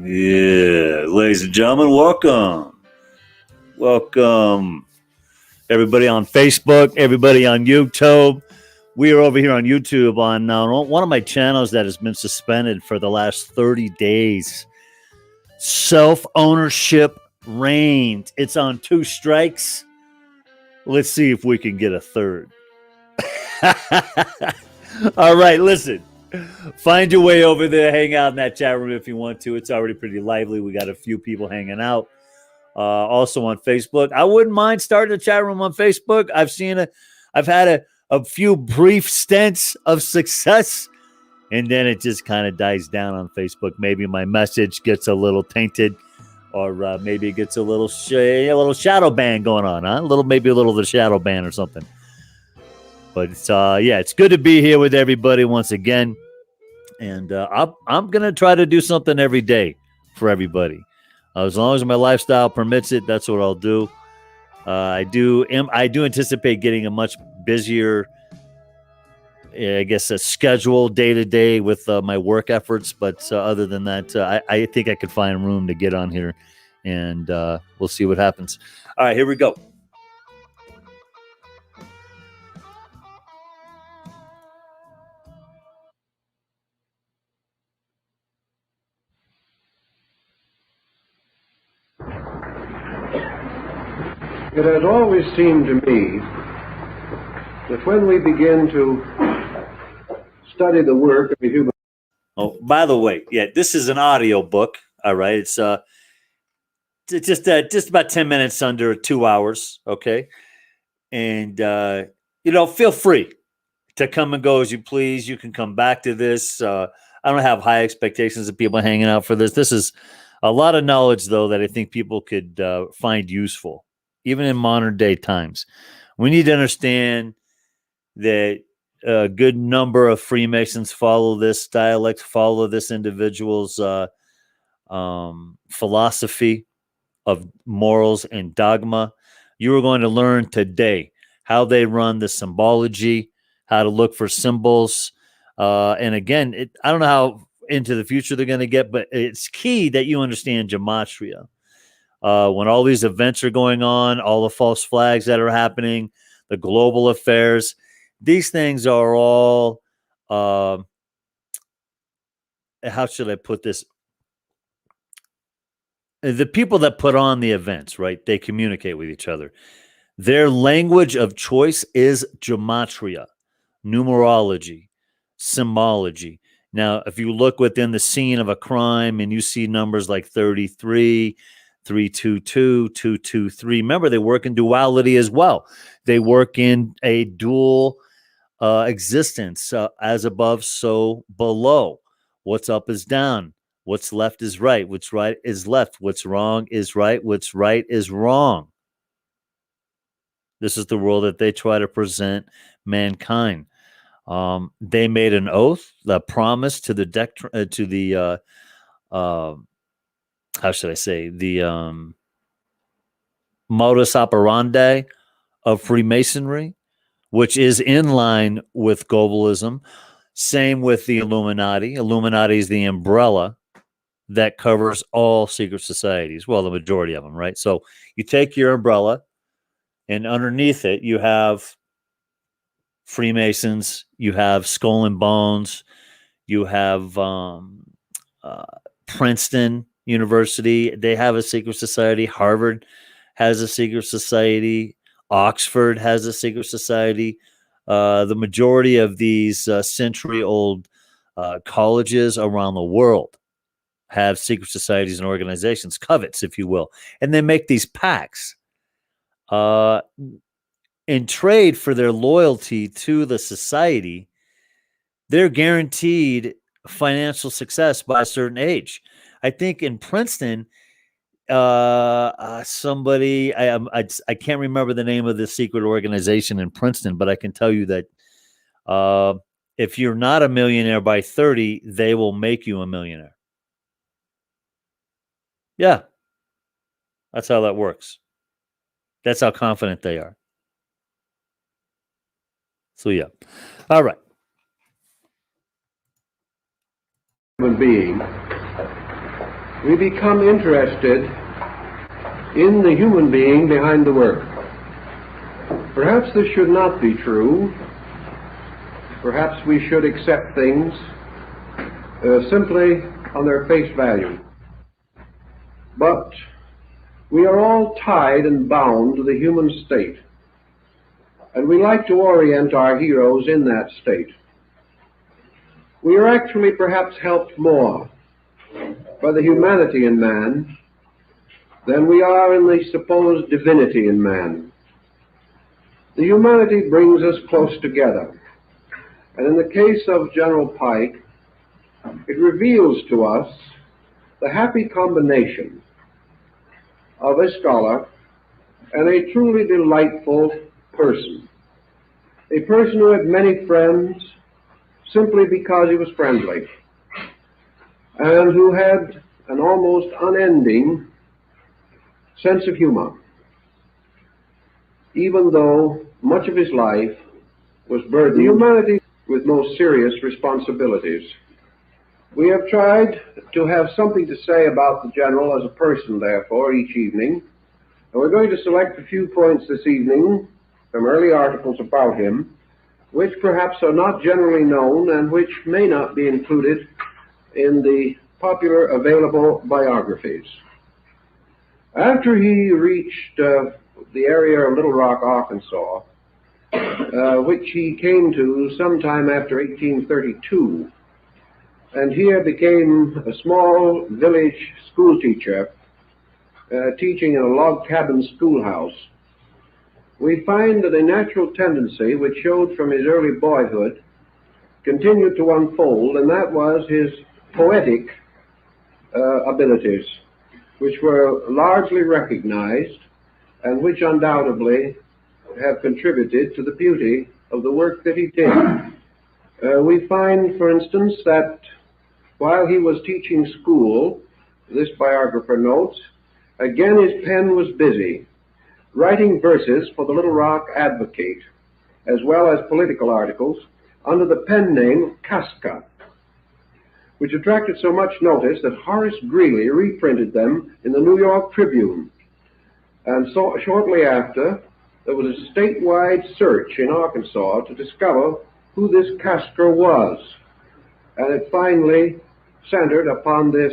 Yeah, ladies and gentlemen, welcome everybody on Facebook, everybody on YouTube. We are over here on YouTube on one of my channels that has been suspended for the last 30 days. Self-ownership reigns. It's on 2 strikes. Let's see if we can get a third. All right, listen. Find your way over there. Hang out in that chat room if you want to. It's already pretty lively. We got a few people hanging out. Also on Facebook. I wouldn't mind starting a chat room on Facebook. I've had a few brief stints of success, and then it just kind of dies down on Facebook. Maybe my message gets a little tainted, or maybe it gets a little shadow ban going on, huh? Maybe a little of the shadow ban or something. But it's good to be here with everybody once again, and I'm gonna try to do something every day for everybody, as long as my lifestyle permits it. That's what I'll do. I do anticipate getting a much busier, I guess, a schedule day to day with my work efforts. But other than that, I think I could find room to get on here, and we'll see what happens. All right, here we go. It has always seemed to me that when we begin to study the work of a human... Oh, by the way, this is an audio book. All right, it's just about 10 minutes under 2 hours. Okay, and feel free to come and go as you please. You can come back to this. I don't have high expectations of people hanging out for this. This is a lot of knowledge, though, that I think people could find useful, even in modern day times. We need to understand that a good number of Freemasons follow this dialect, follow this individual's philosophy of morals and dogma. You are going to learn today how they run the symbology, how to look for symbols. And again, I don't know how into the future they're going to get, but it's key that you understand gematria. When all these events are going on, all the false flags that are happening, the global affairs, these things are all, how should I put this? The people that put on the events, right? They communicate with each other. Their language of choice is gematria, numerology, symbology. Now, if you look within the scene of a crime and you see numbers like 33, 322, 223, remember they work in duality as well. They work in a dual existence, as above, so below. What's up is down. What's left is right. What's right is left. What's wrong is right. What's right is wrong. This is the world that they try to present mankind. They made an oath, the promise to the how should I say, the modus operandi of Freemasonry, which is in line with globalism. Same with the Illuminati. Illuminati is the umbrella that covers all secret societies. Well, the majority of them, right? So you take your umbrella, and underneath it, you have Freemasons, you have Skull and Bones, you have Princeton University. They have a secret society. Harvard has a secret society. Oxford has a secret society. The majority of these century-old colleges around the world have secret societies and organizations, covets, if you will, and they make these pacts in trade for their loyalty to the society. They're guaranteed financial success by a certain age. I think in Princeton, somebody, I can't remember the name of the secret organization in Princeton, but I can tell you that if you're not a millionaire by 30, they will make you a millionaire. Yeah, that's how that works. That's how confident they are. So yeah, all right. Human being, we become interested in the human being behind the work. Perhaps this should not be true. Perhaps we should accept things simply on their face value. But we are all tied and bound to the human state, and we like to orient our heroes in that state. We are actually perhaps helped more by the humanity in man than we are in the supposed divinity in man. The humanity brings us close together, and in the case of General Pike, it reveals to us the happy combination of a scholar and a truly delightful person. A person who had many friends simply because he was friendly, and who had an almost unending sense of humor, even though much of his life was burdened humanity with most serious responsibilities. We have tried to have something to say about the general as a person, therefore, each evening, and we're going to select a few points this evening from early articles about him, which perhaps are not generally known and which may not be included in the popular available biographies. After he reached the area of Little Rock, Arkansas, which he came to sometime after 1832, and here became a small village school teacher, teaching in a log cabin schoolhouse, we find that a natural tendency which showed from his early boyhood continued to unfold, and that was his poetic abilities, which were largely recognized and which undoubtedly have contributed to the beauty of the work that he did. We find, for instance, that while he was teaching school, this biographer notes, again his pen was busy, writing verses for the Little Rock Advocate, as well as political articles, under the pen name Casca, which attracted so much notice that Horace Greeley reprinted them in the New York Tribune. And so shortly after, there was a statewide search in Arkansas to discover who this Casca was, and it finally centered upon this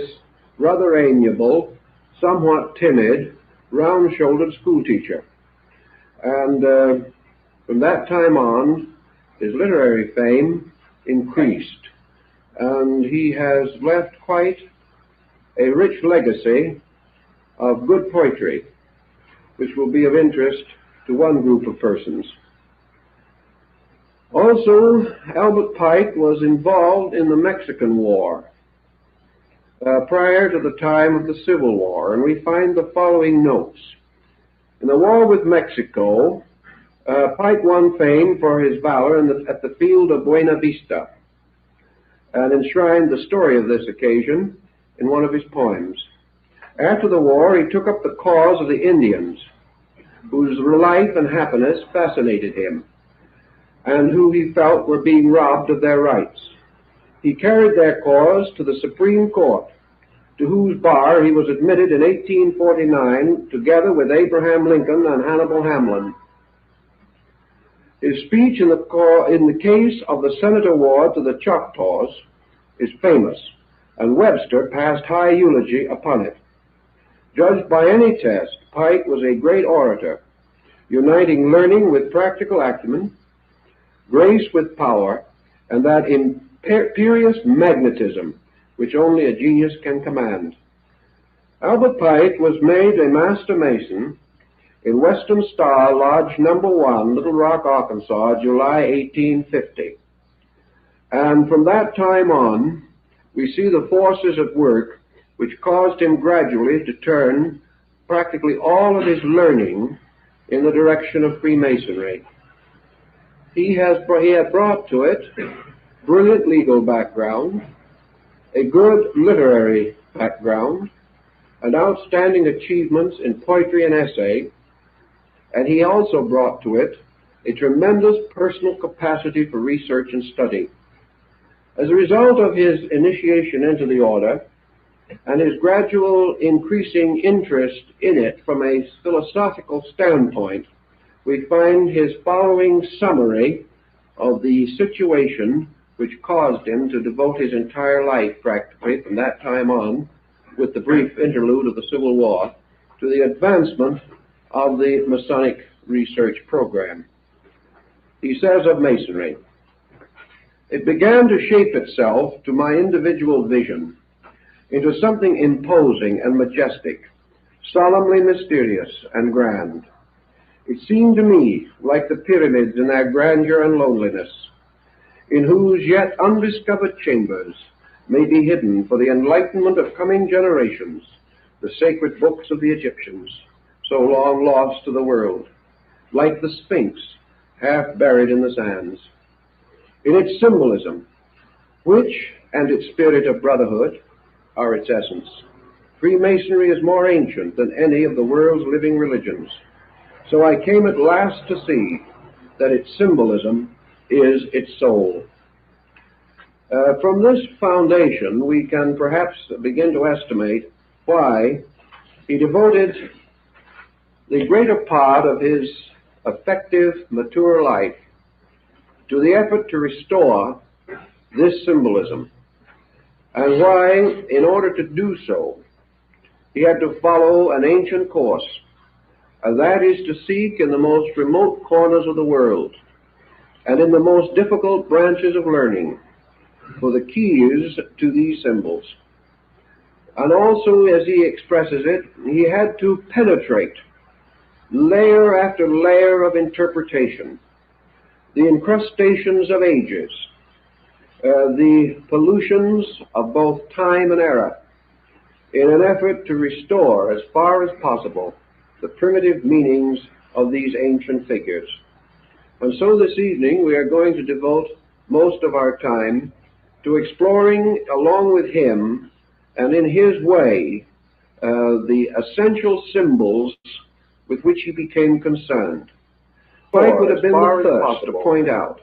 rather amiable, somewhat timid, round-shouldered schoolteacher. And from that time on, his literary fame increased, and he has left quite a rich legacy of good poetry, which will be of interest to one group of persons. Also, Albert Pike was involved in the Mexican War prior to the time of the Civil War, and we find the following notes. In the war with Mexico, Pike won fame for his valor at the field of Buena Vista, and enshrined the story of this occasion in one of his poems. After the war, he took up the cause of the Indians, whose life and happiness fascinated him, and who he felt were being robbed of their rights. He carried their cause to the Supreme Court, to whose bar he was admitted in 1849, together with Abraham Lincoln and Hannibal Hamlin. His speech in the case of the Senate award to the Choctaws is famous, and Webster passed high eulogy upon it. Judged by any test, Pike was a great orator, uniting learning with practical acumen, grace with power, and that imperious magnetism which only a genius can command. Albert Pike was made a master mason in Western Star Lodge No. 1, Little Rock, Arkansas, July 1850. And from that time on, we see the forces at work which caused him gradually to turn practically all of his learning in the direction of Freemasonry. He had brought to it brilliant legal background, a good literary background, and outstanding achievements in poetry and essay, and he also brought to it a tremendous personal capacity for research and study. As a result of his initiation into the order and his gradual increasing interest in it from a philosophical standpoint, we find his following summary of the situation which caused him to devote his entire life, practically from that time on, with the brief interlude of the Civil War, to the advancement of the Masonic research program. He says of Masonry, "It began to shape itself to my individual vision into something imposing and majestic, solemnly mysterious and grand. It seemed to me like the pyramids in their grandeur and loneliness, in whose yet undiscovered chambers may be hidden for the enlightenment of coming generations the sacred books of the Egyptians, so long lost to the world, like the Sphinx, half buried in the sands. In its symbolism, which and its spirit of brotherhood are its essence, Freemasonry is more ancient than any of the world's living religions. So I came at last to see that its symbolism is its soul." From this foundation, we can perhaps begin to estimate why he devoted the greater part of his effective, mature life to the effort to restore this symbolism, and why, in order to do so, he had to follow an ancient course, and that is to seek in the most remote corners of the world and in the most difficult branches of learning for the keys to these symbols. And also, as he expresses it, he had to penetrate layer after layer of interpretation, the incrustations of ages, the pollutions of both time and era, in an effort to restore as far as possible the primitive meanings of these ancient figures. And so this evening we are going to devote most of our time to exploring, along with him and in his way, the essential symbols with which he became concerned. Pike would have been the first to point out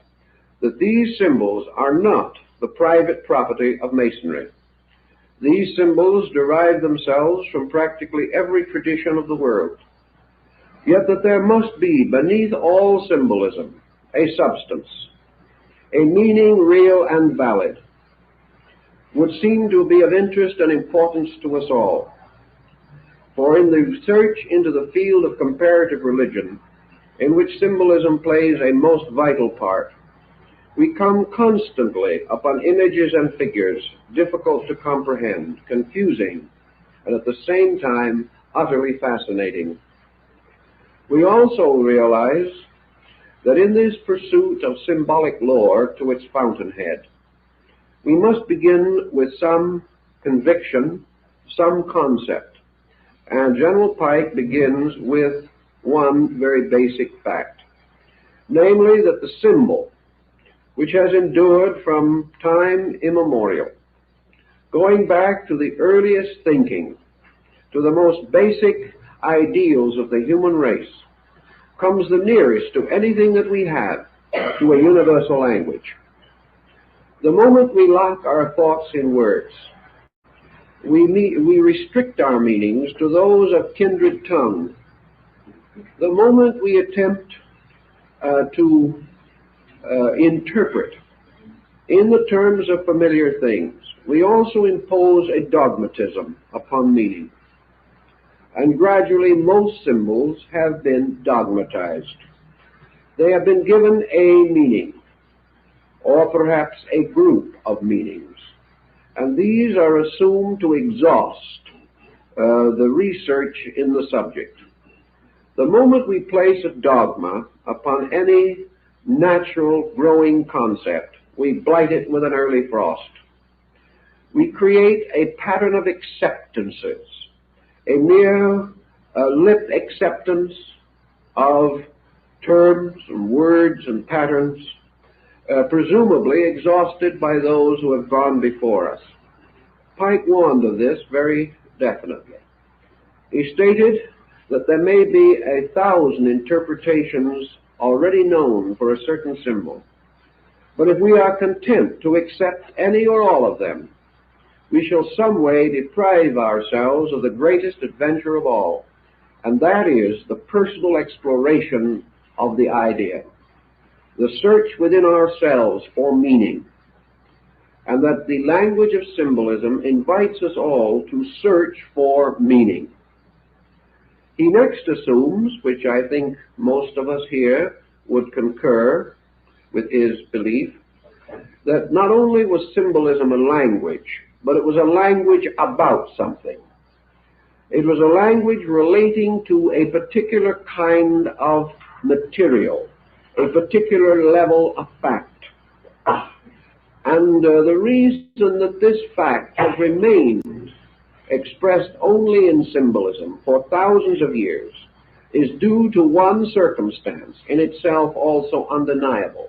that these symbols are not the private property of Masonry. These symbols derive themselves from practically every tradition of the world. Yet that there must be, beneath all symbolism, a substance, a meaning real and valid, would seem to be of interest and importance to us all. For in the search into the field of comparative religion, in which symbolism plays a most vital part. We come constantly upon images and figures difficult to comprehend, confusing, and at the same time utterly fascinating. We also realize that in this pursuit of symbolic lore to its fountainhead, we must begin with some conviction, some concept. And General Pike begins with one very basic fact, namely that the symbol, which has endured from time immemorial, going back to the earliest thinking, to the most basic ideals of the human race, comes the nearest to anything that we have to a universal language. The moment we lock our thoughts in words, we restrict our meanings to those of kindred tongue. The moment we attempt to interpret in the terms of familiar things, we also impose a dogmatism upon meaning. And gradually most symbols have been dogmatized. They have been given a meaning, or perhaps a group of meanings, and these are assumed to exhaust the research in the subject. The moment we place a dogma upon any natural growing concept, we blight it with an early frost. We create a pattern of acceptances, a mere lip acceptance of terms and words and patterns, presumably exhausted by those who have gone before us. Pike warned of this very definitely. He stated that there may be 1,000 interpretations already known for a certain symbol, but if we are content to accept any or all of them, we shall some way deprive ourselves of the greatest adventure of all, and that is the personal exploration of the idea, the search within ourselves for meaning, and that the language of symbolism invites us all to search for meaning. He next assumes, which I think most of us here would concur with his belief, that not only was symbolism a language, but it was a language about something. It was a language relating to a particular kind of material, a particular level of fact. And the reason that this fact has remained expressed only in symbolism for thousands of years is due to one circumstance, in itself also undeniable.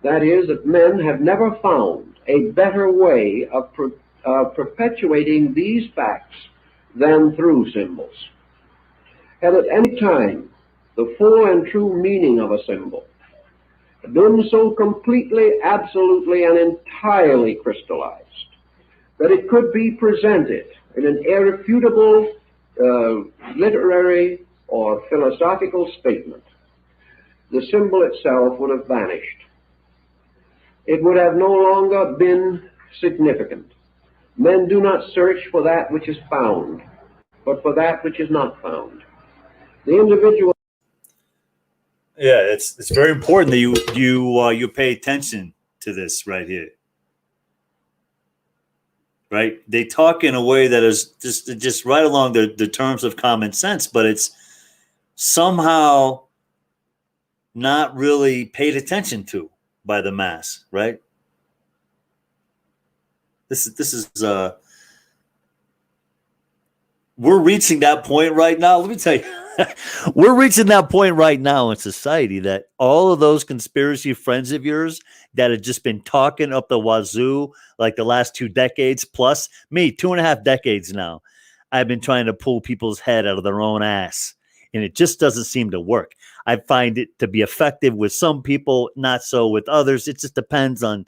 That is, that men have never found a better way of perpetuating these facts than through symbols. Had at any time the full and true meaning of a symbol been so completely, absolutely, and entirely crystallized that it could be presented in an irrefutable literary or philosophical statement, the symbol itself would have vanished. It would have no longer been significant. Men do not search for that which is found, but for that which is not found. The individual. Yeah, it's very important that you pay attention to this right here. Right? They talk in a way that is just right along the terms of common sense, but it's somehow not really paid attention to by the mass, right? This is we're reaching that point right now. Let me tell you, we're reaching that point right now in society that all of those conspiracy friends of yours that have just been talking up the wazoo like the last 2 decades plus, me, 2.5 decades now, I've been trying to pull people's head out of their own ass, and it just doesn't seem to work. I find it to be effective with some people, not so with others. It just depends on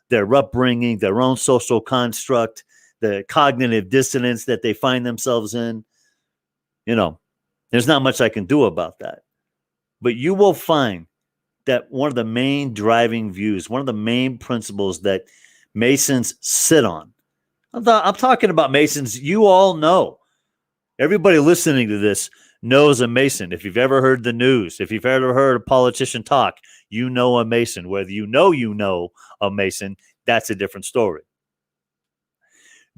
their upbringing, their own social construct, the cognitive dissonance that they find themselves in. You know, there's not much I can do about that. But you will find that one of the main driving views, one of the main principles that Masons sit on, I'm talking about Masons you all know. Everybody listening to this knows a Mason. If you've ever heard the news, if you've ever heard a politician talk, you know a Mason. Whether you know a Mason, that's a different story.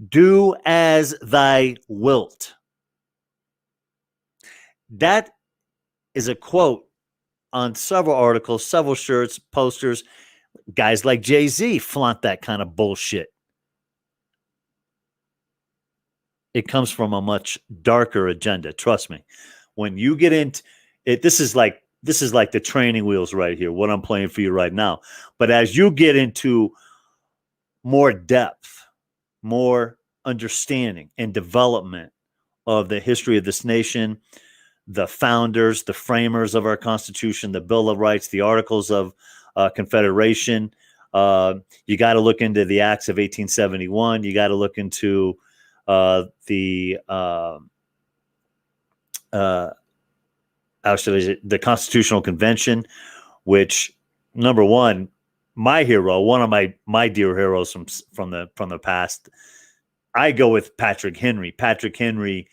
Do as thy wilt. That is a quote on several articles, several shirts, posters. Guys like Jay-Z flaunt that kind of bullshit. It comes from a much darker agenda. Trust me. When you get into it, this is like the training wheels right here, what I'm playing for you right now. But as you get into more depth, more understanding and development of the history of this nation, the founders, the framers of our Constitution, the Bill of Rights, the Articles of Confederation, you got to look into the Acts of 1871. You got to look into the Constitutional Convention, which, number one, my hero, one of my dear heroes from the past, I go with Patrick Henry. Patrick Henry,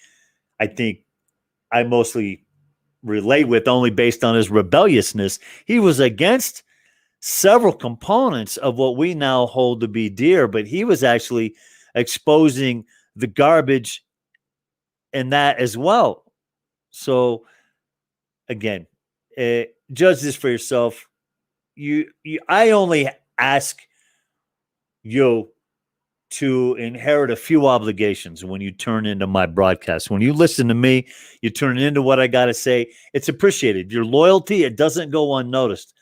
I think I mostly relate with only based on his rebelliousness. He was against several components of what we now hold to be dear, but he was actually exposing the garbage in that as well. So again, judge this for yourself. I only ask you to inherit a few obligations when you turn into my broadcast. When you listen to me, you turn into what I got to say. It's appreciated. Your loyalty, it doesn't go unnoticed.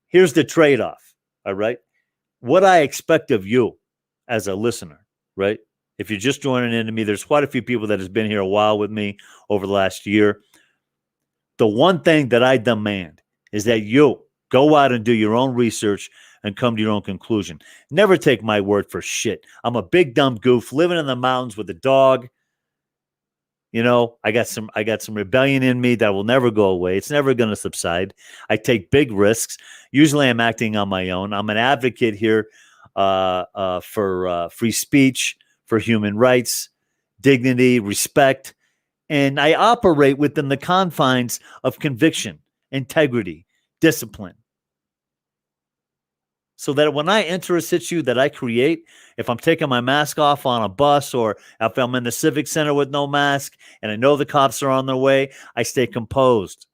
Here's the trade-off, all right? What I expect of you as a listener, right? If you're just joining into me, there's quite a few people that has been here a while with me over the last year. The one thing that I demand is that you go out and do your own research and come to your own conclusion. Never take my word for shit. I'm a big dumb goof living in the mountains with a dog. You know, I got some rebellion in me that will never go away. It's never going to subside. I take big risks. Usually I'm acting on my own. I'm an advocate here for free speech, for human rights, dignity, respect, and I operate within the confines of conviction, integrity, discipline. So that when I enter a situ that I create, if I'm taking my mask off on a bus or if I'm in the civic center with no mask and I know the cops are on their way, I stay composed.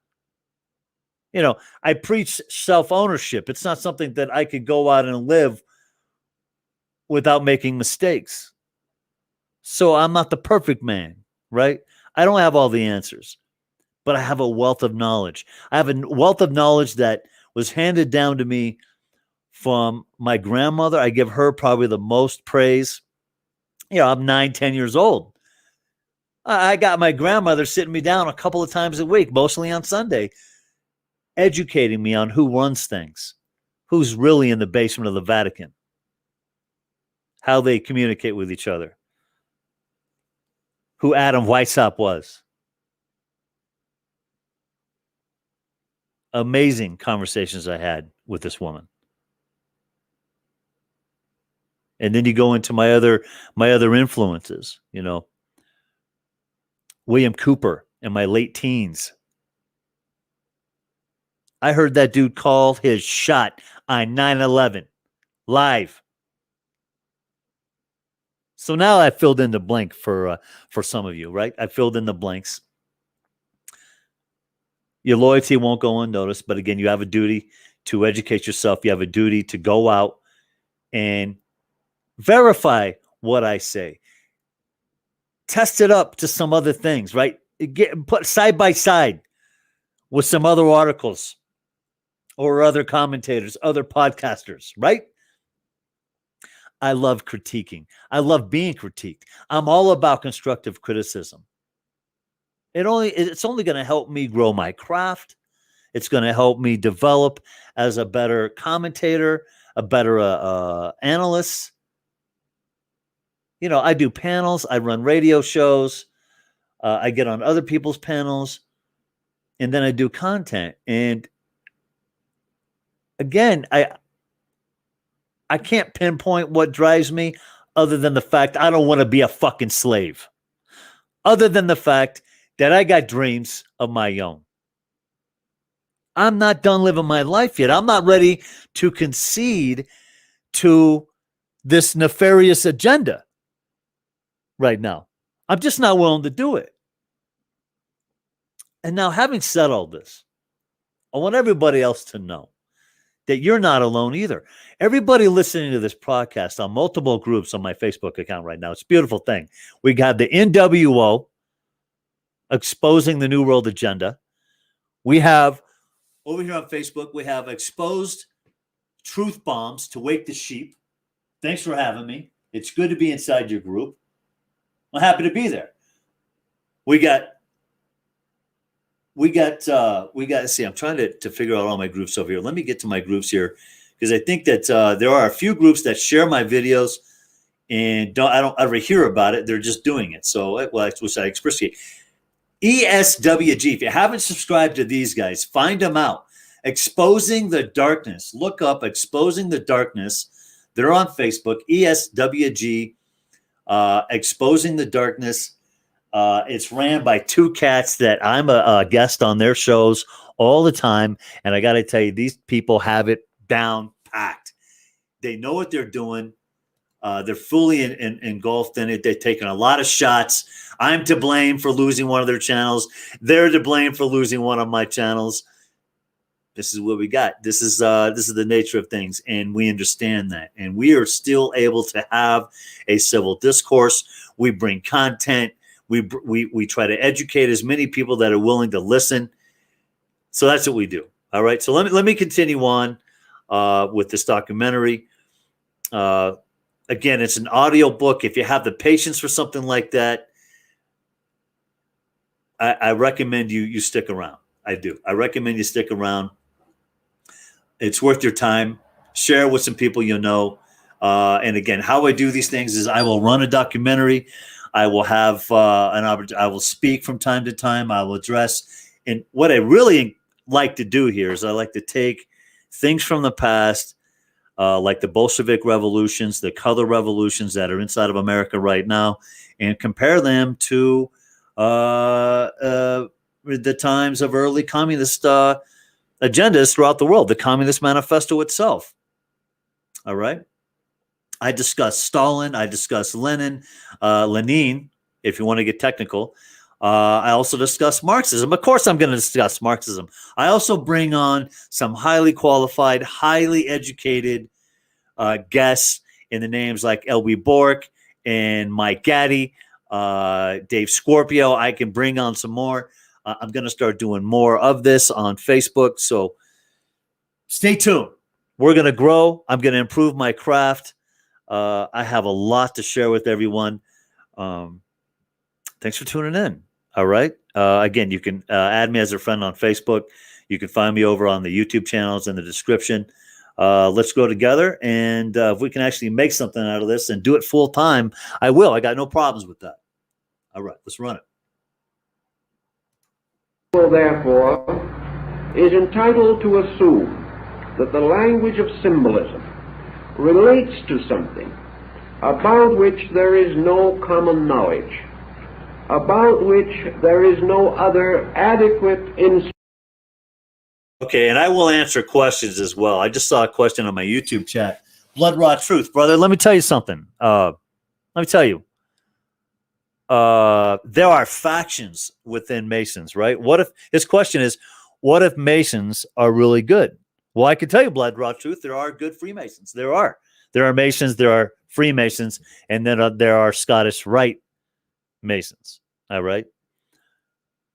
You know, I preach self-ownership. It's not something that I could go out and live without making mistakes. So I'm not the perfect man, right? I don't have all the answers, but I have a wealth of knowledge. I have a wealth of knowledge that was handed down to me from my grandmother. I give her probably the most praise. You know, I'm 9-10 years old. I got my grandmother sitting me down a couple of times a week, mostly on Sunday, educating me on who runs things, who's really in the basement of the Vatican, how they communicate with each other, who Adam Weishaupt was. Amazing conversations I had with this woman. And then you go into my other influences, you know. William Cooper in my late teens. I heard that dude call his shot on 9/11 live. So now I filled in the blank for some of you, right? I filled in the blanks. Your loyalty won't go unnoticed, but again, you have a duty to educate yourself. You have a duty to go out and verify what I say. Test it up to some other things, right? Put side by side with some other articles or other commentators, other podcasters, right? I love critiquing. I love being critiqued. I'm all about constructive criticism. It's only going to help me grow my craft. It's going to help me develop as a better commentator, a better analyst. You know, I do panels. I run radio shows. I get on other people's panels. And then I do content. And again, I can't pinpoint what drives me other than the fact I don't want to be a fucking slave. Other than the fact that I got dreams of my own. I'm not done living my life yet. I'm not ready to concede to this nefarious agenda right now. I'm just not willing to do it. And now, having said all this, I want everybody else to know that you're not alone either. Everybody listening to this podcast on multiple groups on my Facebook account right now, it's a beautiful thing. We got the NWO exposing the New World Agenda. We have, over here on Facebook, we have exposed truth bombs to wake the sheep. Thanks for having me. It's good to be inside your group. I'm happy to be there. We got, see, I'm trying to figure out all my groups over here. Let me get to my groups here, because I think that there are a few groups that share my videos and I don't ever hear about it. They're just doing it. So, which I appreciate. ESWG. If you haven't subscribed to these guys, find them out. Exposing the Darkness. Look up Exposing the Darkness. They're on Facebook. ESWG. Exposing the Darkness. It's ran by two cats that I'm a guest on their shows all the time. And I got to tell you, these people have it down packed. They know what they're doing. They're fully engulfed in it. They've taken a lot of shots. I'm to blame for losing one of their channels. They're to blame for losing one of my channels. This is what we got. This is the nature of things, and we understand that. And we are still able to have a civil discourse. We bring content. We try to educate as many people that are willing to listen. So that's what we do. All right. So let me continue on with this documentary. Again, it's an audio book. If you have the patience for something like that, I recommend you stick around. I do. I recommend you stick around. It's worth your time. Share with some people you know. And again, how I do these things is I will run a documentary. I will have an opportunity. I will speak from time to time. I will address. And what I really like to do here is I like to take things from the past, like the Bolshevik revolutions, the color revolutions that are inside of America right now, and compare them to the times of early communist agendas throughout the world, the Communist Manifesto itself. All right. I discuss Stalin. I discuss Lenin, if you want to get technical. I also discuss Marxism. Of course, I'm going to discuss Marxism. I also bring on some highly qualified, highly educated guests in the names like L.B. Bork and Mike Gaddy, Dave Scorpio. I can bring on some more. I'm going to start doing more of this on Facebook. So stay tuned. We're going to grow. I'm going to improve my craft. I have a lot to share with everyone. Thanks for tuning in. All right. Again, you can add me as a friend on Facebook. You can find me over on the YouTube channels in the description. Let's go together. And if we can actually make something out of this and do it full time, I will. I got no problems with that. All right. Let's run it. Therefore, is entitled to assume that the language of symbolism relates to something about which there is no common knowledge, about which there is no other adequate insight. Okay, and I will answer questions as well. I just saw a question on my YouTube chat. Blood Raw Truth, brother. Let me tell you something. There are factions within Masons, right? What if his question is, what if Masons are really good? Well, I can tell you, Blood Raw Truth, there are good Freemasons. There are Masons, there are Freemasons, and then there are Scottish Rite Masons. All right.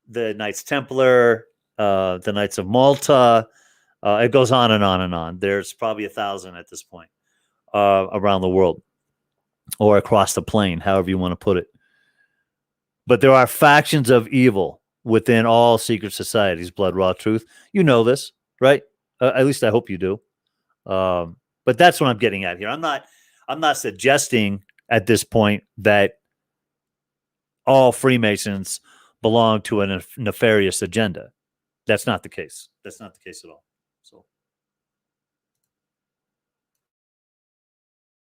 The Knights Templar, the Knights of Malta. It goes on and on and on. There's probably 1,000 at this point around the world or across the plane, however you want to put it. But there are factions of evil within all secret societies, Blood Raw Truth. You know this, right? At least I hope you do. But that's what I'm getting at here. I'm not suggesting at this point that all Freemasons belong to a nefarious agenda. That's not the case. That's not the case at all. So,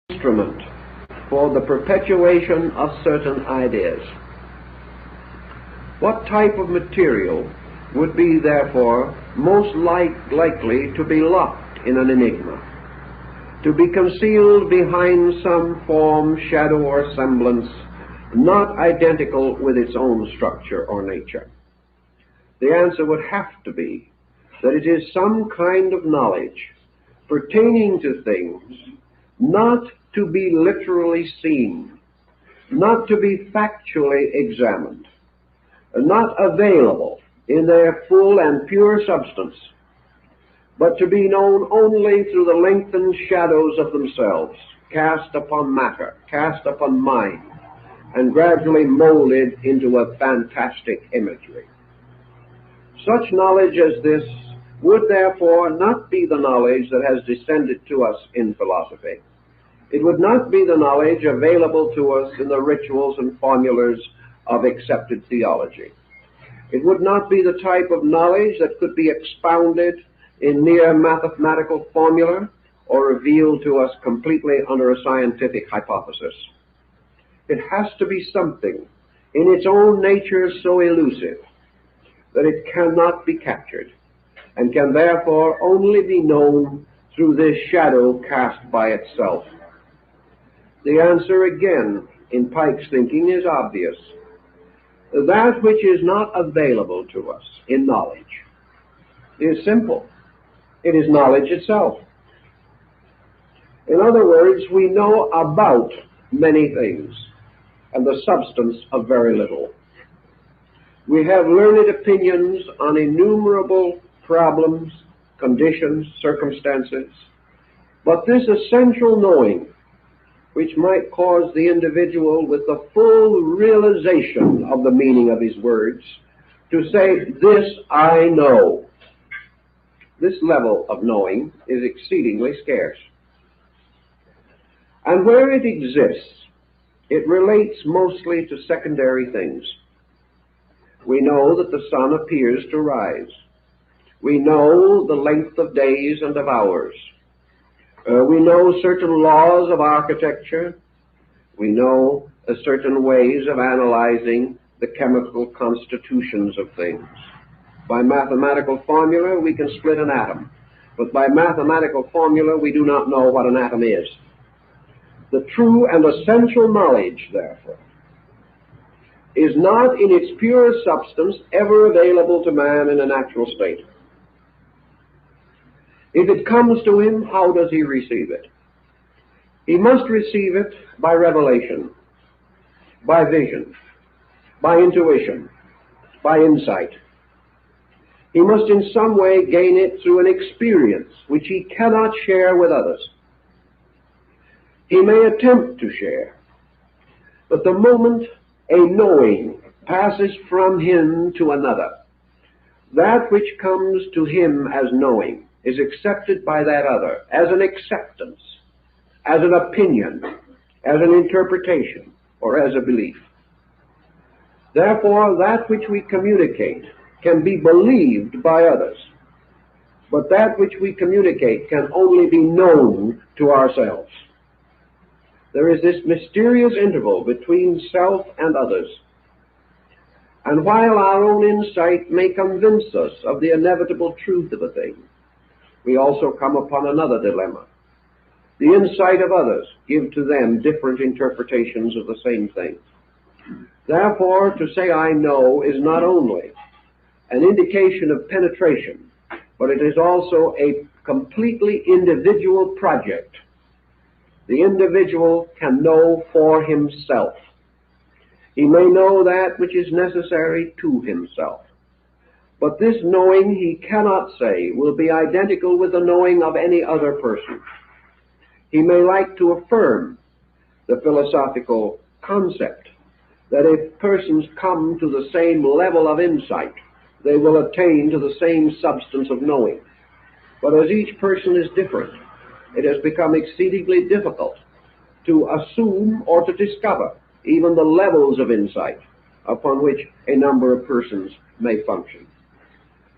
instrument for the perpetuation of certain ideas. What type of material would be, therefore, most likely to be locked in an enigma, to be concealed behind some form, shadow, or semblance not identical with its own structure or nature? The answer would have to be that it is some kind of knowledge pertaining to things not to be literally seen, not to be factually examined, not available in their full and pure substance, but to be known only through the lengthened shadows of themselves, cast upon matter, cast upon mind, and gradually molded into a fantastic imagery. Such knowledge as this would therefore not be the knowledge that has descended to us in philosophy. It would not be the knowledge available to us in the rituals and formulas of accepted theology. It would not be the type of knowledge that could be expounded in mere mathematical formula or revealed to us completely under a scientific hypothesis. It has to be something in its own nature so elusive that it cannot be captured, and can therefore only be known through this shadow cast by itself. The answer, again, in Pike's thinking is obvious. That which is not available to us in knowledge is simple. It is knowledge itself. In other words, we know about many things and the substance of very little. We have learned opinions on innumerable problems, conditions, circumstances, but this essential knowing, which might cause the individual with the full realization of the meaning of his words to say, "This I know," this level of knowing is exceedingly scarce. And where it exists, it relates mostly to secondary things. We know that the sun appears to rise. We know the length of days and of hours. We know certain laws of architecture. We know certain ways of analyzing the chemical constitutions of things. By mathematical formula, we can split an atom. But by mathematical formula, we do not know what an atom is. The true and essential knowledge, therefore, is not in its pure substance ever available to man in a natural state. If it comes to him, how does he receive it? He must receive it by revelation, by vision, by intuition, by insight. He must in some way gain it through an experience which he cannot share with others. He may attempt to share, but the moment a knowing passes from him to another, that which comes to him as knowing is accepted by that other as an acceptance, as an opinion, as an interpretation, or as a belief. Therefore, that which we communicate can be believed by others, but that which we communicate can only be known to ourselves. There is this mysterious interval between self and others. And while our own insight may convince us of the inevitable truth of a thing, we also come upon another dilemma. The insight of others give to them different interpretations of the same thing. Therefore, to say "I know" is not only an indication of penetration, but it is also a completely individual project. The individual can know for himself. He may know that which is necessary to himself. But this knowing, he cannot say, will be identical with the knowing of any other person. He may like to affirm the philosophical concept that if persons come to the same level of insight, they will attain to the same substance of knowing. But as each person is different, it has become exceedingly difficult to assume or to discover even the levels of insight upon which a number of persons may function.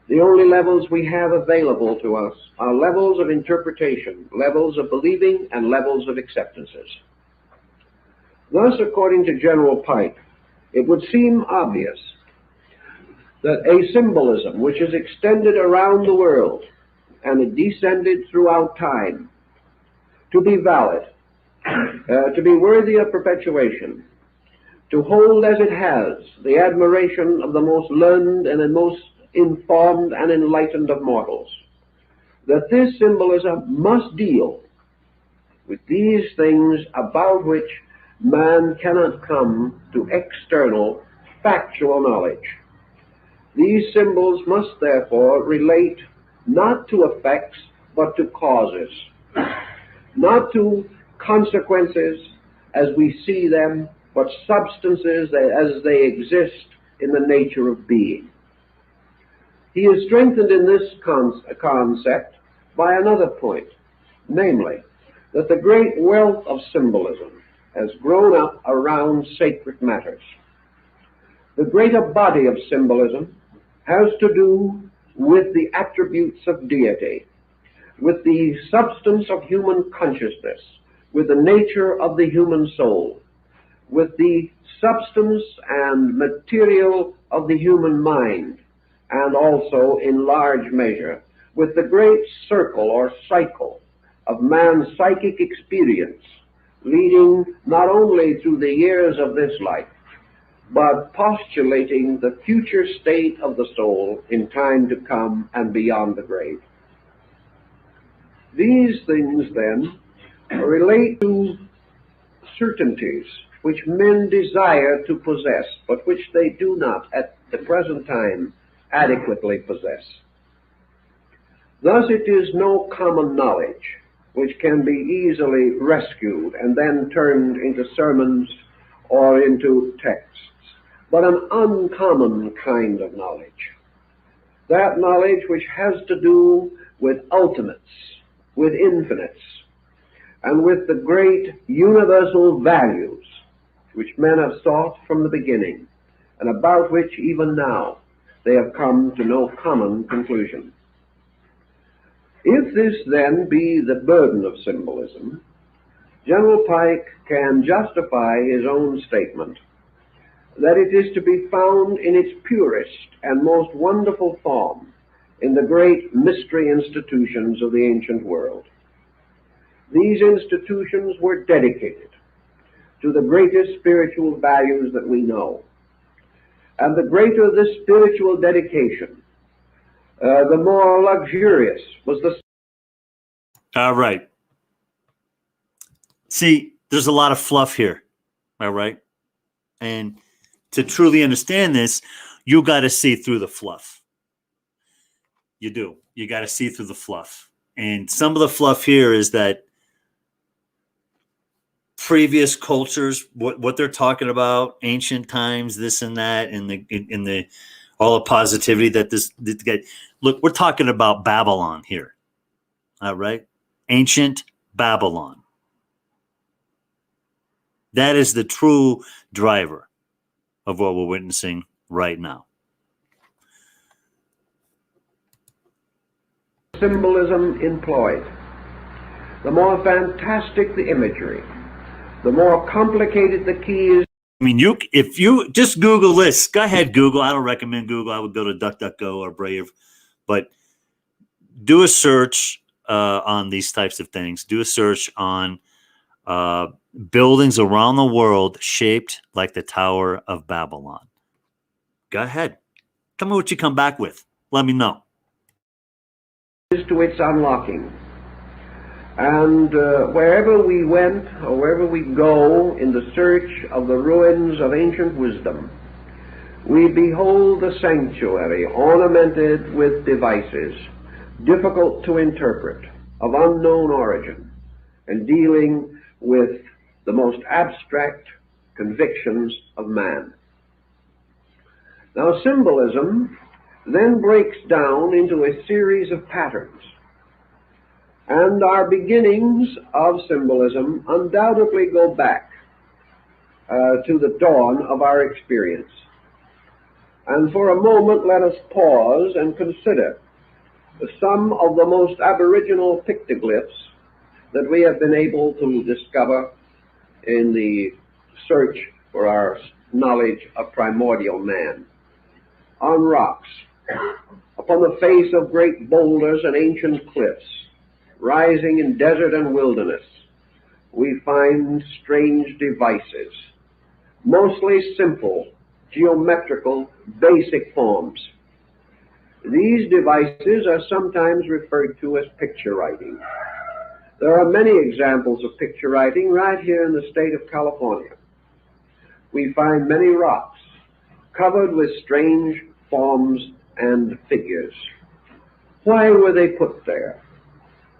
The only levels we have available to us are levels of interpretation, levels of believing, and levels of acceptances. Thus, according to General Pike, it would seem obvious that a symbolism which is extended around the world and it descended throughout time to be valid, to be worthy of perpetuation, to hold as it has the admiration of the most learned and the most informed and enlightened of mortals, that this symbolism must deal with these things about which man cannot come to external factual knowledge. These symbols must therefore relate not to effects but to causes, not to consequences as we see them, but substances as they exist in the nature of being. He is strengthened in this concept by another point, namely, that the great wealth of symbolism has grown up around sacred matters. The greater body of symbolism has to do with the attributes of deity, with the substance of human consciousness, with the nature of the human soul, with the substance and material of the human mind, and also, in large measure, with the great circle or cycle of man's psychic experience, leading not only through the years of this life, but postulating the future state of the soul in time to come and beyond the grave. These things, then, relate to certainties which men desire to possess, but which they do not at the present time adequately possess. Thus it is no common knowledge which can be easily rescued and then turned into sermons or into texts, but an uncommon kind of knowledge. That knowledge which has to do with ultimates, with infinites, and with the great universal values which men have sought from the beginning, and about which even now they have come to no common conclusion. If this then be the burden of symbolism, General Pike can justify his own statement that it is to be found in its purest and most wonderful form in the great mystery institutions of the ancient world. These institutions were dedicated to the greatest spiritual values that we know. And the greater the spiritual dedication, the more luxurious was the... All right. See, there's a lot of fluff here. All right. And to truly understand this, you got to see through the fluff. You do. You got to see through the fluff. And some of the fluff here is that previous cultures, what they're talking about, ancient times, this and that, in the all the positivity that this guy. Look, we're talking about Babylon here. All right. Ancient Babylon. That is the true driver of what we're witnessing right now. Symbolism employed, the more fantastic the imagery, the more complicated the keys. I mean, if you just Google this, go ahead, Google. I don't recommend Google. I would go to DuckDuckGo or Brave, but do a search on these types of things. Do a search on buildings around the world shaped like the Tower of Babylon. Go ahead. Tell me what you come back with. Let me know. To its unlocking. And wherever we went or wherever we go in the search of the ruins of ancient wisdom, we behold the sanctuary ornamented with devices difficult to interpret, of unknown origin, and dealing with the most abstract convictions of man. Now, symbolism then breaks down into a series of patterns. And our beginnings of symbolism undoubtedly go back to the dawn of our experience. And for a moment, let us pause and consider some of the most aboriginal pictoglyphs that we have been able to discover in the search for our knowledge of primordial man. on rocks, upon the face of great boulders and ancient cliffs, rising in desert and wilderness, we find strange devices, mostly simple, geometrical, basic forms. These devices are sometimes referred to as picture writing. There are many examples of picture writing right here in the state of California. We find many rocks covered with strange forms and figures. Why were they put there?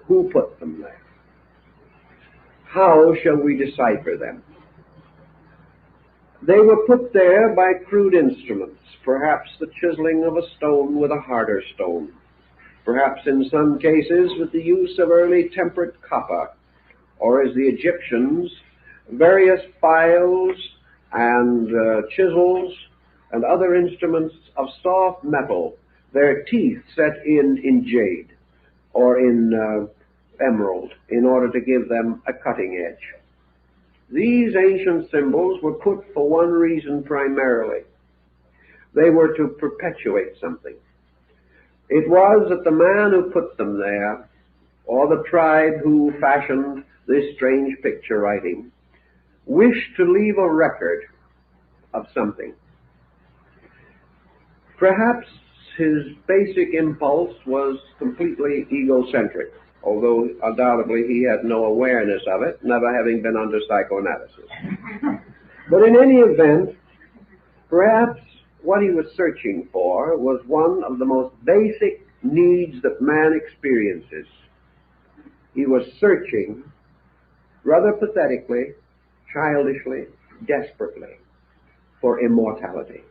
Who put them there? How shall we decipher them? They were put there by crude instruments, perhaps the chiseling of a stone with a harder stone, perhaps in some cases with the use of early tempered copper, or as the Egyptians, various files and chisels and other instruments of soft metal, their teeth set in jade or in emerald in order to give them a cutting edge. These ancient symbols were put for one reason primarily. They were to perpetuate something. It was that the man who put them there, or the tribe who fashioned this strange picture writing, wished to leave a record of something. Perhaps his basic impulse was completely egocentric, although undoubtedly he had no awareness of it, never having been under psychoanalysis. But in any event, perhaps what he was searching for was one of the most basic needs that man experiences. He was searching, rather pathetically, childishly, desperately, for immortality.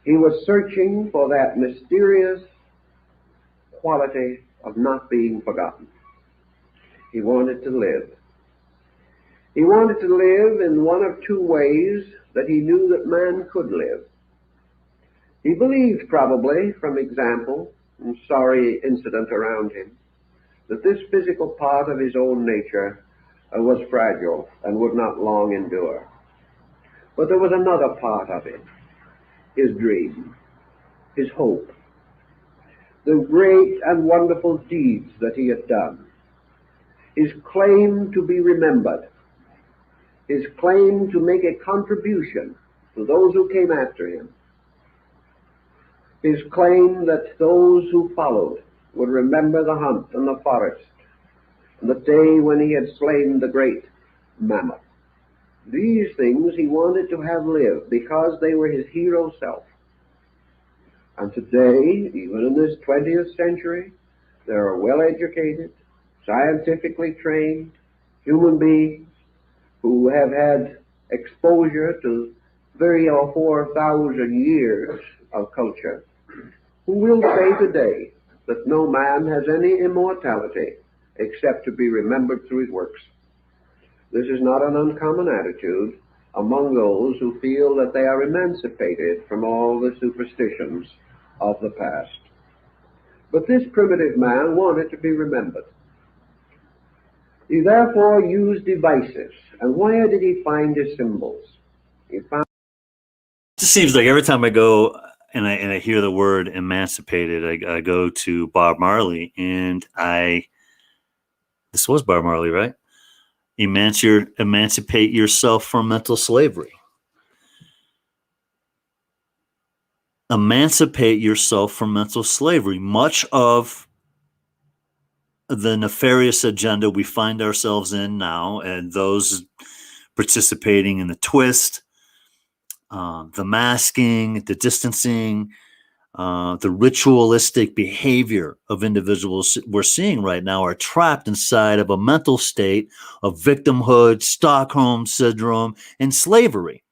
He was searching for that mysterious quality of not being forgotten. He wanted to live. He wanted to live in one of two ways that he knew that man could live. He believed, probably from example and sorry incident around him, that this physical part of his own nature was fragile and would not long endure. But there was another part of it, his dream, his hope, the great and wonderful deeds that he had done, his claim to be remembered, his claim to make a contribution to those who came after him, his claim that those who followed would remember the hunt in the forest, and the day when he had slain the great mammoth. These things he wanted to have live because they were his hero self. And today, even in this 20th century, there are well-educated, scientifically trained human beings who have had exposure to 3,000 or 4,000 years of culture, who will say today that no man has any immortality except to be remembered through his works. This is not an uncommon attitude among those who feel that they are emancipated from all the superstitions of the past. But this primitive man wanted to be remembered. He therefore used devices. And where did he find his symbols? He found... It just seems like every time I go and I hear the word emancipated, I go to Bob Marley, and this was Bob Marley, right? Emancipate yourself from mental slavery. Emancipate yourself from mental slavery. Much of the nefarious agenda we find ourselves in now, and those participating in the twist, the masking, the distancing, the ritualistic behavior of individuals we're seeing right now are trapped inside of a mental state of victimhood, Stockholm syndrome, and slavery.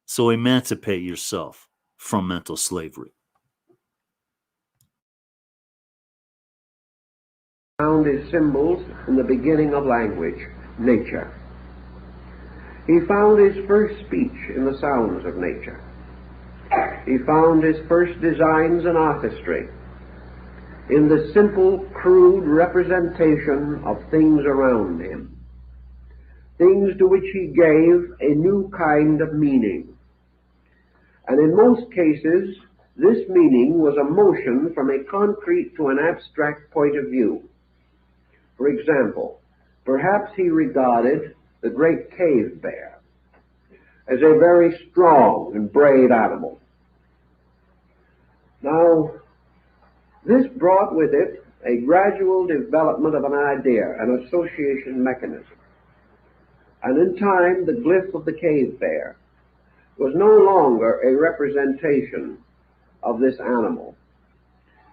So emancipate yourself from mental slavery. Found his symbols in the beginning of language, nature. He found his first speech in the sounds of nature. He found his first designs and artistry in the simple, crude representation of things around him, things to which he gave a new kind of meaning, And in most cases, this meaning was a motion from a concrete to an abstract point of view. For example, perhaps he regarded the great cave bear as a very strong and brave animal. Now, this brought with it a gradual development of an idea, an association mechanism. And in time, the glyph of the cave bear was no longer a representation of this animal,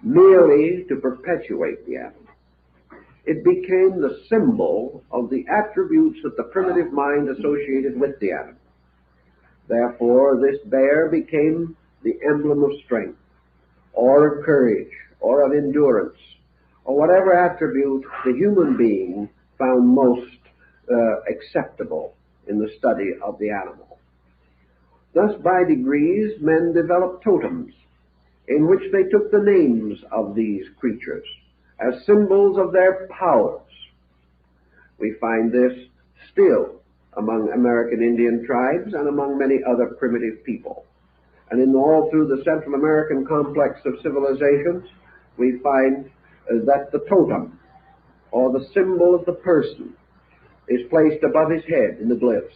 merely to perpetuate the animal. It became the symbol of the attributes that the primitive mind associated with the animal. Therefore, this bear became the emblem of strength, or of courage, or of endurance, or whatever attribute the human being found most acceptable in the study of the animal. Thus, by degrees, men developed totems in which they took the names of these creatures as symbols of their powers. We find this still among American Indian tribes and among many other primitive people. And in all through the Central American complex of civilizations, we find that the totem, or the symbol of the person, is placed above his head in the glyphs.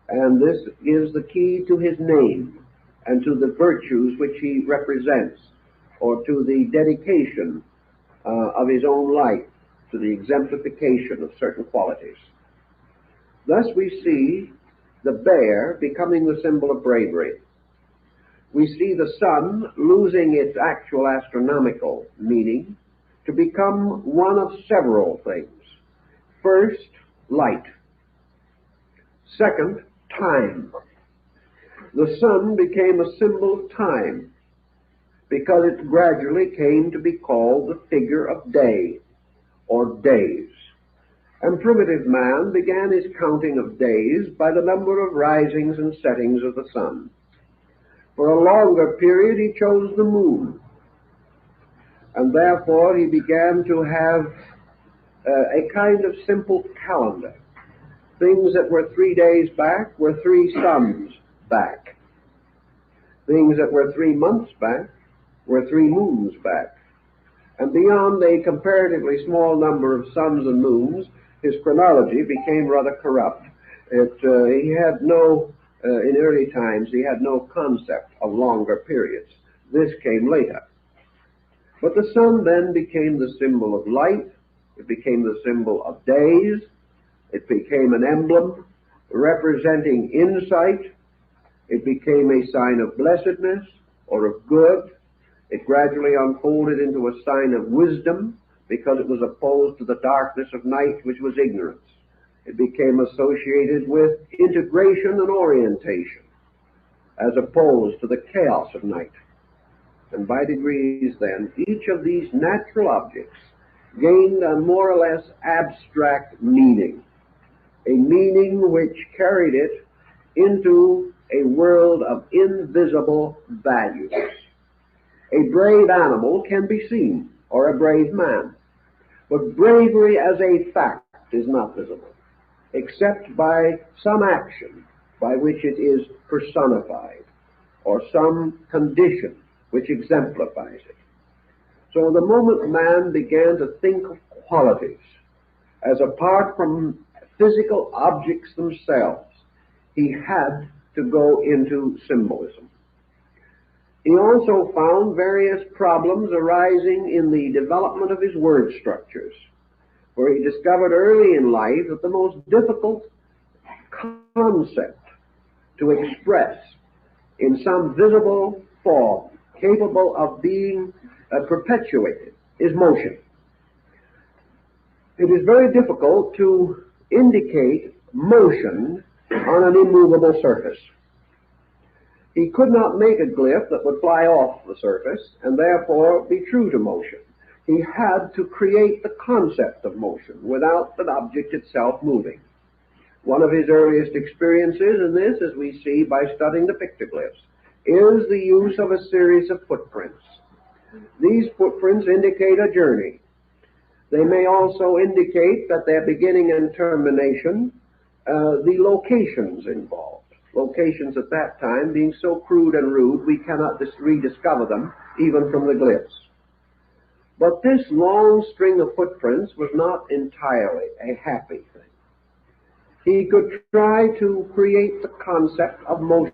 And this gives the key to his name and to the virtues which he represents, or to the dedication of his own life, to the exemplification of certain qualities. Thus we see the bear becoming the symbol of bravery. We see the sun losing its actual astronomical meaning to become one of several things. First, light. Second, time. The sun became a symbol of time because it gradually came to be called the figure of day, or days. And primitive man began his counting of days by the number of risings and settings of the sun. For a longer period he chose the moon, and therefore he began to have a kind of simple calendar. Things that were 3 days back were 3 suns back. Things that were 3 months back were 3 moons back. And beyond a comparatively small number of suns and moons, his chronology became rather corrupt. He had no, in early times, he had no concept of longer periods. This came later. But the sun then became the symbol of light. It became the symbol of days. It became an emblem representing insight. It became a sign of blessedness or of good. It gradually unfolded into a sign of wisdom because it was opposed to the darkness of night, which was ignorance. It became associated with integration and orientation as opposed to the chaos of night. And by degrees then, each of these natural objects gained a more or less abstract meaning, a meaning which carried it into a world of invisible values. A brave animal can be seen, or a brave man, but bravery as a fact is not visible, except by some action by which it is personified, or some condition which exemplifies it. So the moment man began to think of qualities as apart from physical objects themselves, he had to go into symbolism. He also found various problems arising in the development of his word structures, where he discovered early in life that the most difficult concept to express in some visible form, capable of being perpetuated, is motion. It is very difficult to indicate motion on an immovable surface. He could not make a glyph that would fly off the surface and therefore be true to motion. He had to create the concept of motion without the object itself moving. One of his earliest experiences in this, as we see by studying the pictoglyphs, is the use of a series of footprints. These footprints indicate a journey. They may also indicate that their beginning and termination, the locations involved. locations at that time being so crude and rude we cannot rediscover them, even from the glyphs. But this long string of footprints was not entirely a happy thing. He could try to create the concept of motion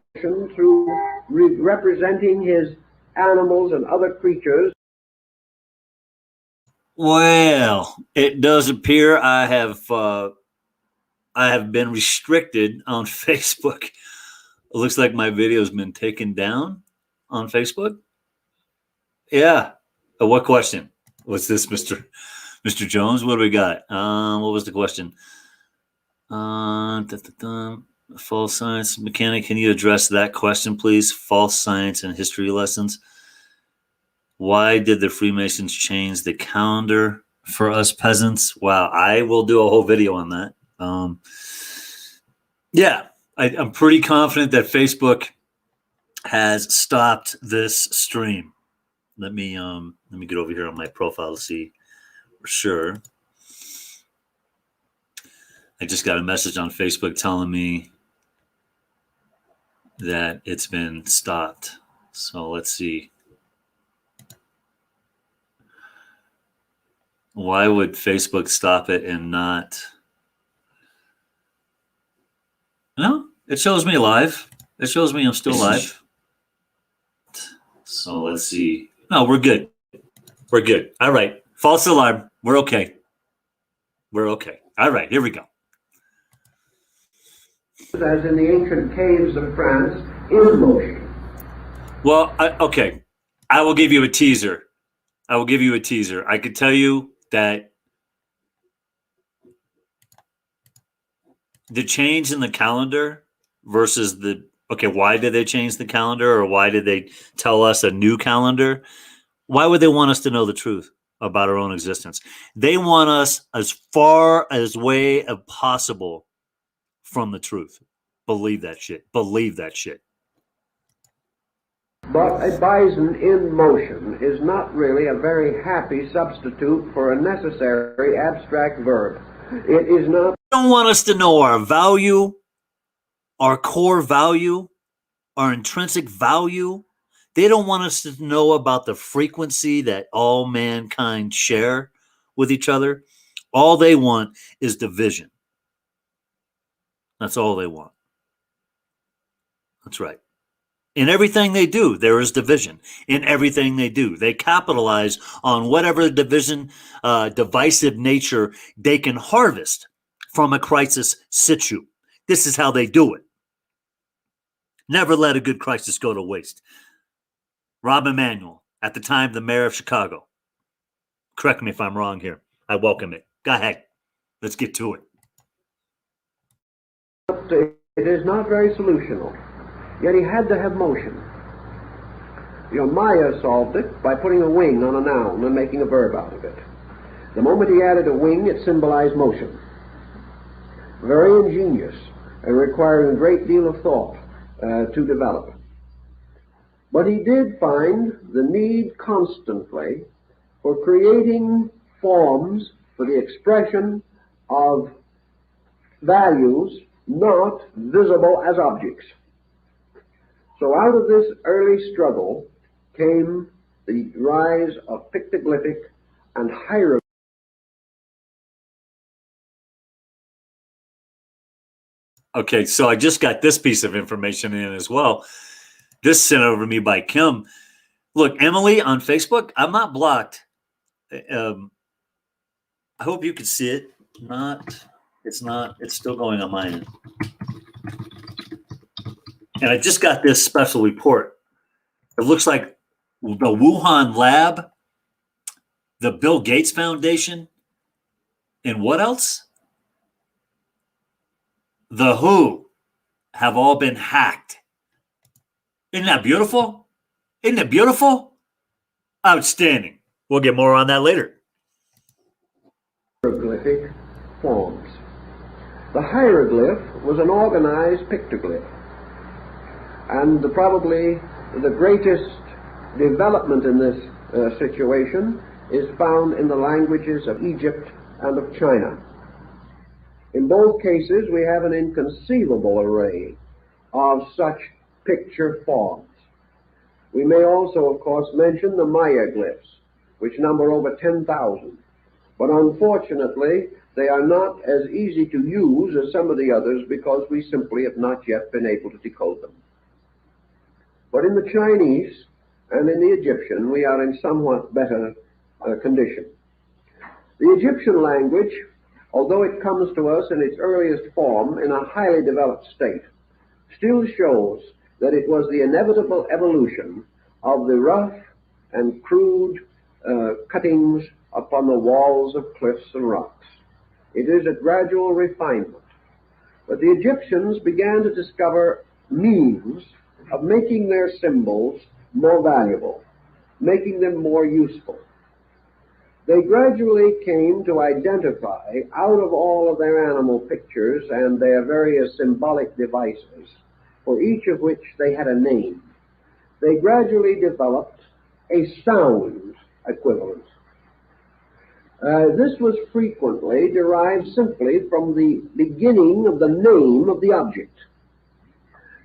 through representing his animals and other creatures. Well, it does appear I have been restricted on Facebook. It looks like my video has been taken down on Facebook. Yeah. What question? What's this, Mr. Jones? What do we got? What was the question? False science mechanic. Can you address that question, please? False science and history lessons. Why did the Freemasons change the calendar for us peasants? Wow, I will do a whole video on that. Yeah, I'm pretty confident that Facebook has stopped this stream. Let me get over here on my profile to see for sure. I just got a message on Facebook telling me that it's been stopped. So let's see. Why would Facebook stop it and not? No, it shows me live. It shows me I'm still live. So let's see. No, we're good. We're good. All right. False alarm. We're okay. We're okay. All right. Here we go. As in the ancient caves of France, in motion. Well, okay. I will give you a teaser. I will give you a teaser. I could tell you that the change in the calendar versus the, okay, why did they change the calendar, or why did they tell us a new calendar? Why would they want us to know the truth about our own existence? They want us as far as way as possible from the truth. Believe that shit. Believe that shit. But a bison in motion is not really a very happy substitute for a necessary abstract verb. It is not. They don't want us to know our value, our core value, our intrinsic value. They don't want us to know about the frequency that all mankind share with each other. All they want is division. That's all they want. That's right. In everything they do, there is division. In everything they do, they capitalize on whatever division, divisive nature they can harvest from a crisis situ. This is how they do it. Never let a good crisis go to waste. Rahm Emanuel, at the time the mayor of Chicago. Correct me if I'm wrong here. I welcome it. Go ahead. Let's get to it. It is not very solutional. Yet he had to have motion. Maya solved it by putting a wing on a noun and making a verb out of it. The moment he added a wing, it symbolized motion. Very ingenious and requiring a great deal of thought to develop. But he did find the need constantly for creating forms for the expression of values not visible as objects. So out of this early struggle came the rise of pictoglyphic and hieroglyphic. Okay, so I just got this piece of information in as well. This sent over to me by Kim. Look, Emily on Facebook, I'm not blocked. I hope you can see it. It's still going on my end. And I just got this special report. It looks like the Wuhan lab, the Bill Gates Foundation, and what else? The WHO have all been hacked. Isn't that beautiful? Isn't it beautiful? Outstanding. We'll get more on that later. Hieroglyphic forms. The hieroglyph was an organized pictoglyph. And probably the greatest development in this situation is found in the languages of Egypt and of China. In both cases, we have an inconceivable array of such picture forms. We may also, of course, mention the Maya glyphs, which number over 10,000. But unfortunately, they are not as easy to use as some of the others because we simply have not yet been able to decode them. But in the Chinese and in the Egyptian, we are in somewhat better condition. The Egyptian language, although it comes to us in its earliest form in a highly developed state, still shows that it was the inevitable evolution of the rough and crude cuttings upon the walls of cliffs and rocks. It is a gradual refinement. But the Egyptians began to discover means of making their symbols more valuable, making them more useful. They gradually came to identify, out of all of their animal pictures and their various symbolic devices, for each of which they had a name, they gradually developed a sound equivalent. This was frequently derived simply from the beginning of the name of the object.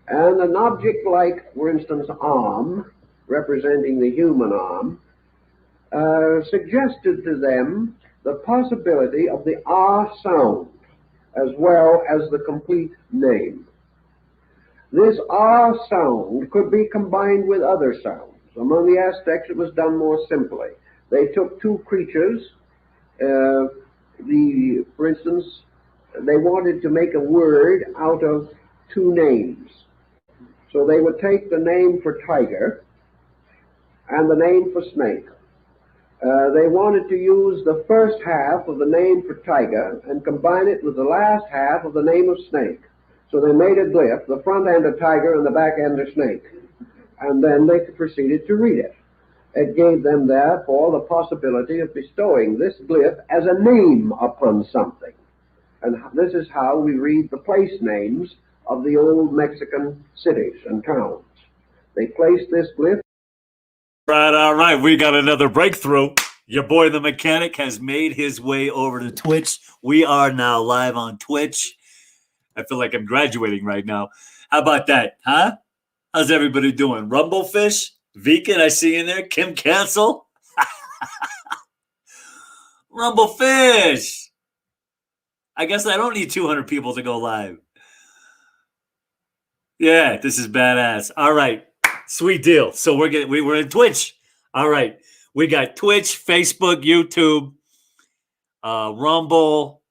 And an object like, for instance, arm, representing the human arm, suggested to them the possibility of the R sound as well as the complete name. This R sound could be combined with other sounds. Among the Aztecs, it was done more simply. They took two creatures. For instance, they wanted to make a word out of two names. So they would take the name for tiger and the name for snake. They wanted to use the first half of the name for tiger and combine it with the last half of the name of snake. So they made a glyph, the front end a tiger and the back end a snake. And then they proceeded to read it. It gave them, therefore, the possibility of bestowing this glyph as a name upon something. And this is how we read the place names of the old Mexican cities and towns. They placed this glyph. All right. We got another breakthrough. Your boy, the mechanic, has made his way over to Twitch. We are now live on Twitch. I feel like I'm graduating right now. How about that, huh? How's everybody doing? Rumblefish? Viken, I see you in there. Kim Cancel? Rumblefish! I guess I don't need 200 people to go live. Yeah, this is badass. All right. Sweet deal. So we're in Twitch. All right. We got Twitch, Facebook, YouTube, Rumble.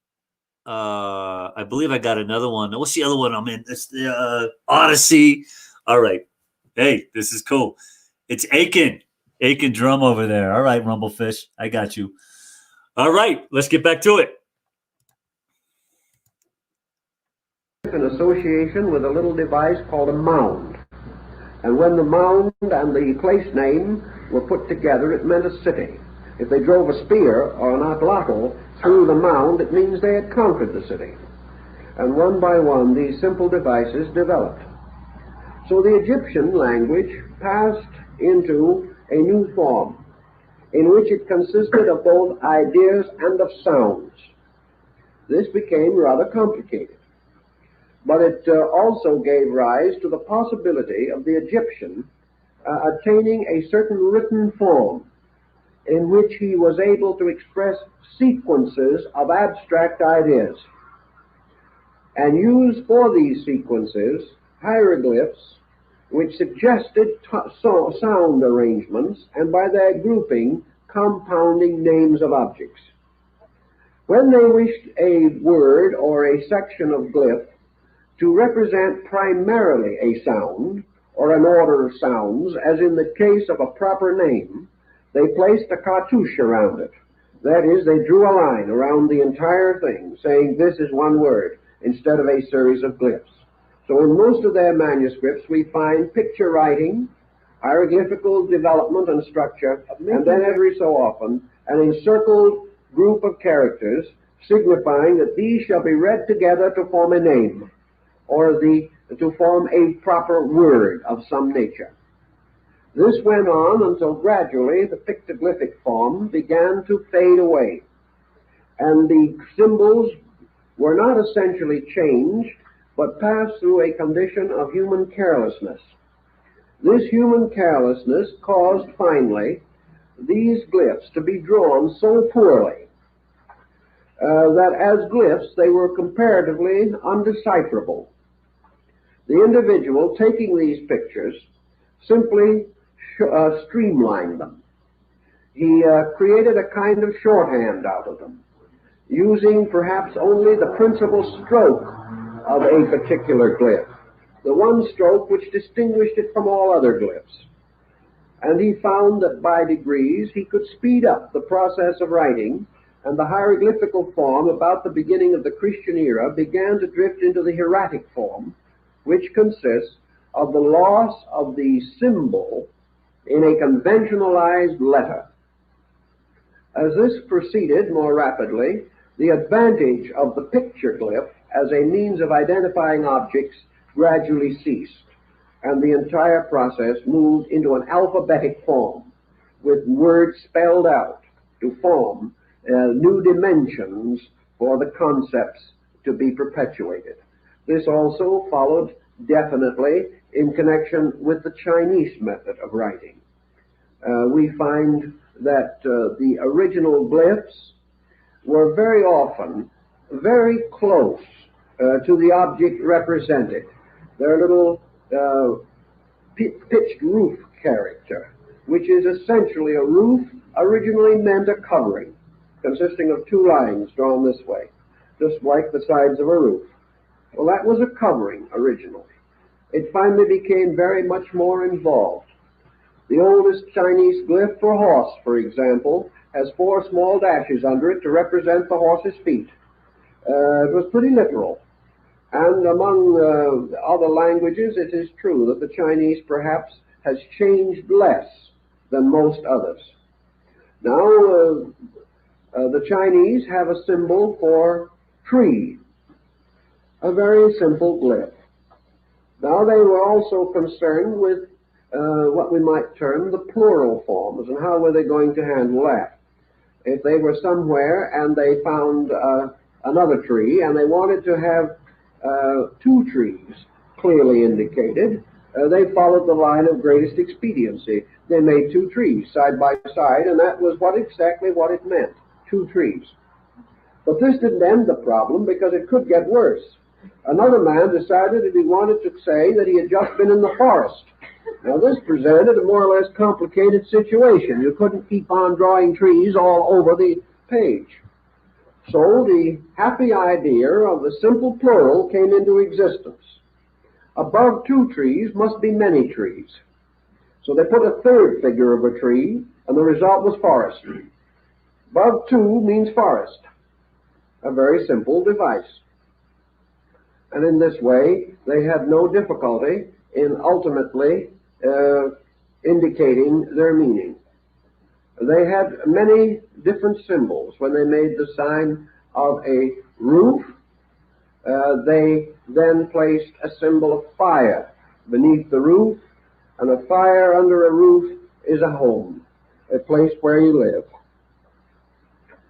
I believe I got another one. What's the other one I'm in? It's the Odyssey. All right. Hey, this is cool. It's Aiken Drum over there. All right, Rumblefish. I got you. All right. Let's get back to it. In association with a little device called a mound. And when the mound and the place name were put together, it meant a city. If they drove a spear or an atlatl through the mound, it means they had conquered the city. And one by one, these simple devices developed. So the Egyptian language passed into a new form, in which it consisted of both ideas and of sounds. This became rather complicated. But it also gave rise to the possibility of the Egyptian attaining a certain written form in which he was able to express sequences of abstract ideas and use for these sequences hieroglyphs which suggested sound arrangements and by their grouping compounding names of objects. When they wished a word or a section of glyph to represent primarily a sound or an order of sounds, as in the case of a proper name, they placed a cartouche around it. That is, they drew a line around the entire thing, saying this is one word, instead of a series of glyphs. So in most of their manuscripts, we find picture writing, hieroglyphical development and structure, and then every so often, an encircled group of characters signifying that these shall be read together to form a name, or to form a proper word of some nature. This went on until gradually the pictoglyphic form began to fade away, and the symbols were not essentially changed, but pass through a condition of human carelessness. This human carelessness caused finally these glyphs to be drawn so poorly that as glyphs they were comparatively undecipherable. The individual taking these pictures simply streamlined them. He created a kind of shorthand out of them, using perhaps only the principal stroke of a particular glyph, the one stroke which distinguished it from all other glyphs. And he found that by degrees he could speed up the process of writing, and the hieroglyphical form about the beginning of the Christian era began to drift into the hieratic form, which consists of the loss of the symbol in a conventionalized letter. As this proceeded more rapidly, the advantage of the picture glyph as a means of identifying objects gradually ceased, and the entire process moved into an alphabetic form, with words spelled out to form new dimensions for the concepts to be perpetuated. This also followed definitely in connection with the Chinese method of writing. We find that the original glyphs were very often very close to the object represented. Their little pitched roof character, which is essentially a roof, originally meant a covering, consisting of two lines drawn this way, just like the sides of a roof. Well, that was a covering originally. It finally became very much more involved. The oldest Chinese glyph for horse, for example, has 4 small dashes under it to represent the horse's feet. It was pretty literal. And among other languages, it is true that the Chinese perhaps has changed less than most others. Now, the Chinese have a symbol for tree, a very simple glyph. Now, they were also concerned with what we might term the plural forms, and how were they going to handle that? If they were somewhere and they found another tree and they wanted to have 2 trees clearly indicated, they followed the line of greatest expediency. They made 2 trees side by side, and that was exactly what it meant, 2 trees. But this didn't end the problem, because it could get worse. Another man decided that he wanted to say that he had just been in the forest. Now, this presented a more or less complicated situation. You couldn't keep on drawing trees all over the page. So the happy idea of the simple plural came into existence. Above 2 trees must be many trees. So they put a third figure of a tree, and the result was forest. Above 2 means forest. A very simple device. And in this way, they had no difficulty in ultimately indicating their meaning. They had many different symbols. When they made the sign of a roof, they then placed a symbol of fire beneath the roof, and a fire under a roof is a home, a place where you live.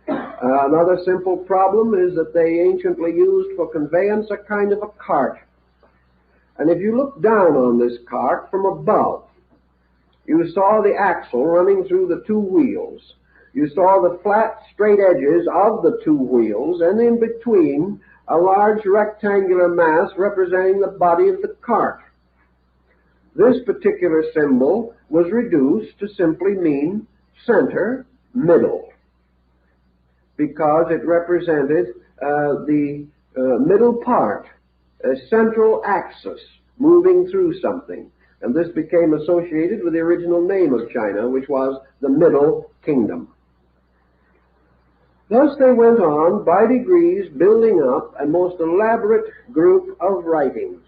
Another simple problem is that they anciently used for conveyance a kind of a cart. And if you look down on this cart from above, you saw the axle running through the 2 wheels. You saw the flat, straight edges of the 2 wheels, and in between, a large rectangular mass representing the body of the cart. This particular symbol was reduced to simply mean center, middle, because it represented the middle part, a central axis moving through something. And this became associated with the original name of China, which was the Middle Kingdom. Thus they went on, by degrees, building up a most elaborate group of writings,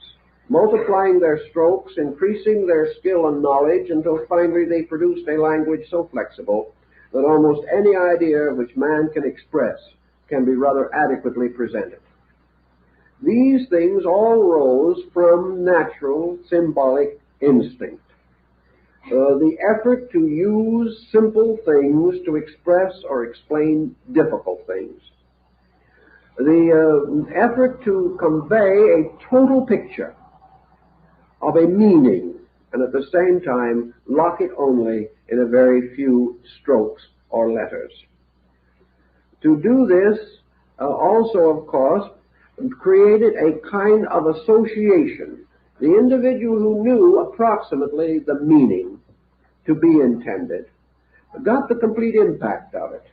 multiplying their strokes, increasing their skill and knowledge, until finally they produced a language so flexible that almost any idea which man can express can be rather adequately presented. These things all rose from natural symbolic instinct. The effort to use simple things to express or explain difficult things. the effort to convey a total picture of a meaning and at the same time lock it only in a very few strokes or letters. To do this also, of course, created a kind of association. The individual who knew approximately the meaning to be intended got the complete impact of it,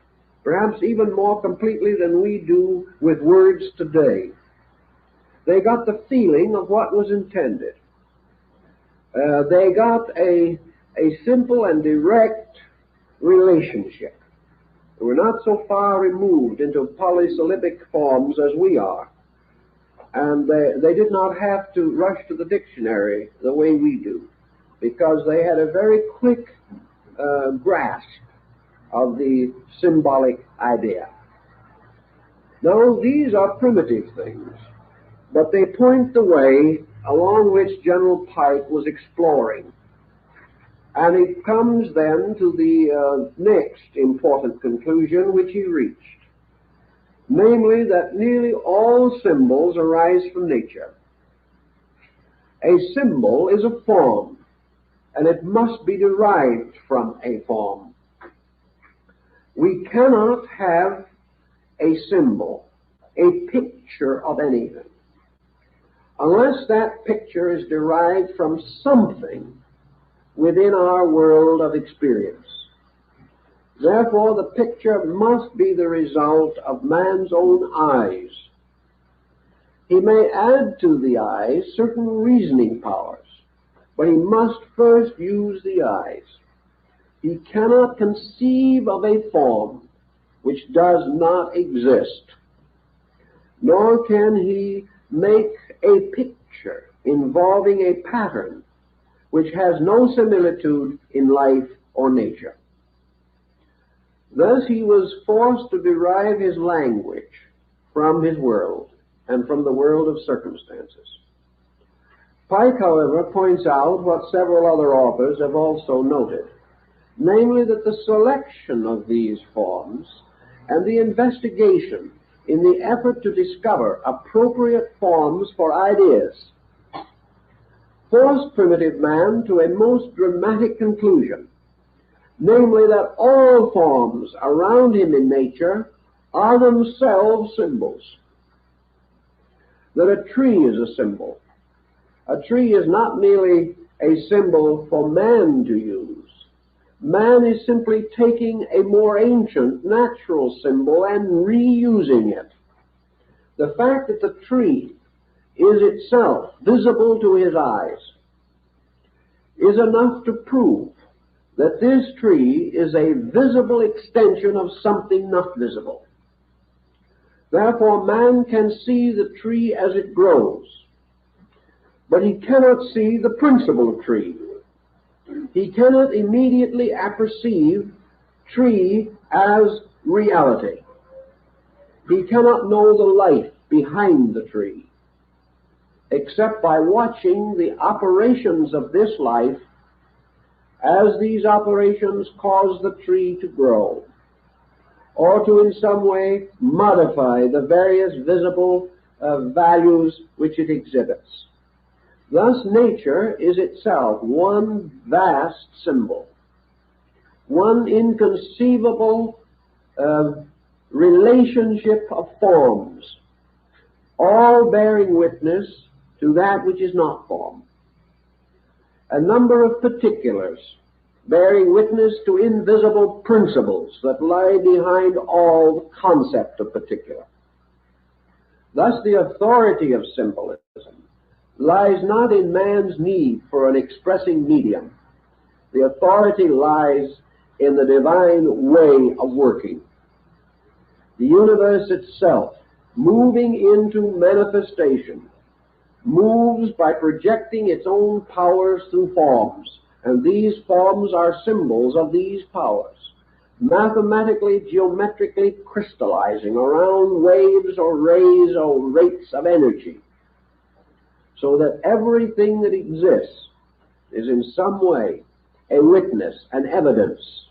perhaps even more completely than we do with words today. They got the feeling of what was intended. They got a simple and direct relationship. They were not so far removed into polysyllabic forms as we are. And they did not have to rush to the dictionary the way we do, because they had a very quick grasp of the symbolic idea. Now, these are primitive things, but they point the way along which General Pike was exploring. And it comes then to the next important conclusion which he reached, namely that nearly all symbols arise from nature. A symbol is a form, and it must be derived from a form. We cannot have a symbol, a picture of anything, unless that picture is derived from something within our world of experience. Therefore, the picture must be the result of man's own eyes. He may add to the eyes certain reasoning powers, but he must first use the eyes. He cannot conceive of a form which does not exist, nor can he make a picture involving a pattern which has no similitude in life or nature. Thus he was forced to derive his language from his world and from the world of circumstances. Pike, however, points out what several other authors have also noted, namely that the selection of these forms and the investigation in the effort to discover appropriate forms for ideas forced primitive man to a most dramatic conclusion, namely that all forms around him in nature are themselves symbols. That a tree is a symbol. A tree is not merely a symbol for man to use. Man is simply taking a more ancient natural symbol and reusing it. The fact that the tree is itself visible to his eyes is enough to prove that this tree is a visible extension of something not visible. Therefore, man can see the tree as it grows, but he cannot see the principal tree. He cannot immediately apperceive tree as reality. He cannot know the life behind the tree, except by watching the operations of this life as these operations cause the tree to grow, or to in some way modify the various visible values which it exhibits. Thus, nature is itself one vast symbol, one inconceivable relationship of forms, all bearing witness to that which is not form. A number of particulars bearing witness to invisible principles that lie behind all the concept of particular. Thus, the authority of symbolism lies not in man's need for an expressing medium. The authority lies in the divine way of working. The universe itself, moving into manifestation, moves by projecting its own powers through forms, and these forms are symbols of these powers, mathematically, geometrically crystallizing around waves or rays or rates of energy, so that everything that exists is in some way a witness, an evidence,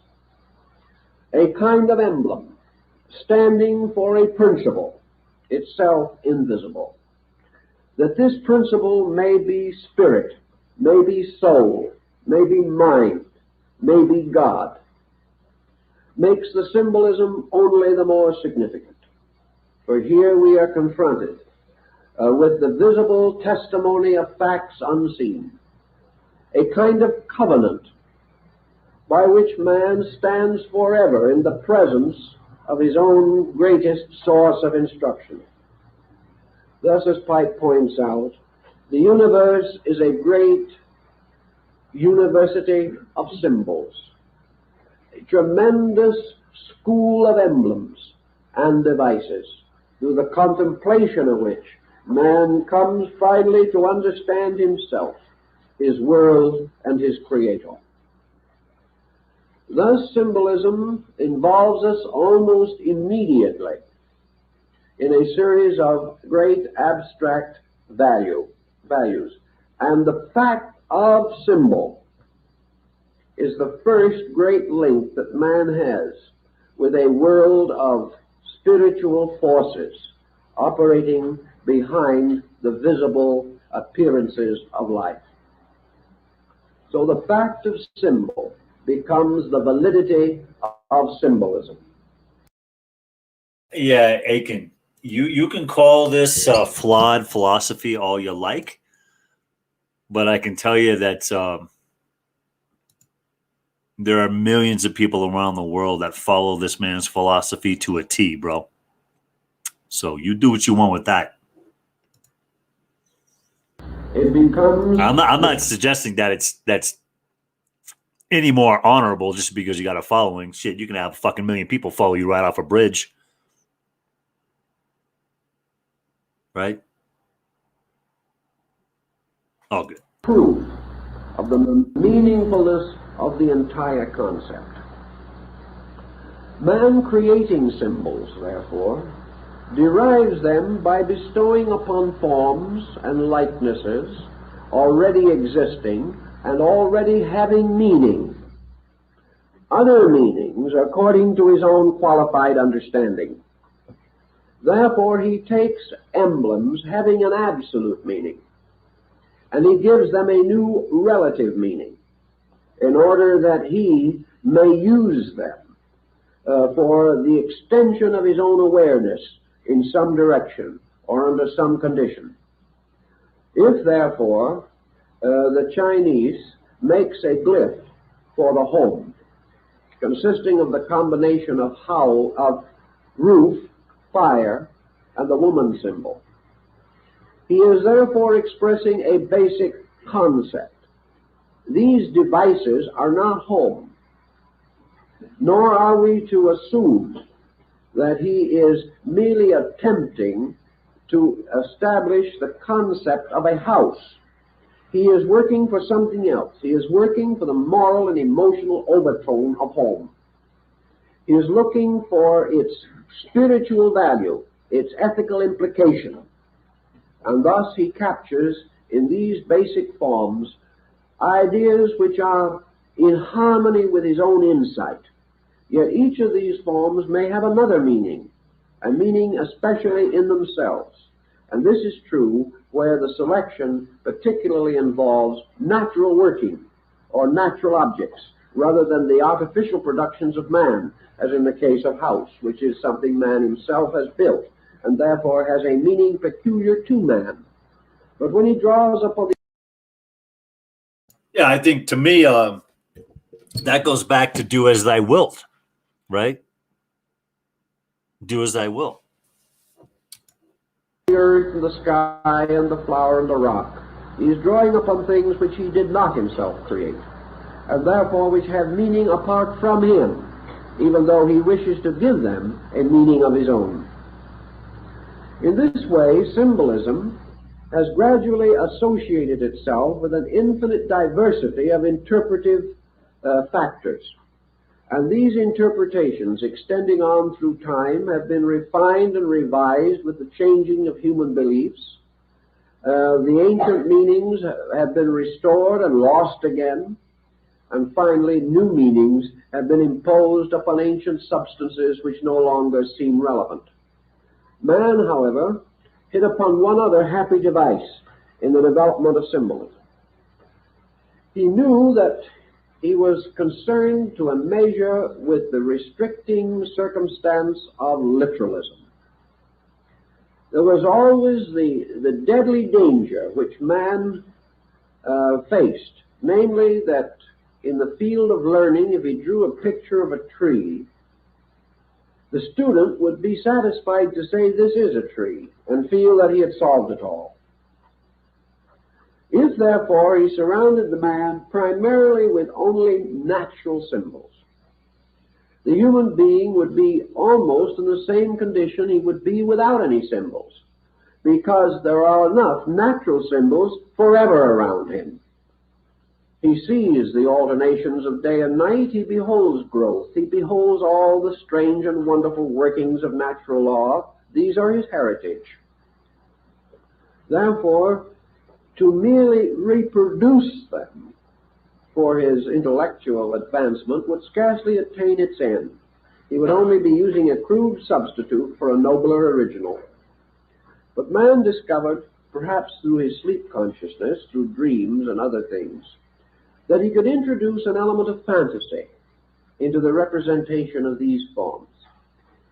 a kind of emblem, standing for a principle, itself invisible. That this principle may be spirit, may be soul, may be mind, may be God, makes the symbolism only the more significant. For here we are confronted with the visible testimony of facts unseen, a kind of covenant by which man stands forever in the presence of his own greatest source of instruction. Thus, as Pike points out, the universe is a great university of symbols, a tremendous school of emblems and devices, through the contemplation of which man comes finally to understand himself, his world, and his creator. Thus, symbolism involves us almost immediately in a series of great abstract values. And the fact of symbol is the first great link that man has with a world of spiritual forces operating behind the visible appearances of life. So the fact of symbol becomes the validity of symbolism. Yeah, Aiken, you can call this flawed philosophy all you like, but I can tell you that there are millions of people around the world that follow this man's philosophy to a T, bro. So you do what you want with that. It becomes... I'm not suggesting that that's any more honorable just because you got a following. Shit, you can have a fucking million people follow you right off a bridge. Right? All good. Proof of the meaningfulness of the entire concept. Man creating symbols, therefore, derives them by bestowing upon forms and likenesses already existing and already having meaning, other meanings according to his own qualified understanding. Therefore, he takes emblems having an absolute meaning, and he gives them a new relative meaning in order that he may use them for the extension of his own awareness in some direction or under some condition. If, therefore, the Chinese makes a glyph for the home, consisting of the combination of roof, fire, and the woman symbol, he is therefore expressing a basic concept. These devices are not home, nor are we to assume that he is merely attempting to establish the concept of a house. He is working for something else. He is working for the moral and emotional overtone of home. He is looking for its spiritual value, its ethical implication, and thus he captures in these basic forms ideas which are in harmony with his own insight. Yet each of these forms may have another meaning, a meaning especially in themselves. And this is true where the selection particularly involves natural working or natural objects, rather than the artificial productions of man, as in the case of house, which is something man himself has built, and therefore has a meaning peculiar to man. But when he draws upon the... Yeah, I think to me, that goes back to do as thy wilt, right? Do as thy will. The earth and the sky and the flower and the rock, he is drawing upon things which he did not himself create, and therefore which have meaning apart from him, even though he wishes to give them a meaning of his own. In this way, symbolism has gradually associated itself with an infinite diversity of interpretive factors. And these interpretations, extending on through time, have been refined and revised with the changing of human beliefs. The ancient meanings have been restored and lost again. And finally, new meanings have been imposed upon ancient substances which no longer seem relevant. Man, however, hit upon one other happy device in the development of symbolism. He knew that he was concerned to a measure with the restricting circumstance of literalism. There was always the deadly danger which man faced, namely that in the field of learning, if he drew a picture of a tree, the student would be satisfied to say this is a tree and feel that he had solved it all. If, therefore, he surrounded the man primarily with only natural symbols, the human being would be almost in the same condition he would be without any symbols, because there are enough natural symbols forever around him. He sees the alternations of day and night, he beholds growth, he beholds all the strange and wonderful workings of natural law. These are his heritage. Therefore, to merely reproduce them for his intellectual advancement would scarcely attain its end. He would only be using a crude substitute for a nobler original. But man discovered, perhaps through his sleep consciousness, through dreams and other things, that he could introduce an element of fantasy into the representation of these forms.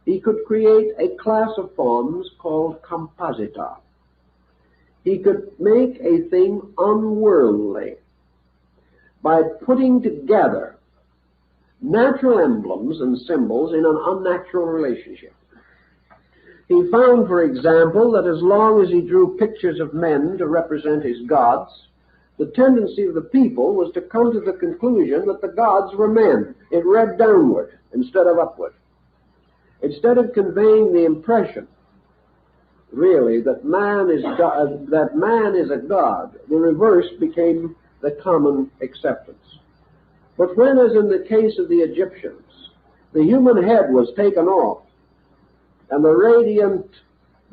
He could create a class of forms called composita. He could make a thing unworldly by putting together natural emblems and symbols in an unnatural relationship. He found, for example, that as long as he drew pictures of men to represent his gods, the tendency of the people was to come to the conclusion that the gods were men. It read downward instead of upward. Instead of conveying the impression, really, that man is a god, the reverse became the common acceptance. But when, as in the case of the Egyptians, the human head was taken off, and the radiant,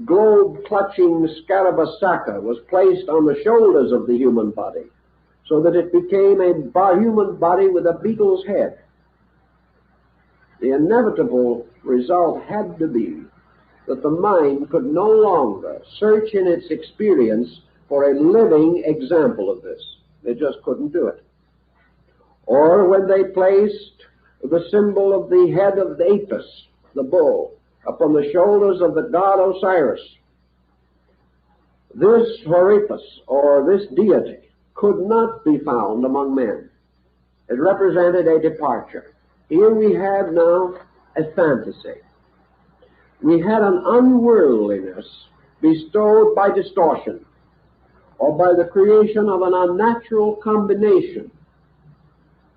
globe-clutching Scarabasaka was placed on the shoulders of the human body, so that it became a human body with a beetle's head, the inevitable result had to be that the mind could no longer search in its experience for a living example of this. They just couldn't do it. Or when they placed the symbol of the head of the Apis, the bull, upon the shoulders of the god Osiris, this Horipus, or this deity, could not be found among men. It represented a departure. Here we had now a fantasy. We had an unworldliness bestowed by distortion, or by the creation of an unnatural combination,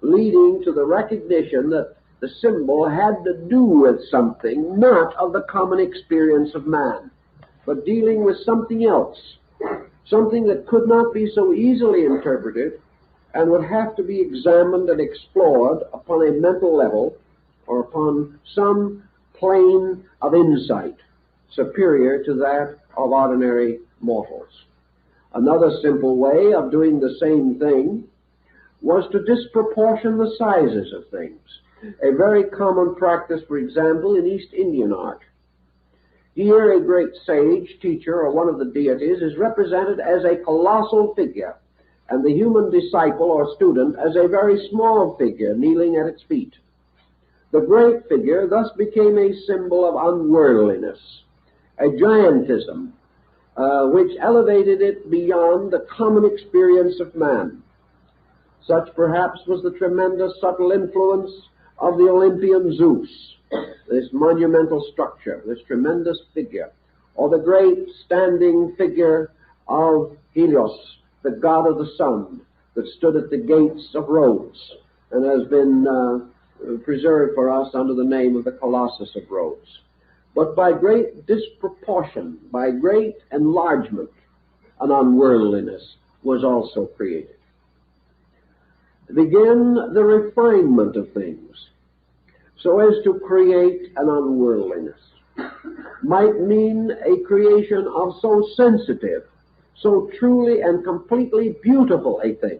leading to the recognition that the symbol had to do with something not of the common experience of man, but dealing with something else, something that could not be so easily interpreted and would have to be examined and explored upon a mental level or upon some plane of insight superior to that of ordinary mortals. Another simple way of doing the same thing was to disproportion the sizes of things. A very common practice, for example, in East Indian art. Here a great sage, teacher, or one of the deities is represented as a colossal figure, and the human disciple or student as a very small figure kneeling at its feet. The great figure thus became a symbol of unworldliness, a giantism, which elevated it beyond the common experience of man. Such perhaps was the tremendous subtle influence of the Olympian Zeus, this monumental structure, this tremendous figure, or the great standing figure of Helios, the god of the sun, that stood at the gates of Rhodes and has been preserved for us under the name of the Colossus of Rhodes. But by great disproportion, by great enlargement, an unworldliness was also created. Begin the refinement of things, so as to create an unworldliness, might mean a creation of so sensitive, so truly and completely beautiful a thing,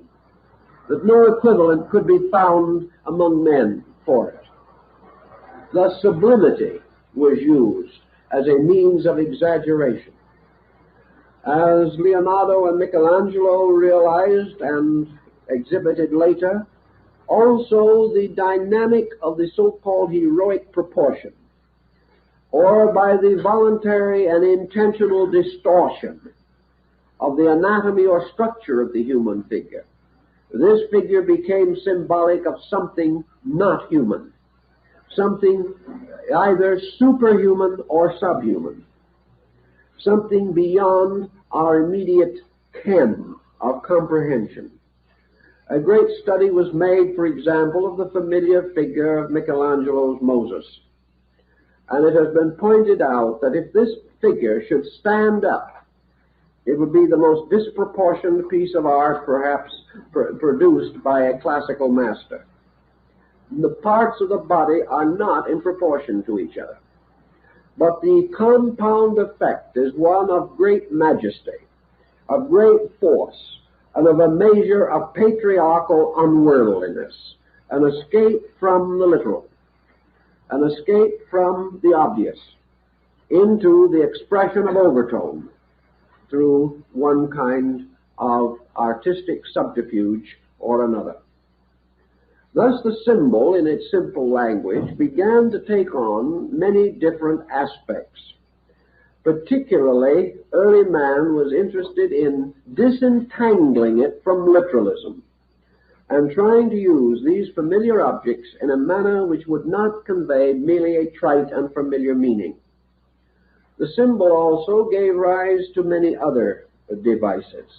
that no equivalent could be found among men for it. Thus sublimity was used as a means of exaggeration. As Leonardo and Michelangelo realized and exhibited later, also the dynamic of the so-called heroic proportion, or by the voluntary and intentional distortion of the anatomy or structure of the human figure, this figure became symbolic of something not human, something either superhuman or subhuman, something beyond our immediate ken of comprehension. A great study was made, for example, of the familiar figure of Michelangelo's Moses. And it has been pointed out that if this figure should stand up, it would be the most disproportionate piece of art perhaps produced by a classical master. The parts of the body are not in proportion to each other, but the compound effect is one of great majesty, of great force, and of a measure of patriarchal unworldliness, an escape from the literal, an escape from the obvious, into the expression of overtone through one kind of artistic subterfuge or another. Thus the symbol, in its simple language, began to take on many different aspects. Particularly, early man was interested in disentangling it from literalism and trying to use these familiar objects in a manner which would not convey merely a trite and familiar meaning. The symbol also gave rise to many other devices.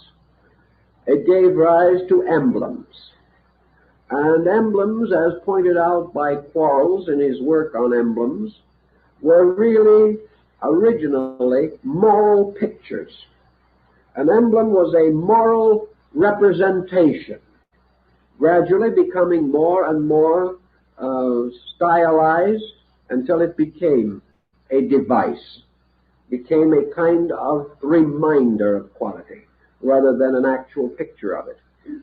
It gave rise to emblems. And emblems, as pointed out by Quarles in his work on emblems, were really originally moral pictures. An emblem was a moral representation, gradually becoming more and more stylized until it became a device, became a kind of reminder of quality rather than an actual picture of it.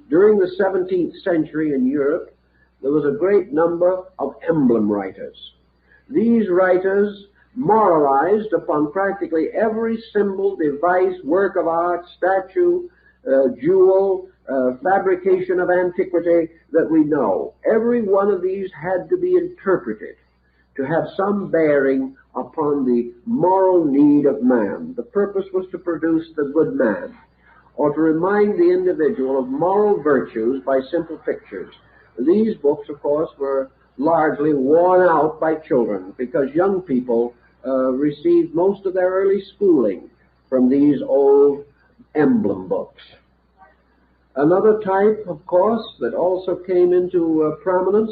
During the 17th century in Europe, there was a great number of emblem writers. These writers moralized upon practically every symbol, device, work of art, statue, jewel, fabrication of antiquity that we know. Every one of these had to be interpreted to have some bearing upon the moral need of man. The purpose was to produce the good man, or to remind the individual of moral virtues by simple pictures. These books, of course, were largely worn out by children because young people received most of their early schooling from these old emblem books. Another type, of course, that also came into prominence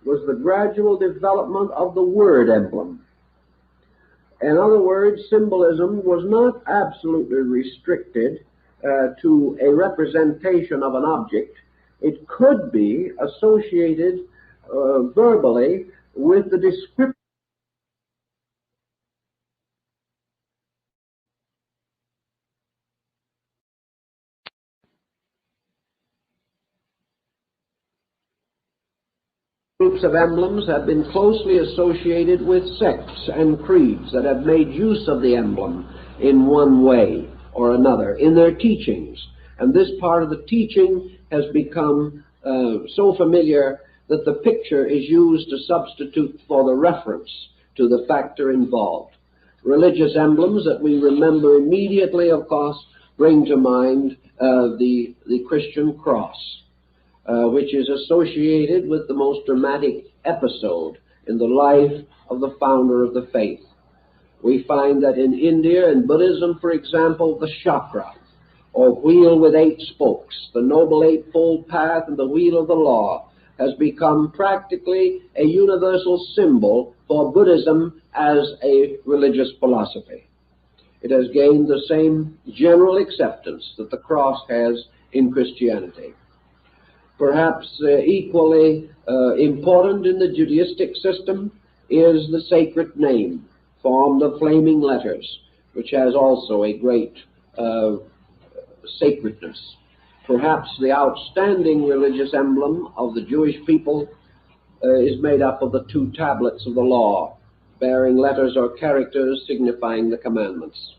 was the gradual development of the word emblem. In other words, symbolism was not absolutely restricted to a representation of an object. It could be associated verbally with the description groups of emblems have been closely associated with sects and creeds that have made use of the emblem in one way or another in their teachings. And this part of the teaching has become so familiar that the picture is used to substitute for the reference to the factor involved. Religious emblems that we remember immediately, of course, bring to mind the Christian cross, which is associated with the most dramatic episode in the life of the founder of the faith. We find that in India, in Buddhism, for example, the chakra, or wheel with 8 spokes, the Noble Eightfold Path and the wheel of the law, has become practically a universal symbol for Buddhism as a religious philosophy. It has gained the same general acceptance that the cross has in Christianity. Perhaps equally important in the Judaistic system is the sacred name, formed of flaming letters, which has also a great sacredness. Perhaps the outstanding religious emblem of the Jewish people is made up of the 2 tablets of the law, bearing letters or characters signifying the commandments.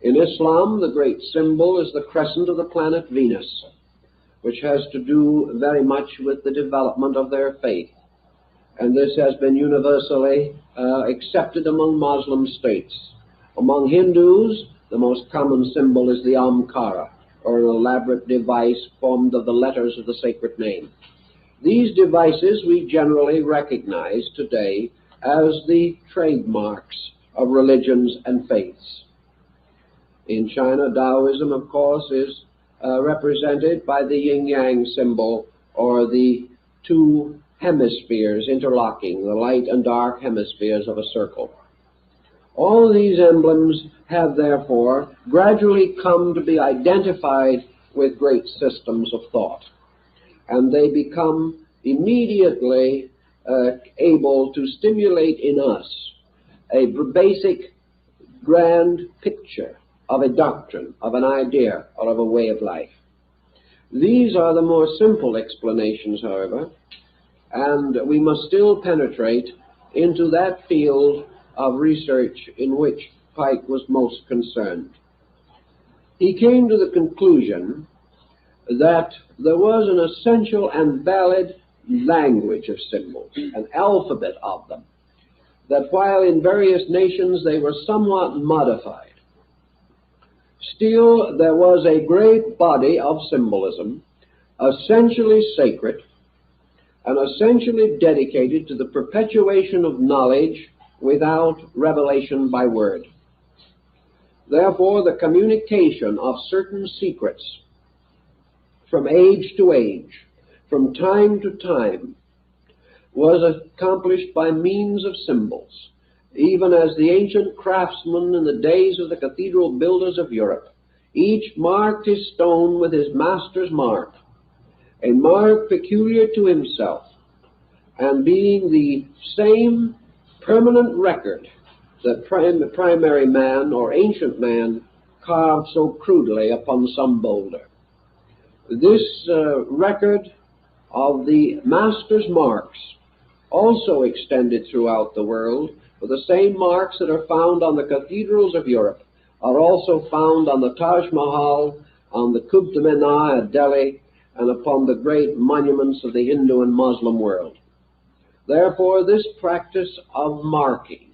In Islam, the great symbol is the crescent of the planet Venus, which has to do very much with the development of their faith. And this has been universally accepted among Muslim states. Among Hindus, the most common symbol is the Omkara, or an elaborate device formed of the letters of the sacred name. These devices we generally recognize today as the trademarks of religions and faiths. In China, Taoism, of course, is represented by the yin-yang symbol, or the two hemispheres interlocking, the light and dark hemispheres of a circle. All these emblems have therefore gradually come to be identified with great systems of thought, and they become immediately able to stimulate in us a basic grand picture of a doctrine, of an idea, or of a way of life. These are the more simple explanations, however, and we must still penetrate into that field of research in which Pike was most concerned. He came to the conclusion that there was an essential and valid language of symbols, an alphabet of them, that while in various nations they were somewhat modified, still there was a great body of symbolism, essentially sacred and essentially dedicated to the perpetuation of knowledge without revelation by word. Therefore, the communication of certain secrets from age to age, from time to time, was accomplished by means of symbols, even as the ancient craftsmen in the days of the cathedral builders of Europe, each marked his stone with his master's mark, a mark peculiar to himself, and being the same permanent record that primary man or ancient man carved so crudely upon some boulder. This record of the master's marks also extended throughout the world, for the same marks that are found on the cathedrals of Europe are also found on the Taj Mahal, on the Qutb Minar at Delhi, and upon the great monuments of the Hindu and Muslim world. Therefore, this practice of marking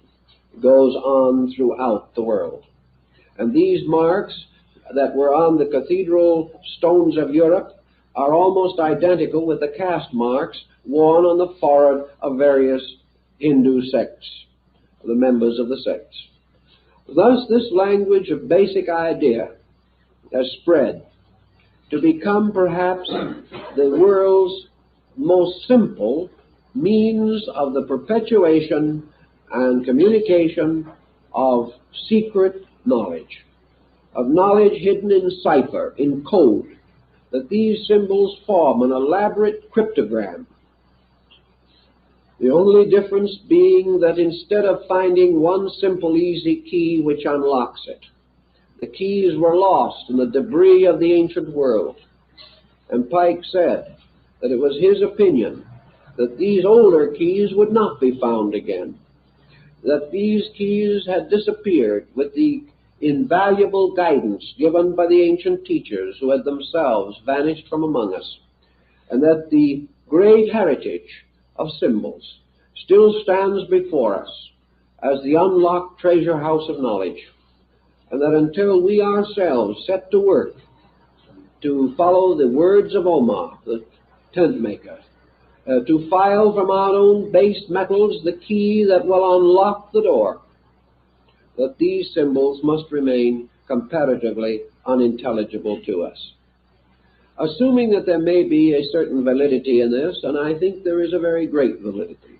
goes on throughout the world. And these marks that were on the cathedral stones of Europe are almost identical with the caste marks worn on the forehead of various Hindu sects, the members of the sects. Thus, this language of basic idea has spread to become perhaps the world's most simple means of the perpetuation and communication of secret knowledge, of knowledge hidden in cipher, in code, that these symbols form an elaborate cryptogram. The only difference being that instead of finding one simple, easy key which unlocks it, the keys were lost in the debris of the ancient world. And Pike said that it was his opinion that these older keys would not be found again, that these keys had disappeared with the invaluable guidance given by the ancient teachers who had themselves vanished from among us, and that the great heritage of symbols still stands before us as the unlocked treasure house of knowledge, and that until we ourselves set to work to follow the words of Omar, the tent maker, to file from our own base metals the key that will unlock the door, that these symbols must remain comparatively unintelligible to us. Assuming that there may be a certain validity in this, and I think there is a very great validity,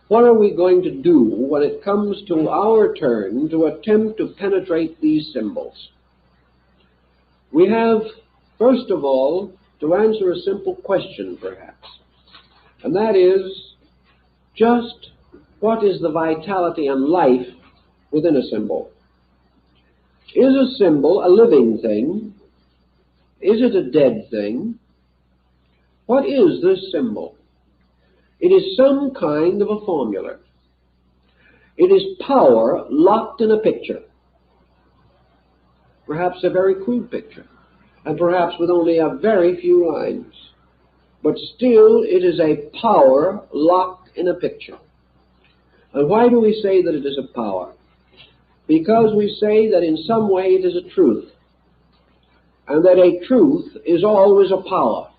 what are we going to do when it comes to our turn to attempt to penetrate these symbols? We have, first of all, to answer a simple question, perhaps, and that is, just what is the vitality and life within a symbol? Is a symbol a living thing? Is it a dead thing? What is this symbol? It is some kind of a formula. It is power locked in a picture, perhaps a very crude picture, and perhaps with only a very few lines. But still, it is a power locked in a picture. And why do we say that it is a power? Because we say that in some way it is a truth, and that a truth is always a power.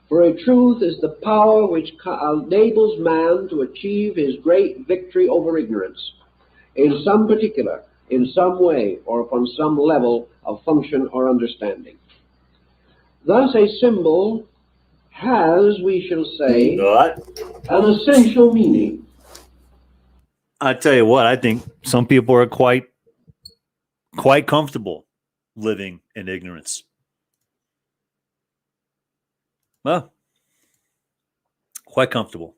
For a truth is the power which enables man to achieve his great victory over ignorance in some particular, in some way, or upon some level of function or understanding. Thus a symbol has, we shall say, an essential meaning. I tell you what, I think some people are quite comfortable living in ignorance. Well, quite comfortable.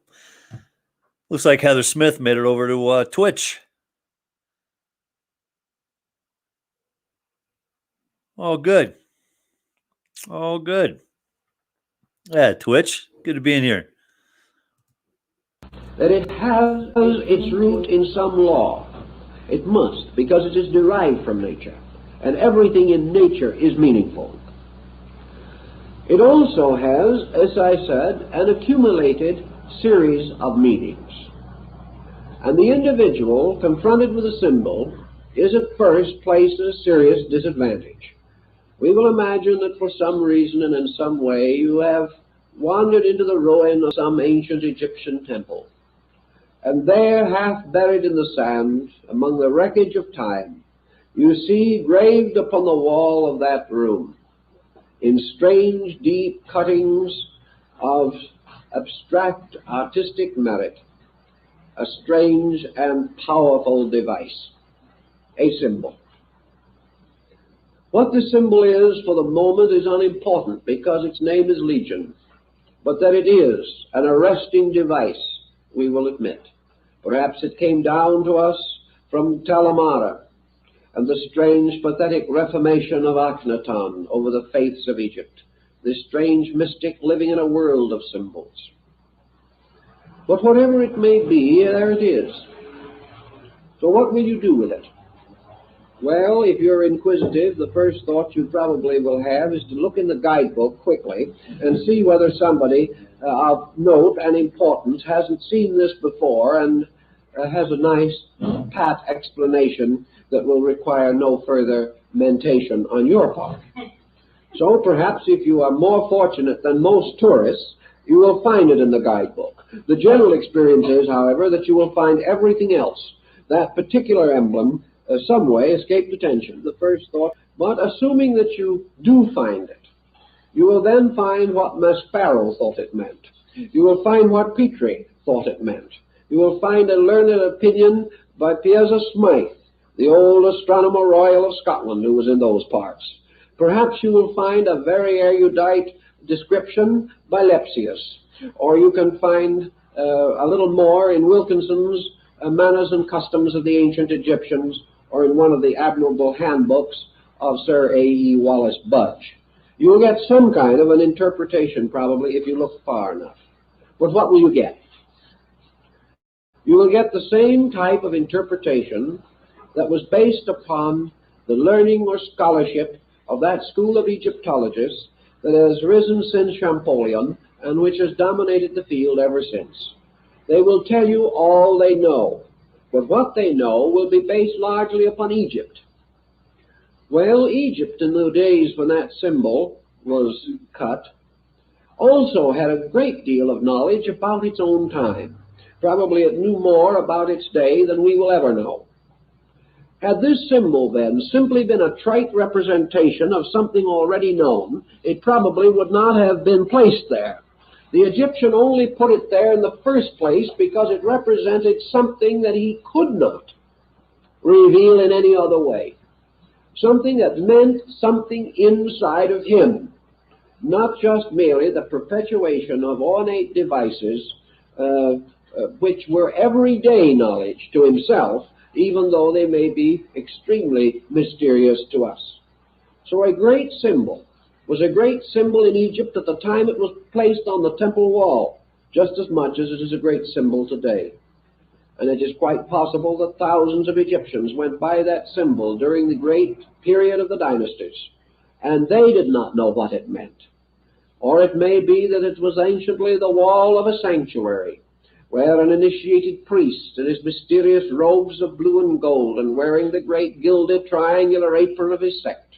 Looks like Heather Smith made it over to Twitch. Oh, good. Oh, good. Yeah, Twitch. Good to be in here. That it has its root in some law. It must, because it is derived from nature, and everything in nature is meaningful. It also has, as I said, an accumulated series of meanings. And the individual, confronted with a symbol, is at first placed at a serious disadvantage. We will imagine that for some reason and in some way you have wandered into the ruin of some ancient Egyptian temple. And there, half buried in the sand, among the wreckage of time, you see graved upon the wall of that room, in strange, deep cuttings of abstract artistic merit, a strange and powerful device, a symbol. What the symbol is for the moment is unimportant, because its name is Legion, but that it is an arresting device, we will admit. Perhaps it came down to us from Talamara and the strange, pathetic reformation of Akhenaton over the faiths of Egypt, this strange mystic living in a world of symbols. But whatever it may be, there it is. So what will you do with it? Well, if you're inquisitive, the first thought you probably will have is to look in the guidebook quickly and see whether somebody of note and importance hasn't seen this before and has a nice, pat explanation that will require no further mentation on your part. So perhaps if you are more fortunate than most tourists, you will find it in the guidebook. The general experience is, however, that you will find everything else. That particular emblem some way escaped attention, the first thought. But assuming that you do find it, you will then find what Maspero thought it meant. You will find what Petrie thought it meant. You will find a learned opinion by Piazza Smythe, the old Astronomer Royal of Scotland, who was in those parts. Perhaps you will find a very erudite description by Lepsius, or you can find a little more in Wilkinson's Manners and Customs of the Ancient Egyptians, or in one of the admirable handbooks of Sir A.E. Wallace Budge. You will get some kind of an interpretation, probably, if you look far enough. But what will you get? You will get the same type of interpretation that was based upon the learning or scholarship of that school of Egyptologists that has risen since Champollion and which has dominated the field ever since. They will tell you all they know, but what they know will be based largely upon Egypt. Well, Egypt, in the days when that symbol was cut, also had a great deal of knowledge about its own time. Probably it knew more about its day than we will ever know. Had this symbol, then, simply been a trite representation of something already known, it probably would not have been placed there. The Egyptian only put it there in the first place because it represented something that he could not reveal in any other way. Something that meant something inside of him, not just merely the perpetuation of ornate devices which were everyday knowledge to himself, even though they may be extremely mysterious to us. So a great symbol was a great symbol in Egypt at the time it was placed on the temple wall, just as much as it is a great symbol today. And it is quite possible that thousands of Egyptians went by that symbol during the great period of the dynasties, and they did not know what it meant. Or it may be that it was anciently the wall of a sanctuary, where an initiated priest in his mysterious robes of blue and gold and wearing the great gilded triangular apron of his sect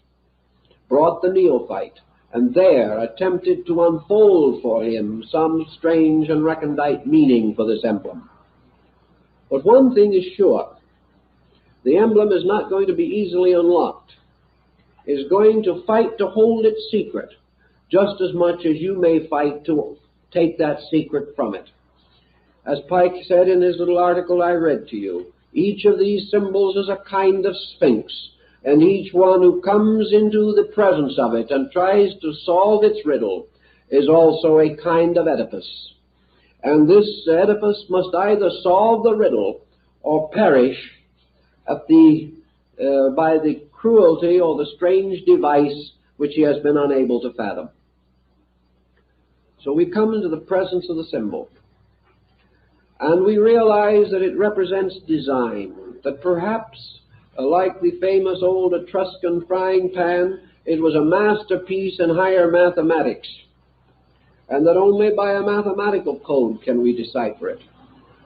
brought the neophyte and there attempted to unfold for him some strange and recondite meaning for this emblem. But one thing is sure, the emblem is not going to be easily unlocked. It is going to fight to hold its secret, just as much as you may fight to take that secret from it. As Pike said in his little article I read to you, each of these symbols is a kind of sphinx, and each one who comes into the presence of it and tries to solve its riddle is also a kind of Oedipus. And this Oedipus must either solve the riddle or perish at by the cruelty or the strange device which he has been unable to fathom. So we come into the presence of the symbol, and we realize that it represents design, that perhaps, like the famous old Etruscan frying pan, it was a masterpiece in higher mathematics, and that only by a mathematical code can we decipher it.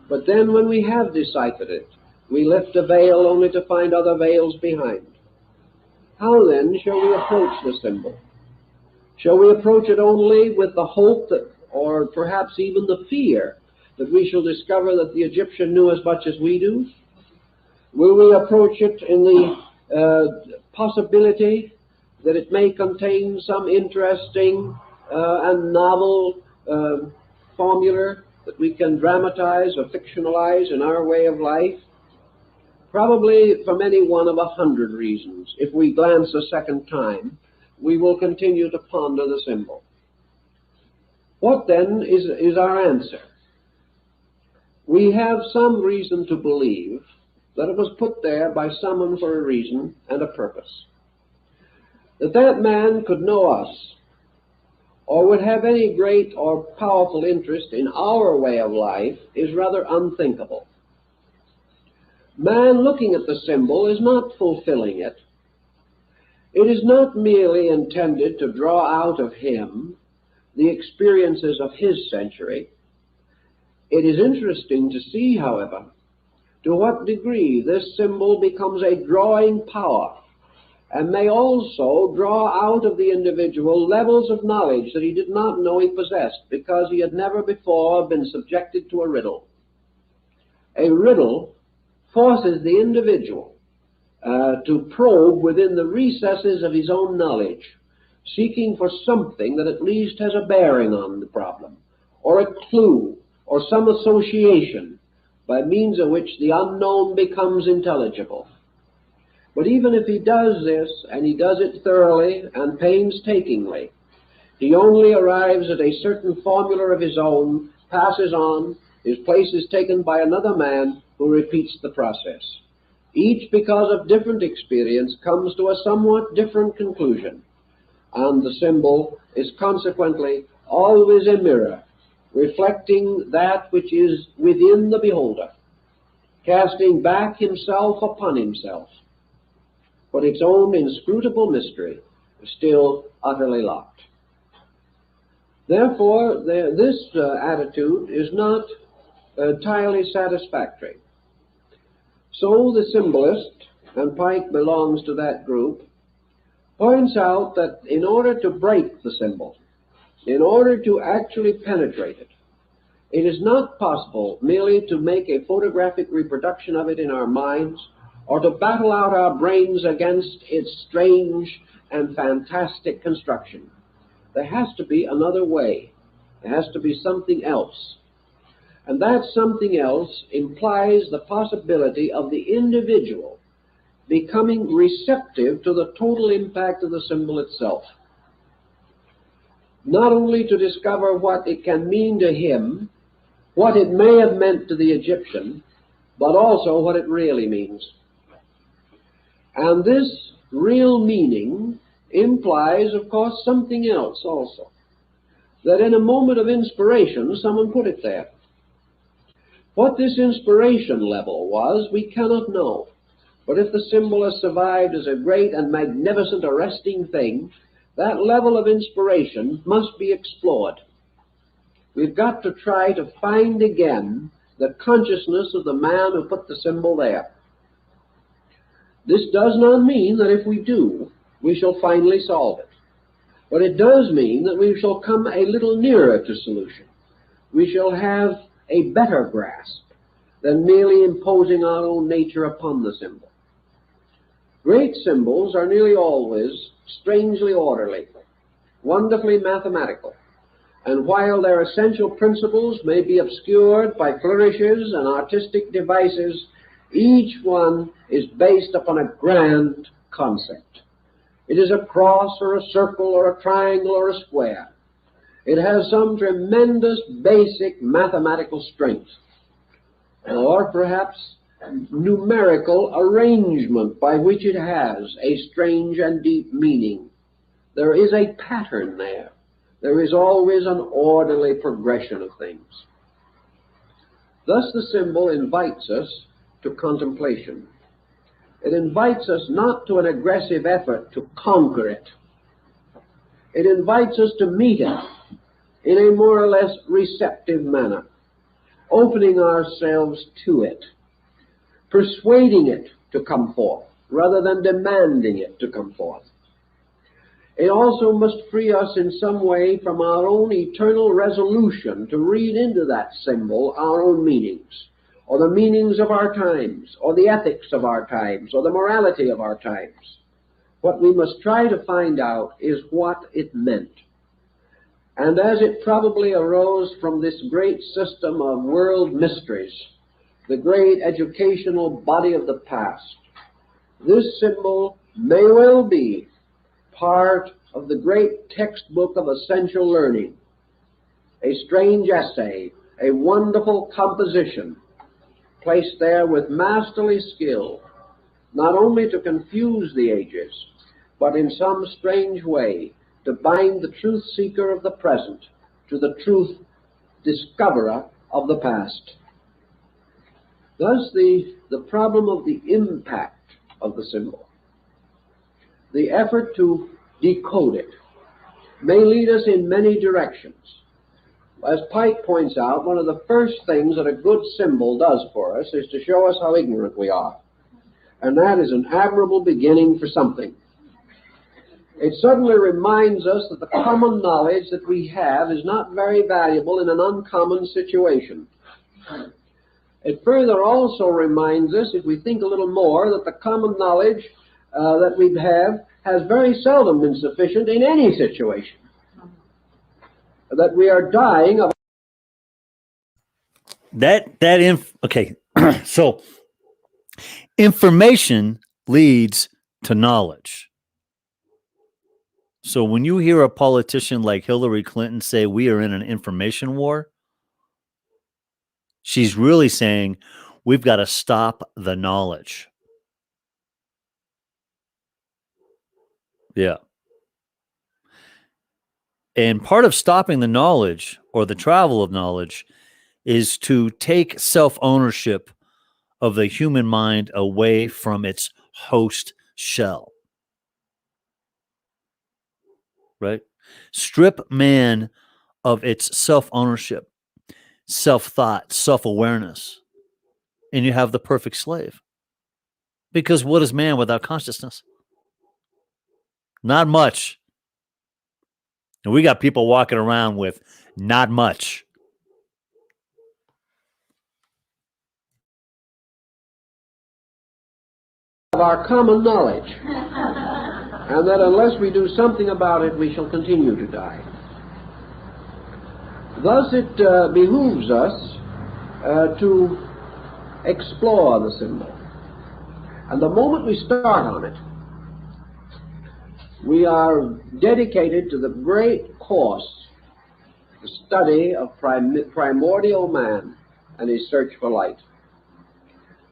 But then when we have deciphered it, we lift a veil only to find other veils behind. How then shall we approach the symbol? Shall we approach it only with the hope that, or perhaps even the fear, that we shall discover that the Egyptian knew as much as we do? Will we approach it in the possibility that it may contain some interesting and novel formula that we can dramatize or fictionalize in our way of life? Probably from any one of 100 reasons. If we glance a second time, we will continue to ponder the symbol. What then is our answer? We have some reason to believe that it was put there by someone for a reason and a purpose. That man could know us, or would have any great or powerful interest in our way of life, is rather unthinkable. Man looking at the symbol is not fulfilling it. It is not merely intended to draw out of him the experiences of his century. It is interesting to see, however, to what degree this symbol becomes a drawing power and may also draw out of the individual levels of knowledge that he did not know he possessed because he had never before been subjected to a riddle. A riddle forces the individual to probe within the recesses of his own knowledge, seeking for something that at least has a bearing on the problem, or a clue, or some association by means of which the unknown becomes intelligible. But even if he does this, and he does it thoroughly and painstakingly, he only arrives at a certain formula of his own, passes on, his place is taken by another man who repeats the process. Each, because of different experience, comes to a somewhat different conclusion, and the symbol is consequently always a mirror, reflecting that which is within the beholder, casting back himself upon himself. But its own inscrutable mystery is still utterly locked. Therefore, this attitude is not entirely satisfactory. So the symbolist, and Pike belongs to that group, points out that in order to break the symbol, in order to actually penetrate it, it is not possible merely to make a photographic reproduction of it in our minds or to battle out our brains against its strange and fantastic construction. There has to be another way. There has to be something else. And that something else implies the possibility of the individual becoming receptive to the total impact of the symbol itself. Not only to discover what it can mean to him, what it may have meant to the Egyptian, but also what it really means. And this real meaning implies, of course, something else also. That in a moment of inspiration, someone put it there. What this inspiration level was, we cannot know. But if the symbol has survived as a great and magnificent arresting thing, that level of inspiration must be explored. We've got to try to find again the consciousness of the man who put the symbol there. This does not mean that if we do, we shall finally solve it. But it does mean that we shall come a little nearer to solution. We shall have a better grasp than merely imposing our own nature upon the symbol. Great symbols are nearly always strangely orderly, wonderfully mathematical, and while their essential principles may be obscured by flourishes and artistic devices, each one is based upon a grand concept. It is a cross or a circle or a triangle or a square. It has some tremendous basic mathematical strength, or perhaps numerical arrangement by which it has a strange and deep meaning. There is a pattern there. There is always an orderly progression of things. Thus the symbol invites us to contemplation. It invites us not to an aggressive effort to conquer it. It invites us to meet it in a more or less receptive manner, opening ourselves to it, persuading it to come forth rather than demanding it to come forth. It also must free us in some way from our own eternal resolution to read into that symbol our own meanings, or the meanings of our times, or the ethics of our times, or the morality of our times. What we must try to find out is what it meant. And as it probably arose from this great system of world mysteries, the great educational body of the past, this symbol may well be part of the great textbook of essential learning, a strange essay, a wonderful composition, placed there with masterly skill, not only to confuse the ages, but in some strange way to bind the truth seeker of the present to the truth discoverer of the past. Thus the problem of the impact of the symbol, the effort to decode it, may lead us in many directions. As Pike points out, one of the first things that a good symbol does for us is to show us how ignorant we are. And that is an admirable beginning for something. It suddenly reminds us that the common knowledge that we have is not very valuable in an uncommon situation. It further also reminds us, if we think a little more, that the common knowledge that we have has very seldom been sufficient in any situation. That we are dying of okay. So information leads to knowledge. So when you hear a politician like Hillary Clinton say we are in an information war, she's really saying we've got to stop the knowledge. Yeah. And part of stopping the knowledge or the travel of knowledge is to take self-ownership of the human mind away from its host shell. Right? Strip man of its self-ownership, self-thought, self-awareness, and you have the perfect slave. Because what is man without consciousness? Not much. And we got people walking around with not much. of our common knowledge, and that unless we do something about it, we shall continue to die. Thus it behooves us to explore the symbol. And the moment we start on it, we are dedicated to the great course, the study of primordial man and his search for light.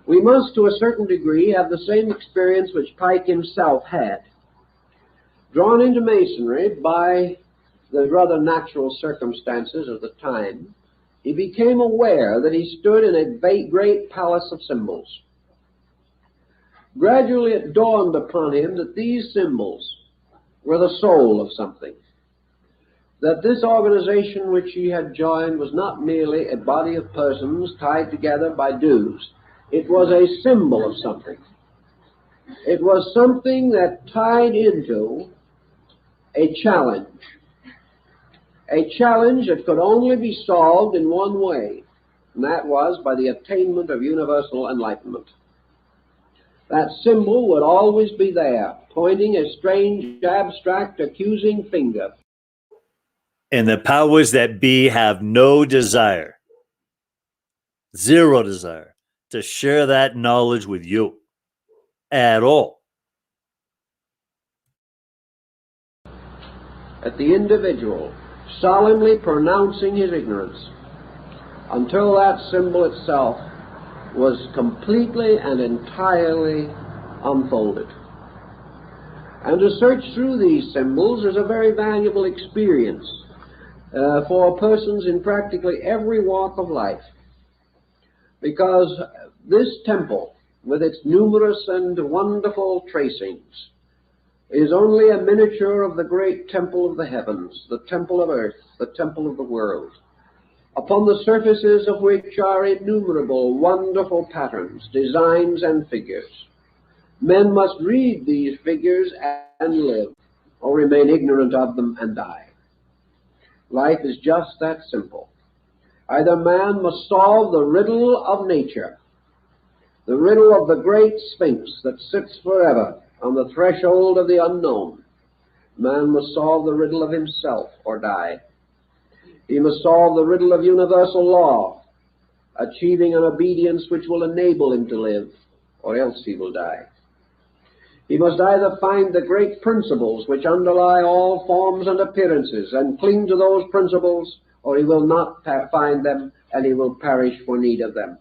We must, to a certain degree, have the same experience which Pike himself had. Drawn into Masonry by the rather natural circumstances of the time, he became aware that he stood in a great palace of symbols. Gradually it dawned upon him that these symbols were the soul of something, that this organization which he had joined was not merely a body of persons tied together by dues. It was a symbol of something. It was something that tied into a challenge that could only be solved in one way, and that was by the attainment of universal enlightenment. That symbol would always be there, pointing a strange, abstract, accusing finger. And the powers that be have no desire, zero desire, to share that knowledge with you at all. At the individual solemnly pronouncing his ignorance until that symbol itself was completely and entirely unfolded. And to search through these symbols is a very valuable experience for persons in practically every walk of life, because this temple, with its numerous and wonderful tracings, is only a miniature of the great temple of the heavens, the temple of earth, the temple of the world, upon the surfaces of which are innumerable wonderful patterns, designs, and figures. Men must read these figures and live, or remain ignorant of them and die. Life is just that simple. Either man must solve the riddle of nature, the riddle of the great Sphinx that sits forever on the threshold of the unknown. Man must solve the riddle of himself or die. He must solve the riddle of universal law, achieving an obedience which will enable him to live, or else he will die. He must either find the great principles which underlie all forms and appearances and cling to those principles, or he will not find them and he will perish for need of them.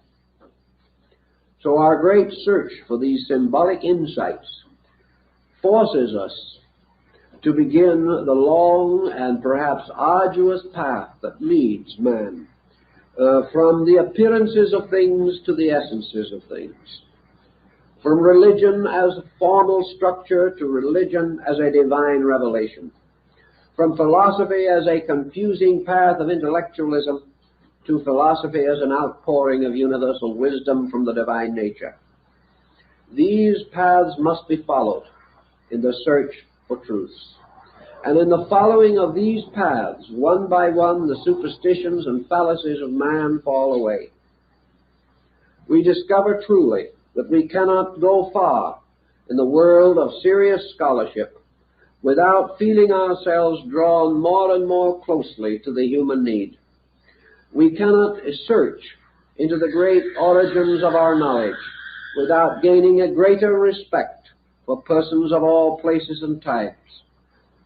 So our great search for these symbolic insights forces us to begin the long and perhaps arduous path that leads man from the appearances of things to the essences of things, from religion as a formal structure to religion as a divine revelation, from philosophy as a confusing path of intellectualism to philosophy as an outpouring of universal wisdom from the divine nature. These paths must be followed in the search for truths. And in the following of these paths, one by one, the superstitions and fallacies of man fall away. We discover truly that we cannot go far in the world of serious scholarship without feeling ourselves drawn more and more closely to the human need. We cannot search into the great origins of our knowledge without gaining a greater respect for persons of all places and types.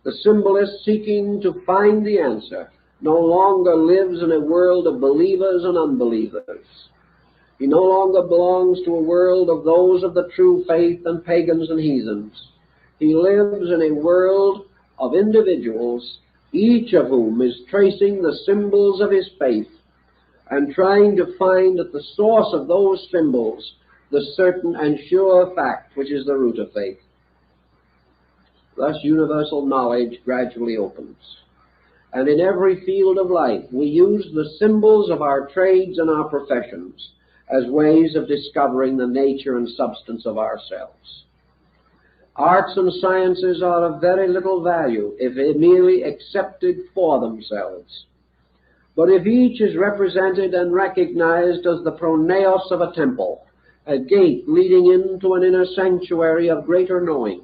The symbolist seeking to find the answer no longer lives in a world of believers and unbelievers. He no longer belongs to a world of those of the true faith and pagans and heathens. He lives in a world of individuals, each of whom is tracing the symbols of his faith and trying to find at the source of those symbols the certain and sure fact which is the root of faith. Thus universal knowledge gradually opens. And in every field of life we use the symbols of our trades and our professions as ways of discovering the nature and substance of ourselves. Arts and sciences are of very little value if merely accepted for themselves. But if each is represented and recognized as the pronaos of a temple, a gate leading into an inner sanctuary of greater knowing,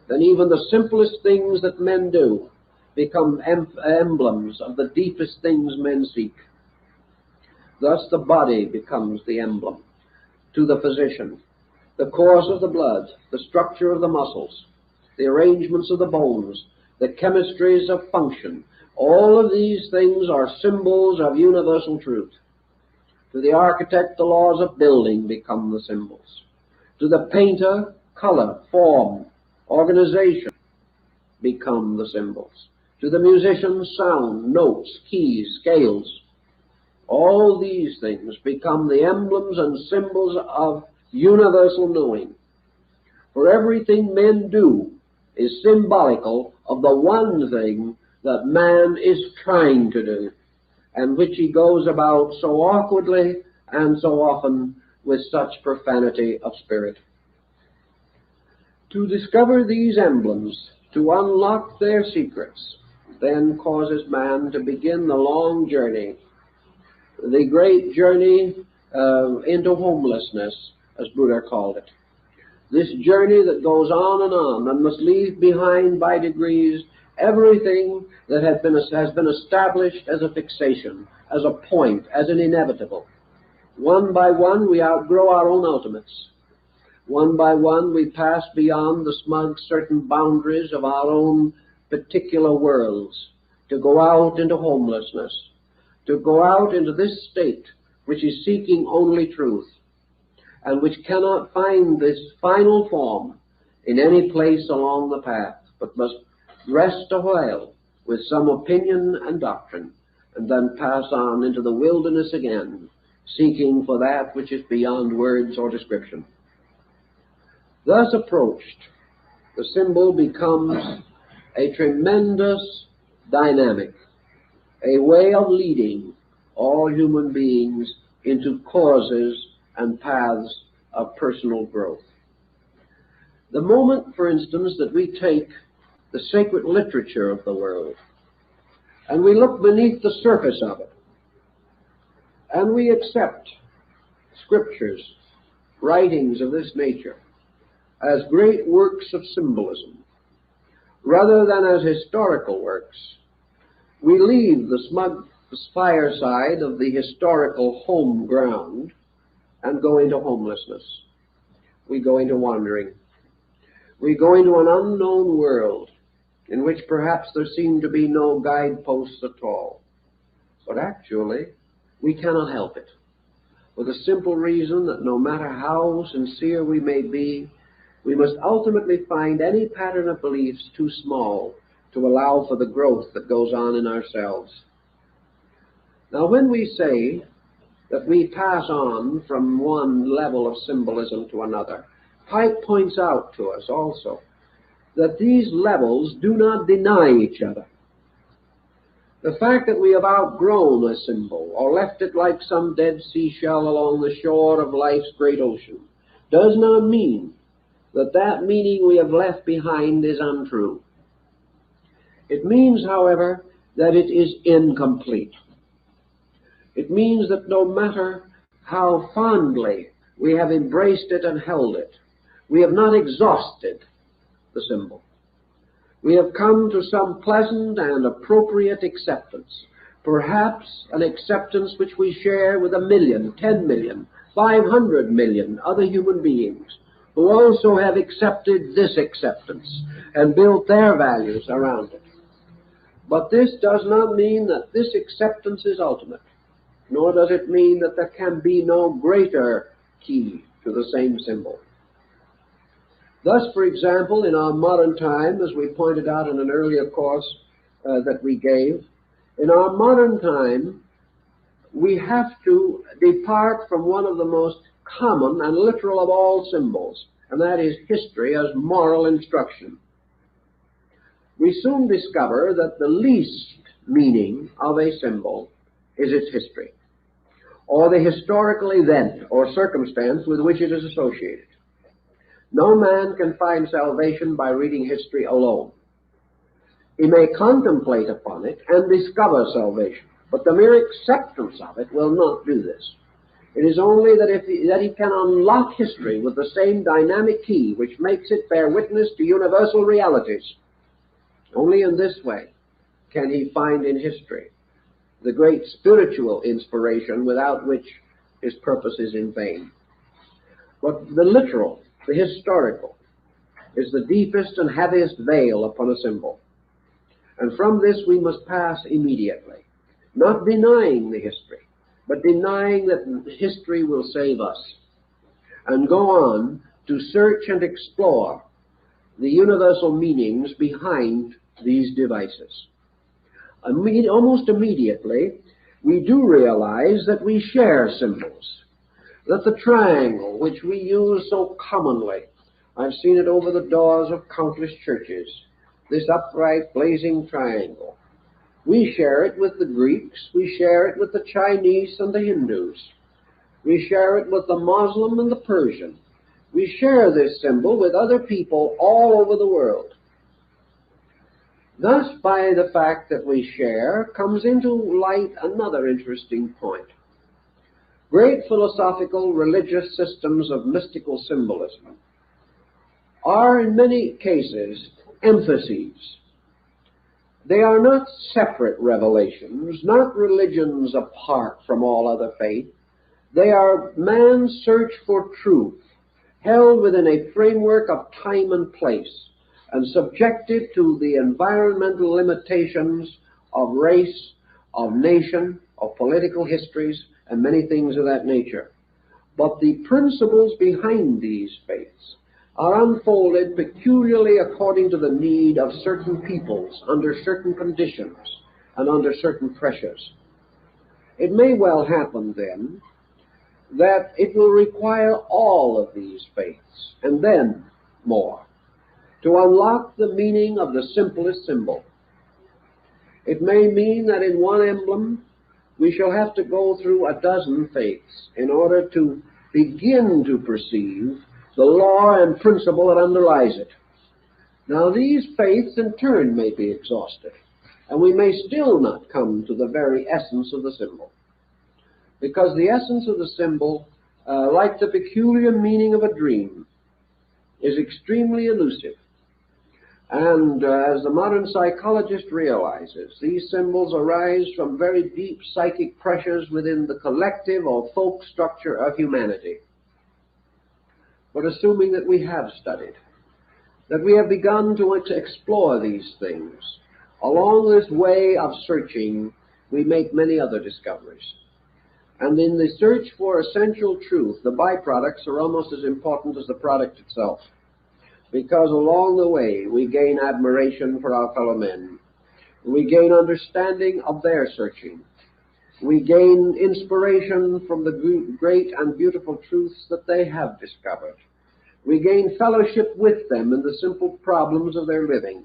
then even the simplest things that men do become emblems of the deepest things men seek. Thus the body becomes the emblem to the physician, the course of the blood, the structure of the muscles, the arrangements of the bones, the chemistries of function. All of these things are symbols of universal truth. To the architect, the laws of building become the symbols. To the painter, color, form, organization become the symbols. To the musician, sound, notes, keys, scales. All these things become the emblems and symbols of universal knowing. For everything men do is symbolical of the one thing that man is trying to do, and which he goes about so awkwardly and so often with such profanity of spirit. To discover these emblems, to unlock their secrets, then causes man to begin the long journey, the great journey into homelessness, as Buddha called it. This journey that goes on and must leave behind by degrees everything that has been established as a fixation, as a point, as an inevitable. One by one we outgrow our own ultimates. One by one we pass beyond the smug certain boundaries of our own particular worlds to go out into homelessness, to go out into this state which is seeking only truth, and which cannot find this final form in any place along the path, but must rest a while with some opinion and doctrine, and then pass on into the wilderness again, seeking for that which is beyond words or description. Thus approached, the symbol becomes a tremendous dynamic, a way of leading all human beings into causes and paths of personal growth. The moment, for instance, that we take the sacred literature of the world and we look beneath the surface of it and we accept scriptures, writings of this nature, as great works of symbolism, rather than as historical works, we leave the smug fireside of the historical home ground and go into homelessness. We go into wandering. We go into an unknown world in which perhaps there seem to be no guideposts at all. But actually, we cannot help it, for the simple reason that no matter how sincere we may be, we must ultimately find any pattern of beliefs too small to allow for the growth that goes on in ourselves. Now, when we say that we pass on from one level of symbolism to another, Pike points out to us also that these levels do not deny each other. The fact that we have outgrown a symbol or left it like some dead seashell along the shore of life's great ocean does not mean that that meaning we have left behind is untrue. It means, however, that it is incomplete. It means that no matter how fondly we have embraced it and held it, we have not exhausted the symbol. We have come to some pleasant and appropriate acceptance, perhaps an acceptance which we share with 1 million, 10 million, 500 million other human beings who also have accepted this acceptance and built their values around it. But this does not mean that this acceptance is ultimate, nor does it mean that there can be no greater key to the same symbol. Thus, for example, in our modern time, as we pointed out in an earlier course that we gave, in our modern time, we have to depart from one of the most common and literal of all symbols, and that is history as moral instruction. We soon discover that the least meaning of a symbol is its history, or the historical event or circumstance with which it is associated. No man can find salvation by reading history alone. He may contemplate upon it and discover salvation, but the mere acceptance of it will not do this. It is only that he can unlock history with the same dynamic key which makes it bear witness to universal realities. Only in this way can he find in history the great spiritual inspiration without which his purpose is in vain. But the literal, the historical, is the deepest and heaviest veil upon a symbol. And from this we must pass immediately, not denying the history, but denying that history will save us, and go on to search and explore the universal meanings behind these devices. Almost immediately, we do realize that we share symbols, that the triangle, which we use so commonly, I've seen it over the doors of countless churches, this upright, blazing triangle. We share it with the Greeks, we share it with the Chinese and the Hindus, we share it with the Muslim and the Persian. We share this symbol with other people all over the world. Thus, by the fact that we share, comes into light another interesting point. Great philosophical, religious systems of mystical symbolism are, in many cases, emphases. They are not separate revelations, not religions apart from all other faith. They are man's search for truth, held within a framework of time and place, and subjected to the environmental limitations of race, of nation, of political histories, and many things of that nature. But the principles behind these faiths are unfolded peculiarly according to the need of certain peoples under certain conditions and under certain pressures. It may well happen, then, that it will require all of these faiths, and then more, to unlock the meaning of the simplest symbol. It may mean that in one emblem we shall have to go through a dozen faiths in order to begin to perceive the law and principle that underlies it. Now, these faiths in turn may be exhausted, and we may still not come to the very essence of the symbol. Because the essence of the symbol, like the peculiar meaning of a dream, is extremely elusive. And as the modern psychologist realizes, these symbols arise from very deep psychic pressures within the collective or folk structure of humanity. But assuming that we have studied, that we have begun to explore these things, along this way of searching, we make many other discoveries. And in the search for essential truth, the byproducts are almost as important as the product itself. Because along the way, we gain admiration for our fellow men. We gain understanding of their searching. We gain inspiration from the great and beautiful truths that they have discovered. We gain fellowship with them in the simple problems of their living.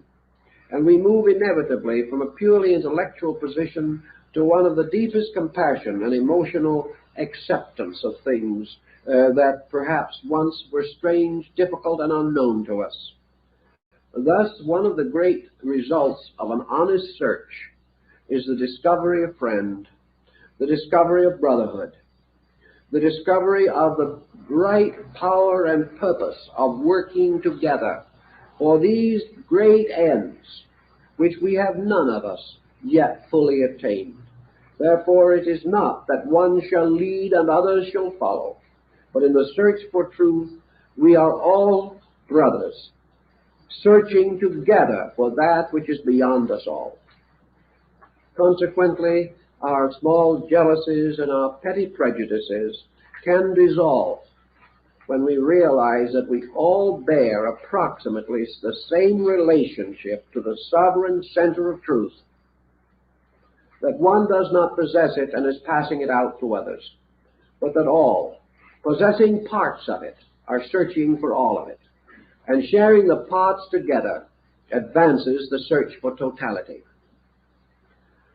And we move inevitably from a purely intellectual position to one of the deepest compassion and emotional acceptance of things that perhaps once were strange, difficult, and unknown to us. Thus, one of the great results of an honest search is the discovery of friend, the discovery of brotherhood, the discovery of the right power and purpose of working together for these great ends, which we have none of us yet fully attained. Therefore, it is not that one shall lead and others shall follow, but in the search for truth, we are all brothers, searching together for that which is beyond us all. Consequently, our small jealousies and our petty prejudices can dissolve when we realize that we all bear approximately the same relationship to the sovereign center of truth, that one does not possess it and is passing it out to others, but that all, possessing parts of it, are searching for all of it, and sharing the parts together advances the search for totality.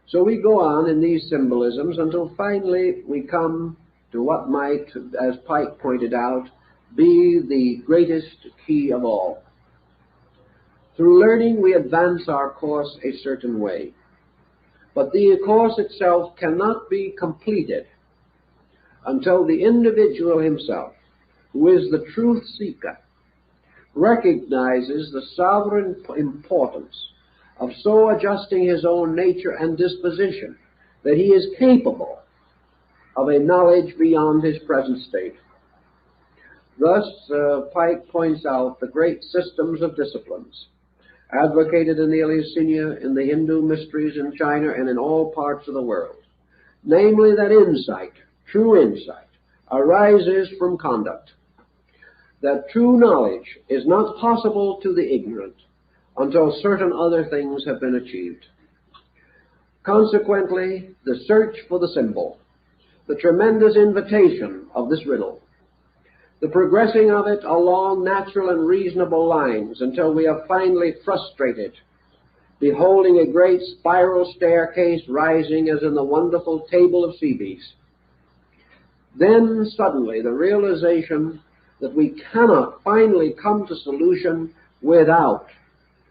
So we go on in these symbolisms until finally we come to what might, as Pike pointed out, be the greatest key of all. Through learning, we advance our course a certain way. But the course itself cannot be completed until the individual himself, who is the truth seeker, recognizes the sovereign importance of so adjusting his own nature and disposition that he is capable of a knowledge beyond his present state. Thus, Pike points out the great systems of disciplines advocated in the Eleusinian, in the Hindu mysteries in China, and in all parts of the world. Namely, that insight, true insight, arises from conduct. That true knowledge is not possible to the ignorant until certain other things have been achieved. Consequently, the search for the symbol, the tremendous invitation of this riddle, the progressing of it along natural and reasonable lines until we are finally frustrated, beholding a great spiral staircase rising as in the wonderful Table of Cebes. Then suddenly the realization that we cannot finally come to solution without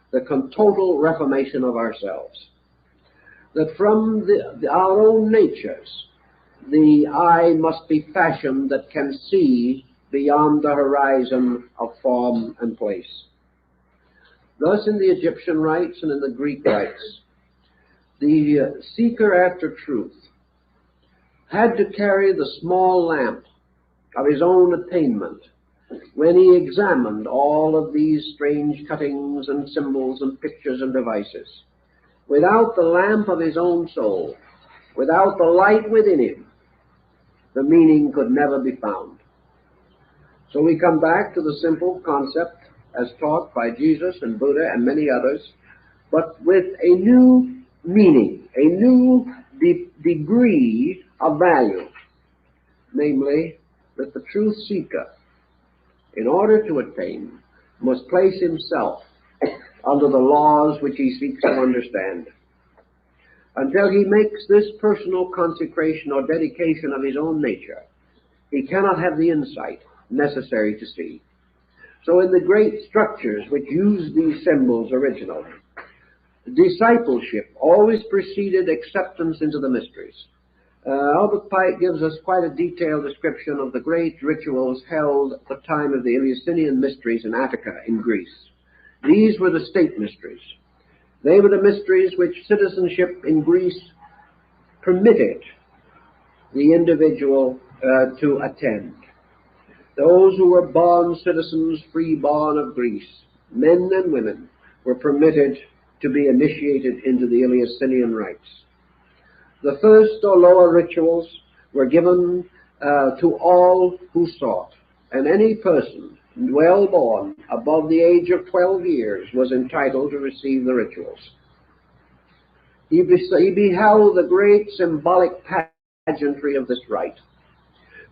the total reformation of ourselves. That from our own natures, the eye must be fashioned that can see beyond the horizon of form and place. Thus in the Egyptian rites and in the Greek rites, the seeker after truth had to carry the small lamp of his own attainment when he examined all of these strange cuttings and symbols and pictures and devices. Without the lamp of his own soul, without the light within him, the meaning could never be found. So we come back to the simple concept as taught by Jesus and Buddha and many others, but with a new meaning, a new degree of value, namely that the truth seeker, in order to attain, must place himself under the laws which he seeks to understand. Until he makes this personal consecration or dedication of his own nature, he cannot have the insight necessary to see. So in the great structures which use these symbols originally, discipleship always preceded acceptance into the mysteries. Albert Pike gives us quite a detailed description of the great rituals held at the time of the Eleusinian mysteries in Attica in Greece. These were the state mysteries. They were the mysteries which citizenship in Greece permitted the individual to attend. Those who were born citizens, free-born of Greece, men and women, were permitted to be initiated into the Eleusinian rites. The first or lower rituals were given to all who sought, and any person well born above the age of 12 years was entitled to receive the rituals. He beheld the great symbolic pageantry of this rite,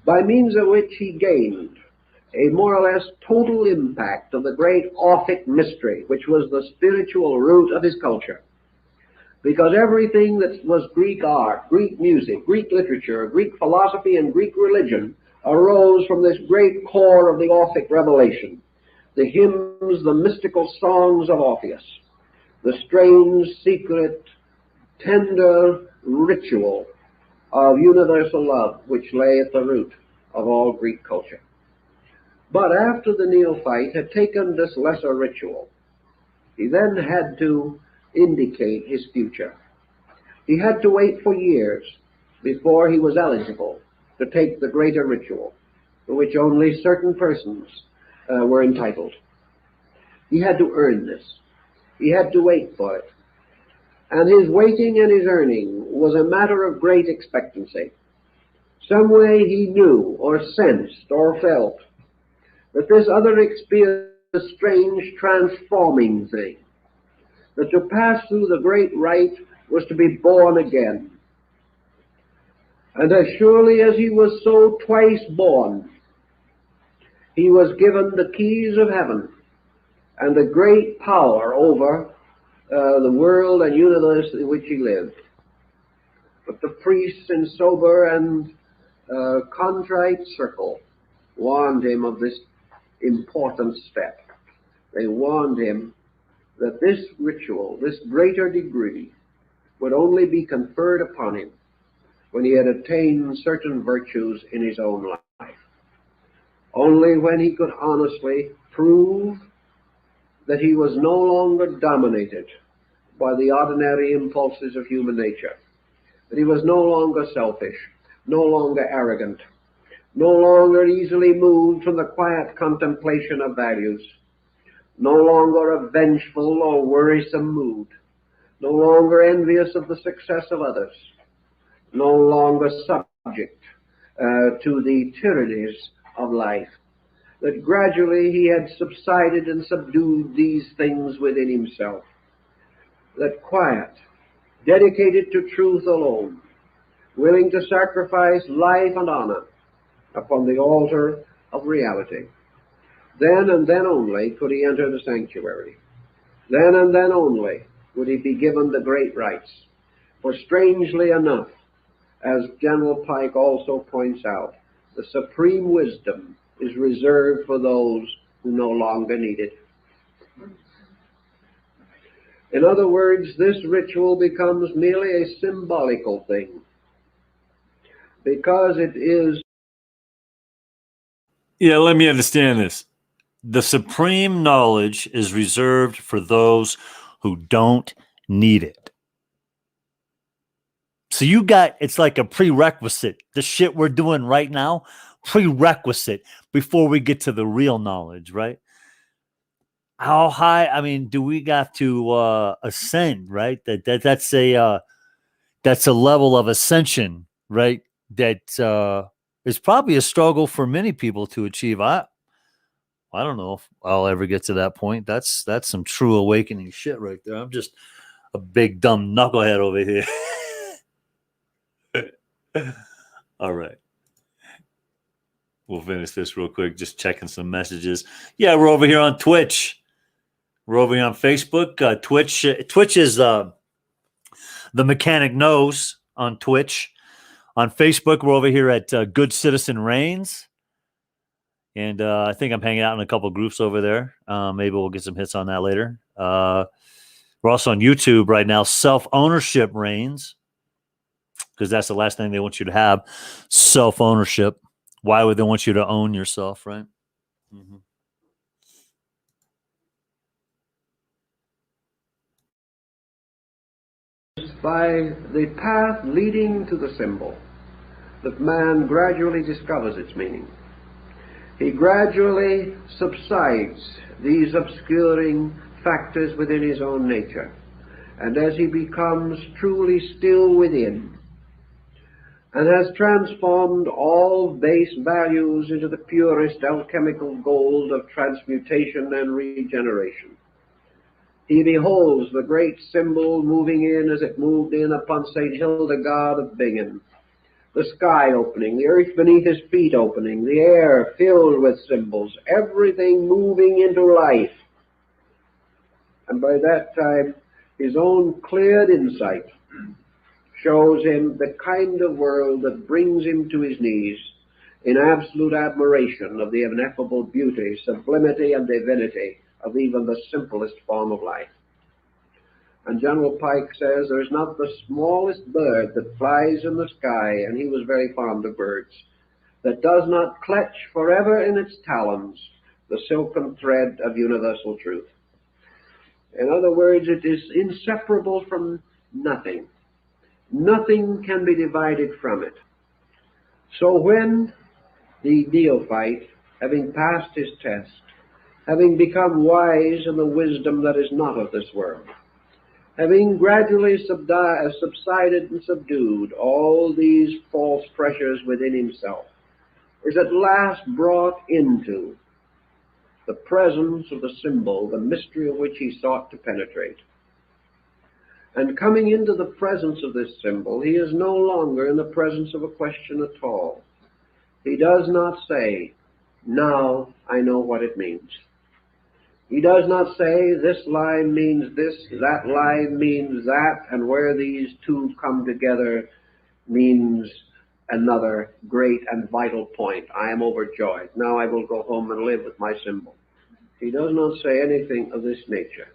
by means of which he gained a more or less total impact of the great Orphic mystery, which was the spiritual root of his culture. Because everything that was Greek art, Greek music, Greek literature, Greek philosophy, and Greek religion arose from this great core of the Orphic revelation. The hymns, the mystical songs of Orpheus, the strange, secret, tender ritual of universal love, which lay at the root of all Greek culture. But after the neophyte had taken this lesser ritual, he then had to indicate his future. He had to wait for years before he was eligible to take the greater ritual, to which only certain persons were entitled. He had to earn this. He had to wait for it. And his waiting and his earning was a matter of great expectancy. Some way he knew or sensed or felt that this other experience was a strange, transforming thing, that to pass through the great rite was to be born again. And as surely as he was so twice born, he was given the keys of heaven and a great power over the world and universe in which he lived. But the priests in sober and contrite circle warned him of this important step. They warned him that this ritual, this greater degree, would only be conferred upon him when he had attained certain virtues in his own life. Only when he could honestly prove that he was no longer dominated by the ordinary impulses of human nature, that he was no longer selfish, no longer arrogant, no longer easily moved from the quiet contemplation of values, no longer a vengeful or worrisome mood, no longer envious of the success of others, no longer subject to the tyrannies of life, that gradually he had subsided and subdued these things within himself, that quiet, dedicated to truth alone, willing to sacrifice life and honor upon the altar of reality. Then and then only could he enter the sanctuary. Then and then only would he be given the great rights. For strangely enough, as General Pike also points out, the supreme wisdom is reserved for those who no longer need it. In other words, this ritual becomes merely a symbolical thing, because it is... Yeah, let me understand this. The supreme knowledge is reserved for those who don't need it. So you got, it's like a prerequisite. The shit we're doing right now, prerequisite before we get to the real knowledge, right? How high, I mean, do we got to ascend, right? That's a level of ascension, right? That is probably a struggle for many people to achieve. I don't know if I'll ever get to that point. That's some true awakening shit right there. I'm just a big dumb knucklehead over here. All right. We'll finish this real quick. Just checking some messages. Yeah, we're over here on Twitch. We're over here on Facebook. Twitch is the Mechanic Knows on Twitch. On Facebook, we're over here at Good Citizen Reigns. And I think I'm hanging out in a couple groups over there. Maybe we'll get some hits on that later. We're also on YouTube right now, Self-Ownership Reigns, because that's the last thing they want you to have, self-ownership. Why would they want you to own yourself, right? Mm-hmm. By the path leading to the symbol that man gradually discovers its meaning. He gradually subsides these obscuring factors within his own nature, and as he becomes truly still within and has transformed all base values into the purest alchemical gold of transmutation and regeneration, he beholds the great symbol moving in as it moved in upon St. Hildegard of Bingen, the sky opening, the earth beneath his feet opening, the air filled with symbols, everything moving into life. And by that time, his own cleared insight shows him the kind of world that brings him to his knees in absolute admiration of the ineffable beauty, sublimity, and divinity of even the simplest form of life. And General Pike says there's not the smallest bird that flies in the sky, and he was very fond of birds, that does not clutch forever in its talons the silken thread of universal truth. In other words, it is inseparable from nothing. Nothing can be divided from it. So when the neophyte, having passed his test, having become wise in the wisdom that is not of this world, having gradually subsided and subdued all these false pressures within himself, is at last brought into the presence of the symbol, the mystery of which he sought to penetrate. And coming into the presence of this symbol, he is no longer in the presence of a question at all. He does not say, now I know what it means. He does not say, this line means this, that line means that, and where these two come together means another great and vital point. I am overjoyed. Now I will go home and live with my symbol. He does not say anything of this nature,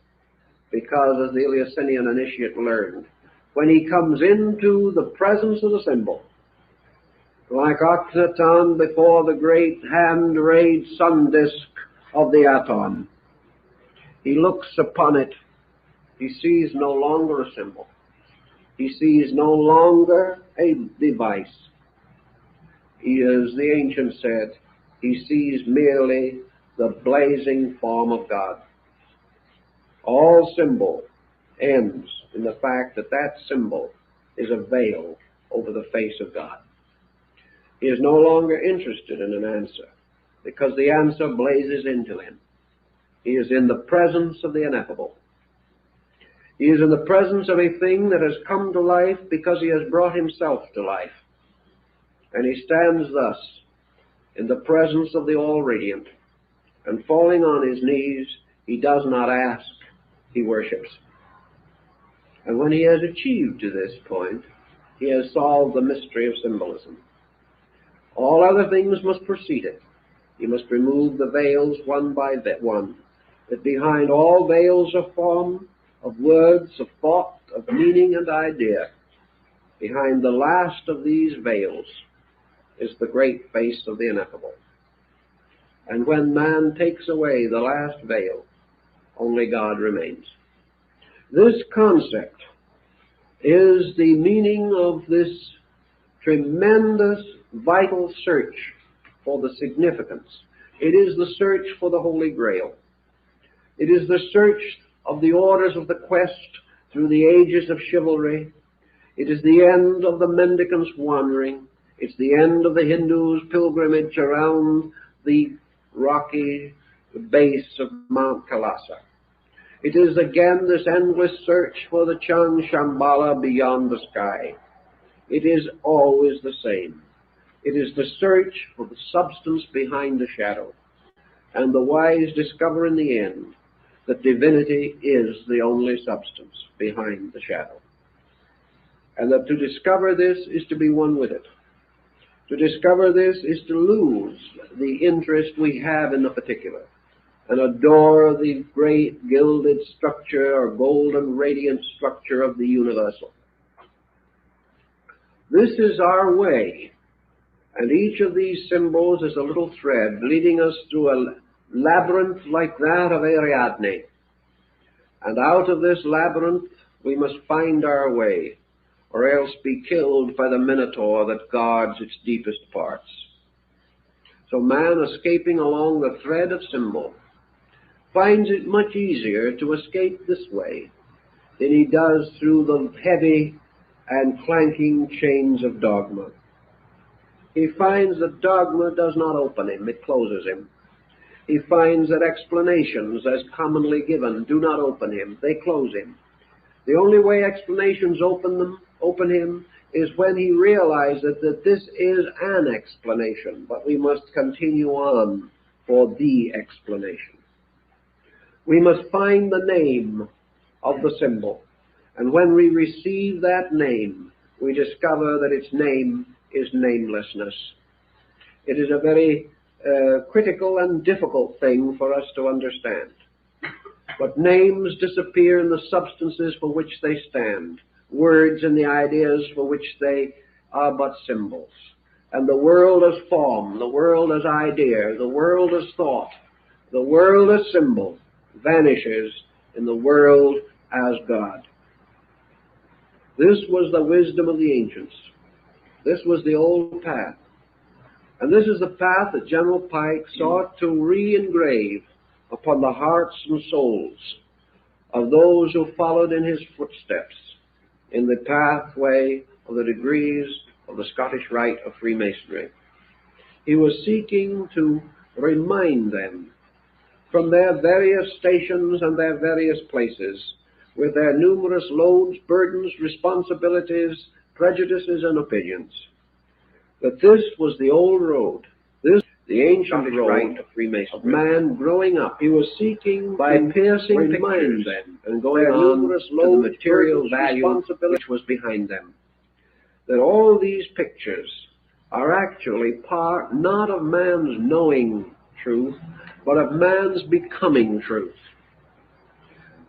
because as the Eleusinian initiate learned, when he comes into the presence of the symbol, like Akhenaton before the great hand-rayed sun disk of the Aton, he looks upon it. He sees no longer a symbol. He sees no longer a device. He, as the ancient said, he sees merely the blazing form of God. All symbol ends in the fact that that symbol is a veil over the face of God. He is no longer interested in an answer, because the answer blazes into him. He is in the presence of the ineffable. He is in the presence of a thing that has come to life because he has brought himself to life. And he stands thus in the presence of the All-Radiant, and falling on his knees, he does not ask, he worships. And when he has achieved to this point, he has solved the mystery of symbolism. All other things must precede it. He must remove the veils one by one, that behind all veils of form, of words, of thought, of meaning and idea, behind the last of these veils is the great face of the ineffable. And when man takes away the last veil, only God remains. This concept is the meaning of this tremendous, vital search for the significance. It is the search for the Holy Grail. It is the search of the orders of the quest through the ages of chivalry. It is the end of the mendicant's wandering. It's the end of the Hindu's pilgrimage around the rocky base of Mount Kailasa. It is again this endless search for the Chang Shambhala beyond the sky. It is always the same. It is the search for the substance behind the shadow. And the wise discover in the end that divinity is the only substance behind the shadow. And that to discover this is to be one with it. To discover this is to lose the interest we have in the particular and adore the great gilded structure or golden radiant structure of the universal. This is our way, and each of these symbols is a little thread leading us through a labyrinth like that of Ariadne. And out of this labyrinth we must find our way, or else be killed by the Minotaur that guards its deepest parts. So man, escaping along the thread of symbol, finds it much easier to escape this way than he does through the heavy and clanking chains of dogma. He finds that dogma does not open him, it closes him. He finds that explanations, as commonly given, do not open him, they close him. The only way explanations open him is when he realizes that this is an explanation, but we must continue on for the explanation. We must find the name of the symbol, and when we receive that name, we discover that its name is namelessness. It is a very critical and difficult thing for us to understand. But names disappear in the substances for which they stand, words in the ideas for which they are but symbols. And the world as form, the world as idea, the world as thought, the world as symbol vanishes in the world as God. This was the wisdom of the ancients. This was the old path. And this is the path that General Pike sought to re-engrave upon the hearts and souls of those who followed in his footsteps in the pathway of the degrees of the Scottish Rite of Freemasonry. He was seeking to remind them from their various stations and their various places, with their numerous loads, burdens, responsibilities, prejudices, and opinions, that this was the old road, this the ancient road of man growing up. He was seeking by piercing pictures and going on to the material value which was behind them. That all these pictures are actually part not of man's knowing truth, but of man's becoming truth.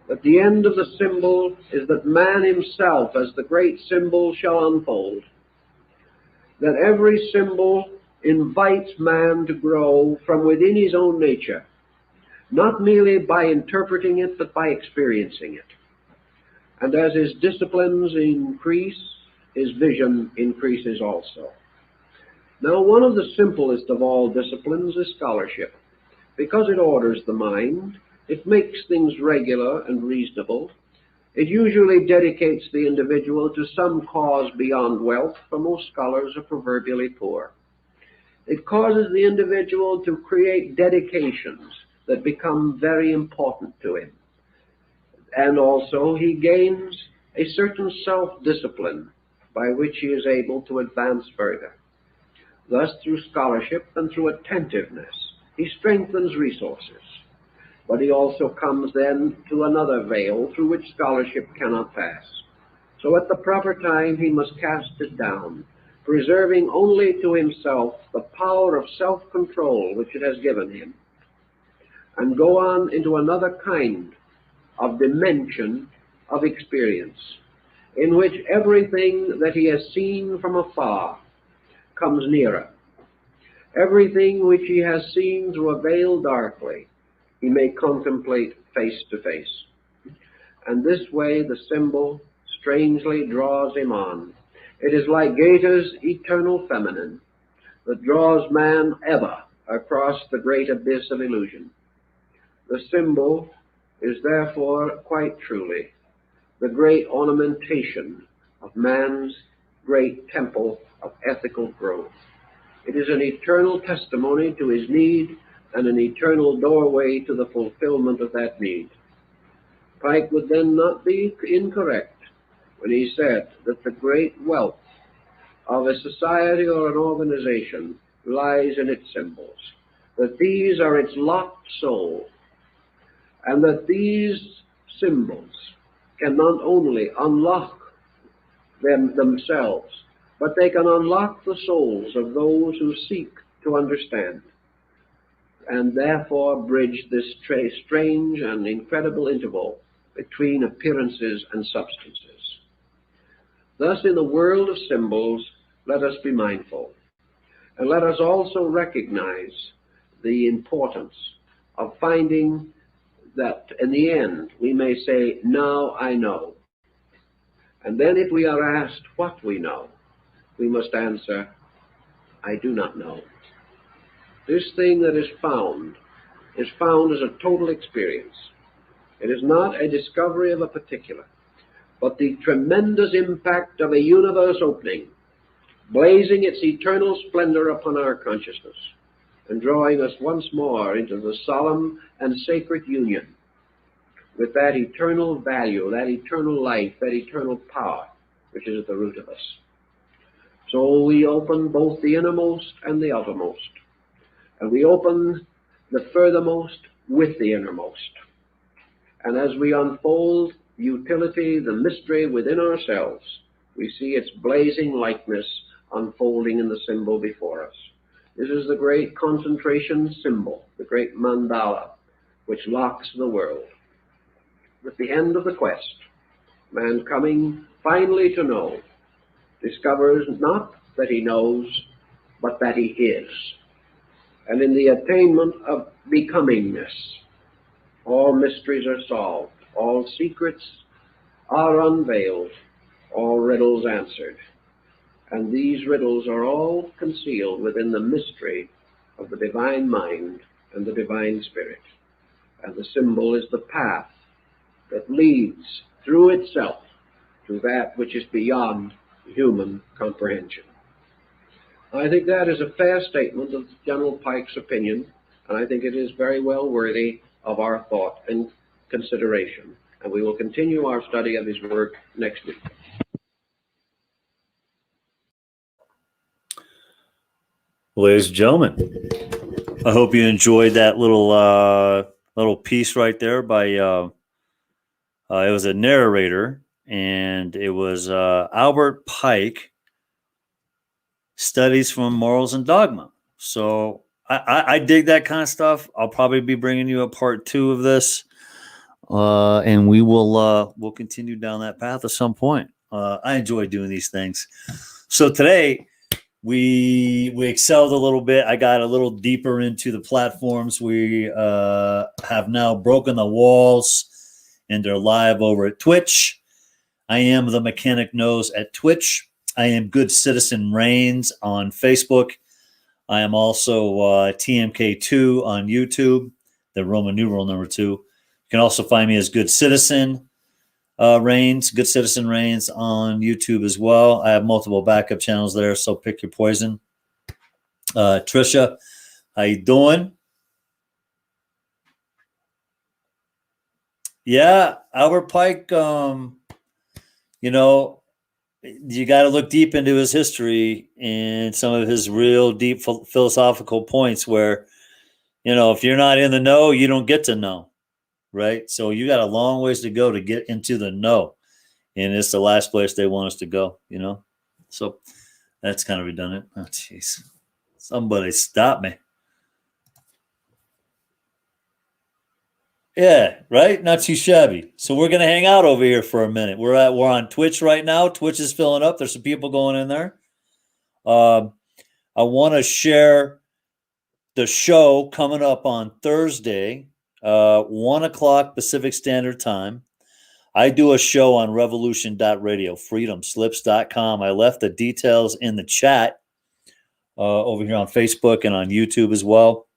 That the end of the symbol is that man himself, as the great symbol, shall unfold. That every symbol invites man to grow from within his own nature, not merely by interpreting it, but by experiencing it. And as his disciplines increase, his vision increases also. Now, one of the simplest of all disciplines is scholarship, because it orders the mind, it makes things regular and reasonable. It usually dedicates the individual to some cause beyond wealth, for most scholars are proverbially poor. It causes the individual to create dedications that become very important to him. And also he gains a certain self-discipline by which he is able to advance further. Thus, through scholarship and through attentiveness, he strengthens resources. But he also comes then to another veil through which scholarship cannot pass. So at the proper time he must cast it down, preserving only to himself the power of self-control which it has given him, and go on into another kind of dimension of experience, in which everything that he has seen from afar comes nearer. Everything which he has seen through a veil darkly, he may contemplate face to face. And this way the symbol strangely draws him on. It is like Goethe's eternal feminine that draws man ever across the great abyss of illusion. The symbol is therefore quite truly the great ornamentation of man's great temple of ethical growth. It is an eternal testimony to his need and an eternal doorway to the fulfillment of that need. Pike would then not be incorrect when he said that the great wealth of a society or an organization lies in its symbols, that these are its locked soul, and that these symbols can not only unlock them themselves, but they can unlock the souls of those who seek to understand, and therefore bridge this strange and incredible interval between appearances and substances. Thus, in the world of symbols, let us be mindful, and let us also recognize the importance of finding that in the end we may say, now I know. And then if we are asked what we know, we must answer, I do not know. This thing that is found as a total experience. It is not a discovery of a particular, but the tremendous impact of a universe opening, blazing its eternal splendor upon our consciousness, and drawing us once more into the solemn and sacred union with that eternal value, that eternal life, that eternal power, which is at the root of us. So we open both the innermost and the outermost, and we open the furthermost with the innermost. And as we unfold the utility, the mystery within ourselves, we see its blazing likeness unfolding in the symbol before us. This is the great concentration symbol, the great mandala, which locks the world. At the end of the quest, man coming finally to know, discovers not that he knows, but that he is. And in the attainment of becomingness, all mysteries are solved, all secrets are unveiled, all riddles answered. And these riddles are all concealed within the mystery of the divine mind and the divine spirit. And the symbol is the path that leads through itself to that which is beyond human comprehension. I think that is a fair statement of General Pike's opinion, and I think it is very well worthy of our thought and consideration. And we will continue our study of his work next week. Ladies and gentlemen, I hope you enjoyed that little piece right there by it was a narrator, and it was Albert Pike, Studies from Morals and Dogma. So I dig that kind of stuff. I'll probably be bringing you a part 2 of this, and we'll continue down that path at some point. I enjoy doing these things. So today we excelled a little bit. I got a little deeper into the platforms. We have now broken the walls, and they're live over at Twitch. I am the Mechanic Knows at Twitch. I am Good Citizen Reigns on Facebook. I am also TMK2 on YouTube, the Roman numeral number 2. You can also find me as Good Citizen Reigns, Good Citizen Reigns on YouTube as well. I have multiple backup channels there, so pick your poison. Trisha, how you doing? Yeah, Albert Pike. You know, you got to look deep into his history and some of his real deep philosophical points. Where if you're not in the know, you don't get to know, right? So you got a long ways to go to get into the know, and it's the last place they want us to go. So that's kind of redundant. Oh, jeez, somebody stop me. Yeah, right. Not too shabby. So we're gonna hang out over here for a minute. We're on Twitch right now. Twitch is filling up. There's some people going in there. Um, I want to share the show coming up on Thursday, 1 o'clock Pacific Standard Time. I do a show on revolution.radio, freedomslips.com. I left the details in the chat over here on Facebook and on YouTube as well.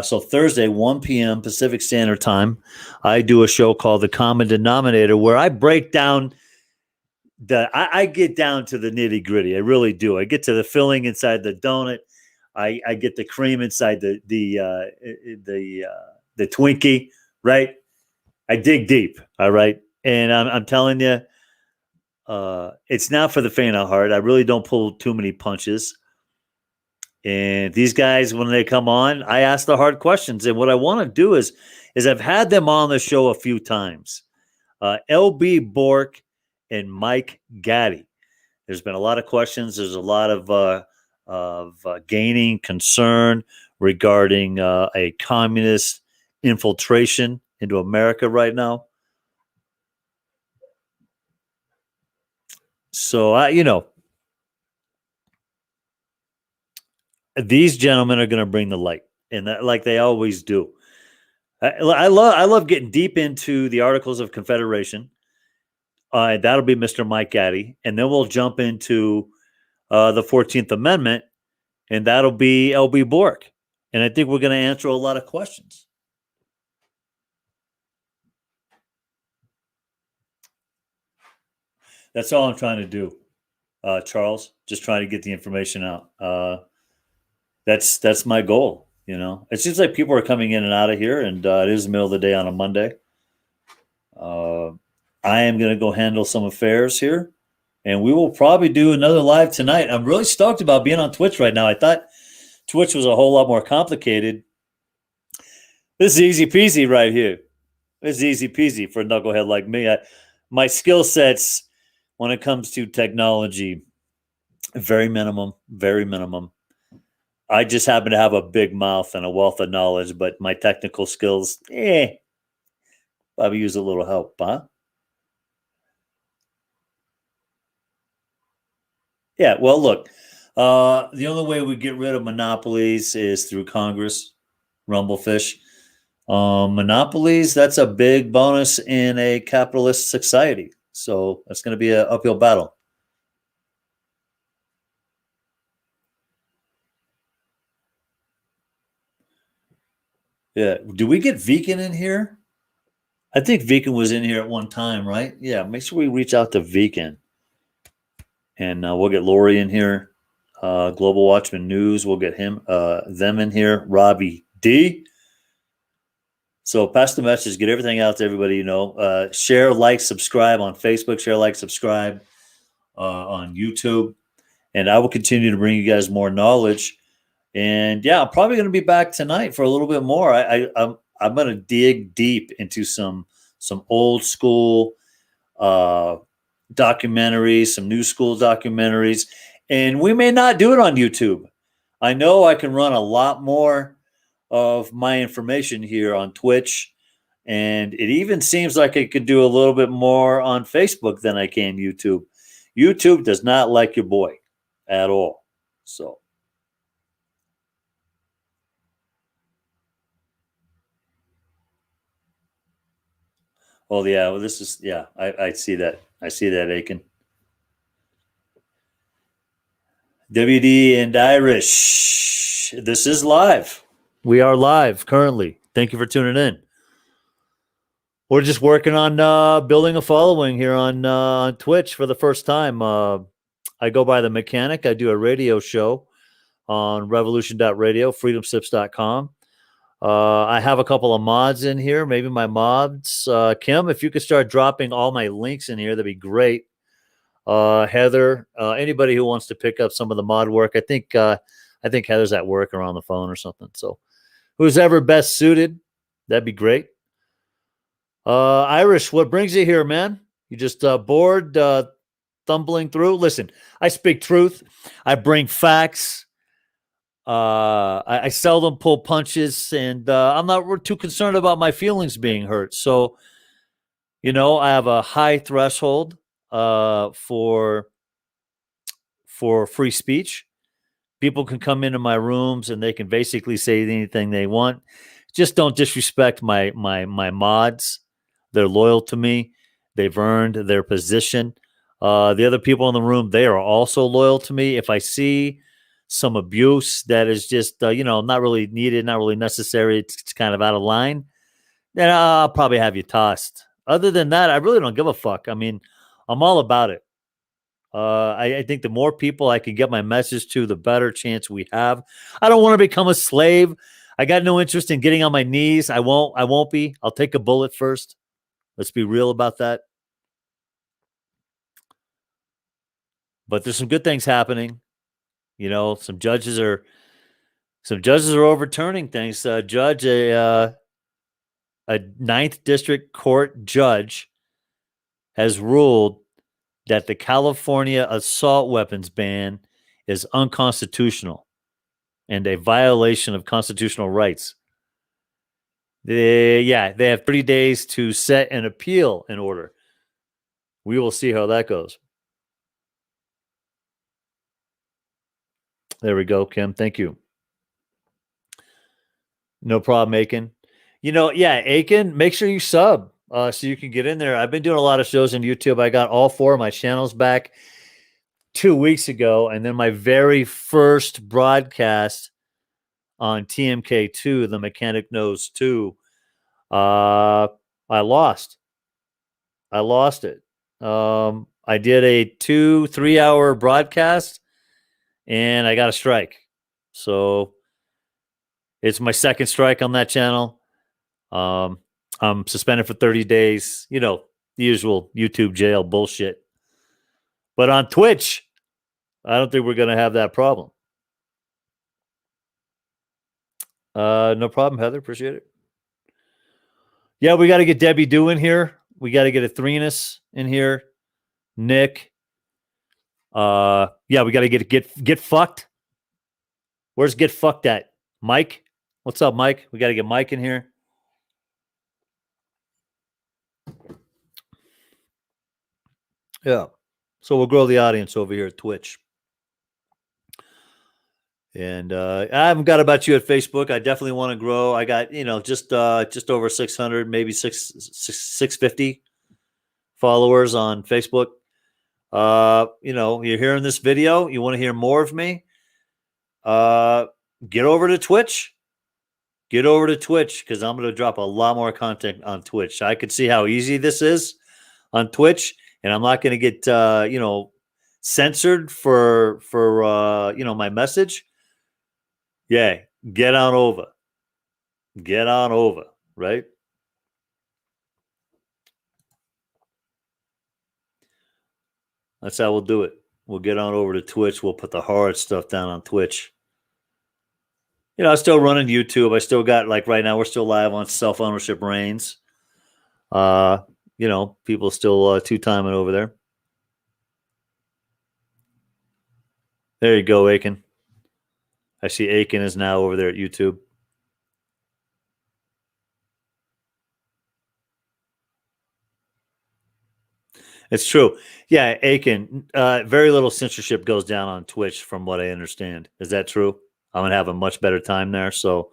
So Thursday, 1 p.m. Pacific Standard Time, I do a show called The Common Denominator, where I break down I get down to the nitty gritty. I really do. I get to the filling inside the donut. I get the cream inside the Twinkie, right? I dig deep, all right? And I'm telling you, it's not for the faint of heart. I really don't pull too many punches. And these guys, when they come on, I ask the hard questions. And what I want to do is I've had them on the show a few times. LB Bork and Mike Gaddy. There's been a lot of questions. There's a lot of gaining concern regarding a communist infiltration into America right now. So, these gentlemen are going to bring the light, and that, like they always do. I love getting deep into the Articles of Confederation. That'll be Mr. Mike Gaddy, and then we'll jump into the 14th Amendment, and that'll be LB Bork. And I think we're going to answer a lot of questions. That's all I'm trying to do, Charles. Just trying to get the information out. That's my goal. It seems like people are coming in and out of here, and it is the middle of the day on a Monday. I am going to go handle some affairs here, and we will probably do another live tonight. I'm really stoked about being on Twitch right now. I thought Twitch was a whole lot more complicated. This is easy peasy right here. This is easy peasy for a knucklehead like me. My skill sets when it comes to technology, very minimum, very minimum. I just happen to have a big mouth and a wealth of knowledge, but my technical skills, probably use a little help, huh? Yeah, well, look, the only way we get rid of monopolies is through Congress, Rumblefish. Monopolies, that's a big bonus in a capitalist society. So that's going to be an uphill battle. Yeah. Do we get Vegan in here? I think Vegan was in here at one time, right? Yeah. Make sure we reach out to Vegan. And we'll get Lori in here. Global Watchman News, we'll get them in here. Robbie D. So pass the message, get everything out to everybody share, like, subscribe on Facebook, share, like, subscribe on YouTube. And I will continue to bring you guys more knowledge. And yeah, I'm probably going to be back tonight for a little bit more. I'm going to dig deep into some old school documentaries, some new school documentaries, and we may not do it on YouTube. I know I can run a lot more of my information here on Twitch, and it even seems like I could do a little bit more on Facebook than I can YouTube. YouTube does not like your boy at all. So this is I see that. I see that, Aiken. WD and Irish. This is live. We are live currently. Thank you for tuning in. We're just working on building a following here on Twitch for the first time. I go by The Mechanic. I do a radio show on revolution.radio, freedomsips.com. I have a couple of mods in here. Maybe my mods. Kim, if you could start dropping all my links in here, that'd be great. Heather, anybody who wants to pick up some of the mod work, I think Heather's at work or on the phone or something. So who's ever best suited, that'd be great. Irish, what brings you here, man? You just bored, tumbling through? Listen, I speak truth. I bring facts. I seldom pull punches, and I'm not too concerned about my feelings being hurt. So, I have a high threshold for free speech. People can come into my rooms and they can basically say anything they want. Just don't disrespect my mods. They're loyal to me. They've earned their position. The other people in the room, they are also loyal to me. If I see some abuse that is just, not really needed, not really necessary, it's kind of out of line, then I'll probably have you tossed. Other than that, I really don't give a fuck. I mean, I'm all about it. I think the more people I can get my message to, the better chance we have. I don't want to become a slave. I got no interest in getting on my knees. I won't be. I'll take a bullet first. Let's be real about that. But there's some good things happening. Some judges are overturning things. A 9th District Court judge has ruled that the California assault weapons ban is unconstitutional and a violation of constitutional rights. They have 30 days to set an appeal in order. We will see how that goes. There we go, Kim. Thank you. No problem, Aiken. Aiken, make sure you sub so you can get in there. I've been doing a lot of shows on YouTube. I got all 4 of my channels back 2 weeks ago, and then my very first broadcast on TMK2, the Mechanic Knows 2, I lost it. I did a 2-3 hour broadcast and I got a strike. So it's my second strike on that channel. I'm suspended for 30 days, the usual YouTube jail bullshit. But on Twitch, I don't think we're going to have that problem. No problem, Heather. Appreciate it. Yeah, we got to get Debbie Dew in here. We got to get a Threnus in here. Nick. We got to get fucked. Where's get fucked at? Mike? What's up, Mike? We got to get Mike in here. Yeah. So we'll grow the audience over here at Twitch. And I haven't got about you at Facebook. I definitely want to grow. I got, just over 600, maybe 650 followers on Facebook. You're hearing this video. You want to hear more of me? Get over to Twitch. Get over to Twitch because I'm going to drop a lot more content on Twitch. I could see how easy this is on Twitch, and I'm not going to get censored for my message. Yeah, get on over. Get on over, right? That's how we'll do it. We'll get on over to Twitch. We'll put the hard stuff down on Twitch. I'm still running YouTube. I still got, right now, we're still live on Self-Ownership Reigns. People still two-timing over there. There you go, Aiken. I see Aiken is now over there at YouTube. It's true. Yeah, Aiken, very little censorship goes down on Twitch from what I understand. Is that true? I'm going to have a much better time there. So,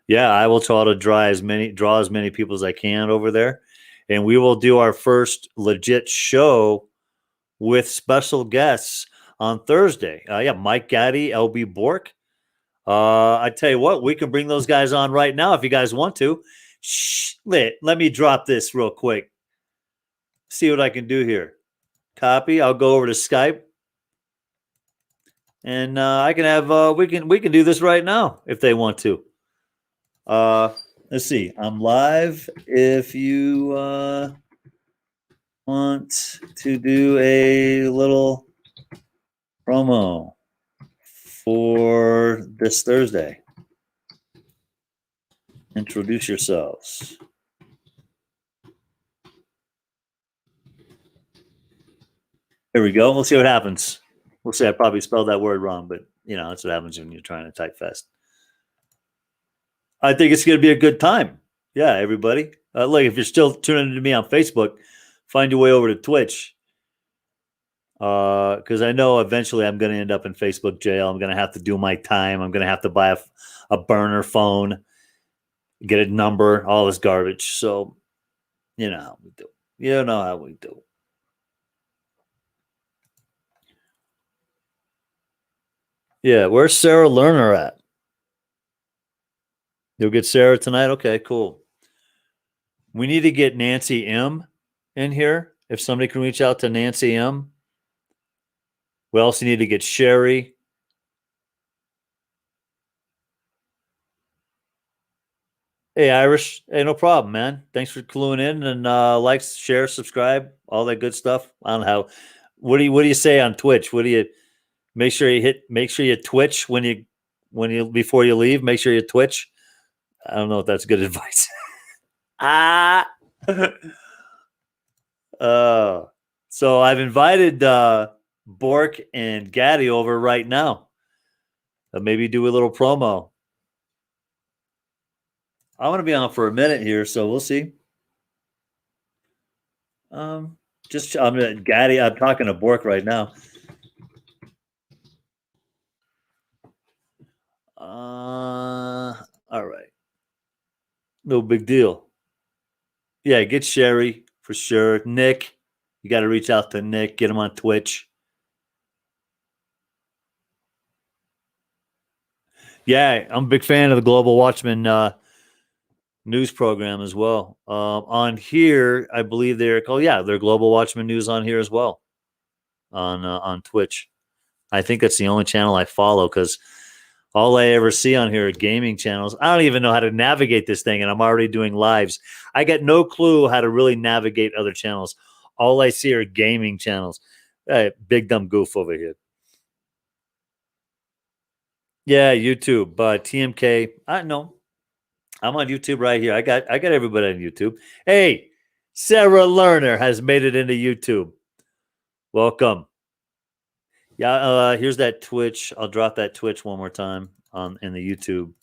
yeah, I will try to draw as many people as I can over there. And we will do our first legit show with special guests on Thursday. Mike Gaddy, LB Bork. I tell you what, we can bring those guys on right now if you guys want to. Let me drop this real quick. See what I can do here. Copy. I'll go over to Skype. And I can have we can do this right now if they want to. Let's see. I'm live. If you want to do a little promo for this Thursday, introduce yourselves. Here we go. We'll see what happens. We'll see. I probably spelled that word wrong, but you know that's what happens when you're trying to type fast. I think it's going to be a good time. Yeah, everybody. Look, if you're still tuning into me on Facebook, find your way over to Twitch. Because I know eventually I'm going to end up in Facebook jail. I'm going to have to do my time. I'm going to have to buy a burner phone, get a number, all this garbage. So, you know how we do. You know how we do. Yeah, where's Sarah Lerner at? You'll get Sarah tonight? Okay, cool. We need to get Nancy M in here. If somebody can reach out to Nancy M. We also need to get Sherry. Hey, Irish. Hey, no problem, man. Thanks for cluing in and like, share, subscribe, all that good stuff. I don't know how. What do you say on Twitch? What do you make sure you twitch when you before you leave? Make sure you twitch. I don't know if that's good advice. So I've invited Bork and Gaddy over right now. Maybe do a little promo. I want to be on for a minute here, so we'll see. Gaddy. I'm talking to Bork right now. All right. No big deal. Yeah, get Sherry for sure. Nick, you got to reach out to Nick. Get him on Twitch. Yeah, I'm a big fan of the Global Watchman news program as well. On here, I believe they're Global Watchman News on here as well on Twitch. I think that's the only channel I follow because all I ever see on here are gaming channels. I don't even know how to navigate this thing, and I'm already doing lives. I got no clue how to really navigate other channels. All I see are gaming channels. Big dumb goof over here. Yeah, YouTube, TMK. No, I'm on YouTube right here. I got everybody on YouTube. Hey, Sarah Lerner has made it into YouTube. Welcome. Yeah, here's that Twitch. I'll drop that Twitch one more time in the YouTube.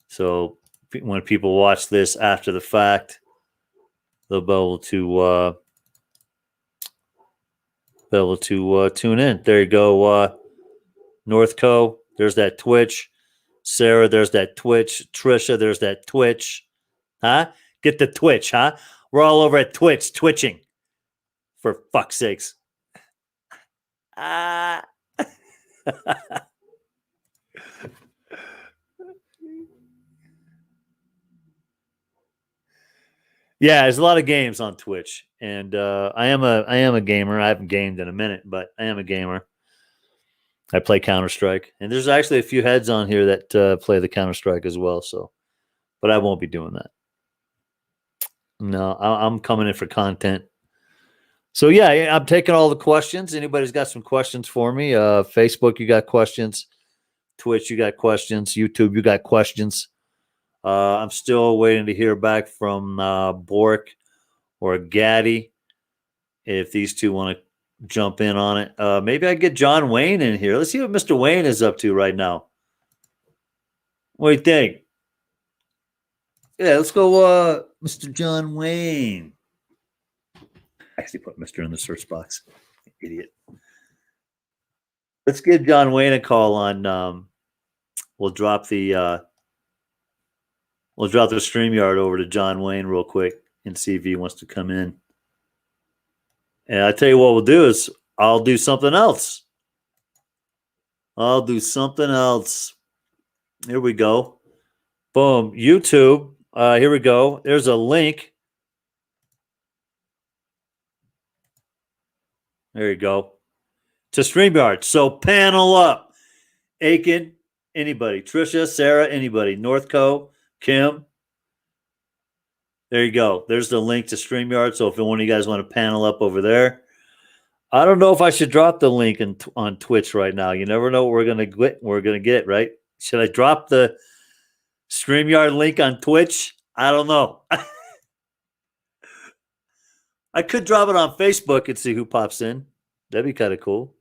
So when people watch this after the fact, they'll be able to tune in. There you go, Northco. There's that Twitch. Sarah, there's that Twitch. Trisha, there's that Twitch. Huh? Get the Twitch, huh? We're all over at Twitch, twitching. For fuck's sakes. Yeah, there's a lot of games on Twitch, and I am a gamer. I haven't gamed in a minute, but I am a gamer. I play Counter-Strike, and there's actually a few heads on here that play the Counter-Strike as well. So, but I won't be doing that. No, I'm coming in for content. So yeah, I'm taking all the questions. Anybody's got some questions for me? Facebook, you got questions. Twitch, you got questions. YouTube, you got questions. I'm still waiting to hear back from Bork or Gaddy if these two want to jump in on it. Maybe I get John Wayne in here. Let's see what Mr. Wayne is up to right now. What do you think? Yeah, let's go, Mr. John Wayne. I actually put Mr. in the search box. Idiot. Let's give John Wayne a call on. We'll drop the StreamYard over to John Wayne real quick and see if he wants to come in. And I tell you what we'll do is I'll do something else. Here we go. Boom. YouTube. Here we go. There's a link. There you go. To StreamYard. So panel up. Aiken, anybody. Trisha, Sarah, anybody. Northco. Kim. There you go. There's the link to StreamYard. So if one of you guys want to panel up over there, I don't know if I should drop the link on Twitch right now. You never know what we're gonna get. Right? Should I drop the StreamYard link on Twitch? I don't know. I could drop it on Facebook and see who pops in. That'd be kind of cool.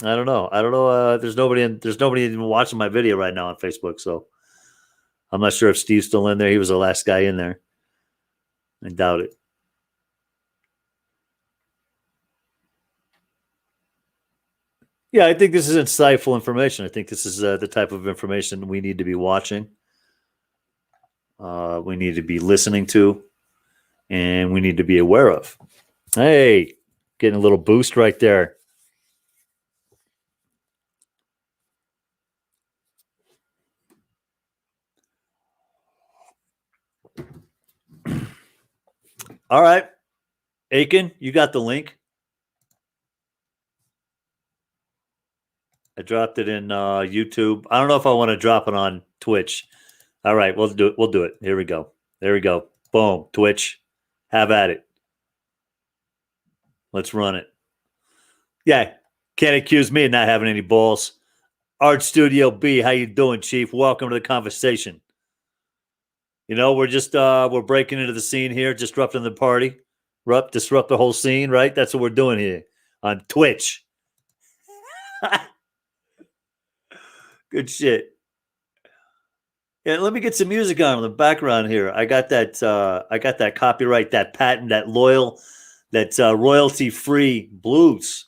I don't know. There's nobody even watching my video right now on Facebook, so I'm not sure if Steve's still in there. He was the last guy in there. I doubt it. Yeah, I think this is insightful information. I think this is the type of information we need to be watching. We need to be listening to, and we need to be aware of. Hey, getting a little boost right there. All right. Aiken, you got the link. I dropped it in YouTube. I don't know if I want to drop it on Twitch. All right, we'll do it. We'll do it. Here we go. There we go. Boom. Twitch. Have at it. Let's run it. Yeah. Can't accuse me of not having any balls. Art Studio B, how you doing, Chief? Welcome to the conversation. You know, we're just we're breaking into the scene here, disrupting the party. Disrupt the whole scene, right? That's what we're doing here on Twitch. Good shit. Yeah, let me get some music on in the background here. I got that copyright, that patent, that royalty-free blues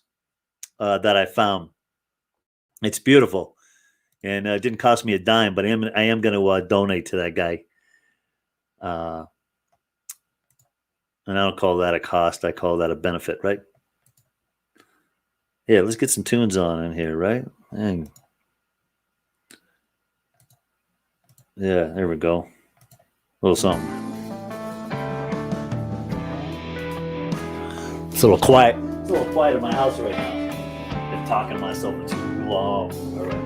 that I found. It's beautiful, and it didn't cost me a dime, but I am going to donate to that guy. And I don't call that a cost. I call that a benefit, right? Yeah, let's get some tunes on in here, right? Dang. Yeah, there we go. A little something. It's a little quiet. It's a little quiet in my house right now. Been talking to myself for too long. All right.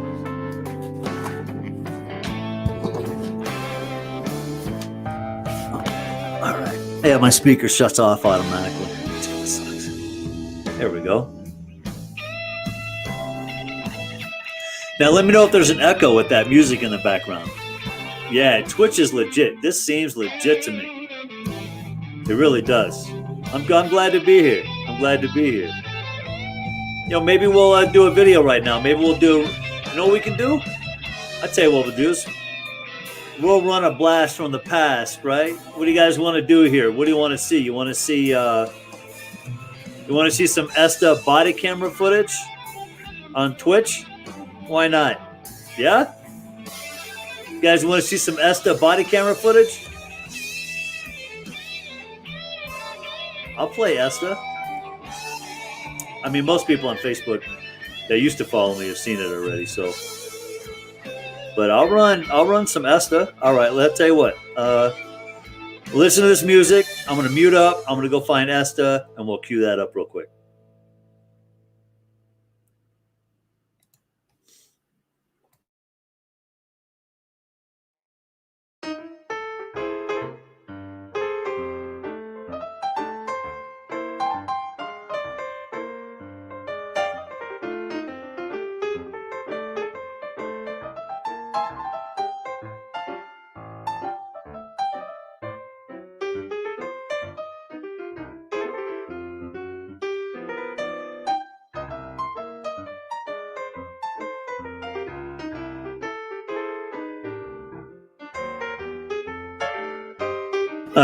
All right. Yeah, my speaker shuts off automatically. There we go. Now let me know if there's an echo with that music in the background. Yeah, Twitch is legit. This seems legit to me. It really does. I'm glad to be here. I'm glad to be here. You know, maybe we'll do a video right now. Maybe we'll do, you know what we can do? I'll tell you what we'll do is we'll run a blast from the past, right? What do you guys want to do here? What do you want to see? You want to see some Esta body camera footage on Twitch? Why not? Yeah? You guys want to see some Esta body camera footage? I'll play Esta. I mean, most people on Facebook that used to follow me have seen it already, so. But I'll run some Esta. All right, let's tell you what. Listen to this music. I'm going to mute up. I'm going to go find Esta, and we'll cue that up real quick.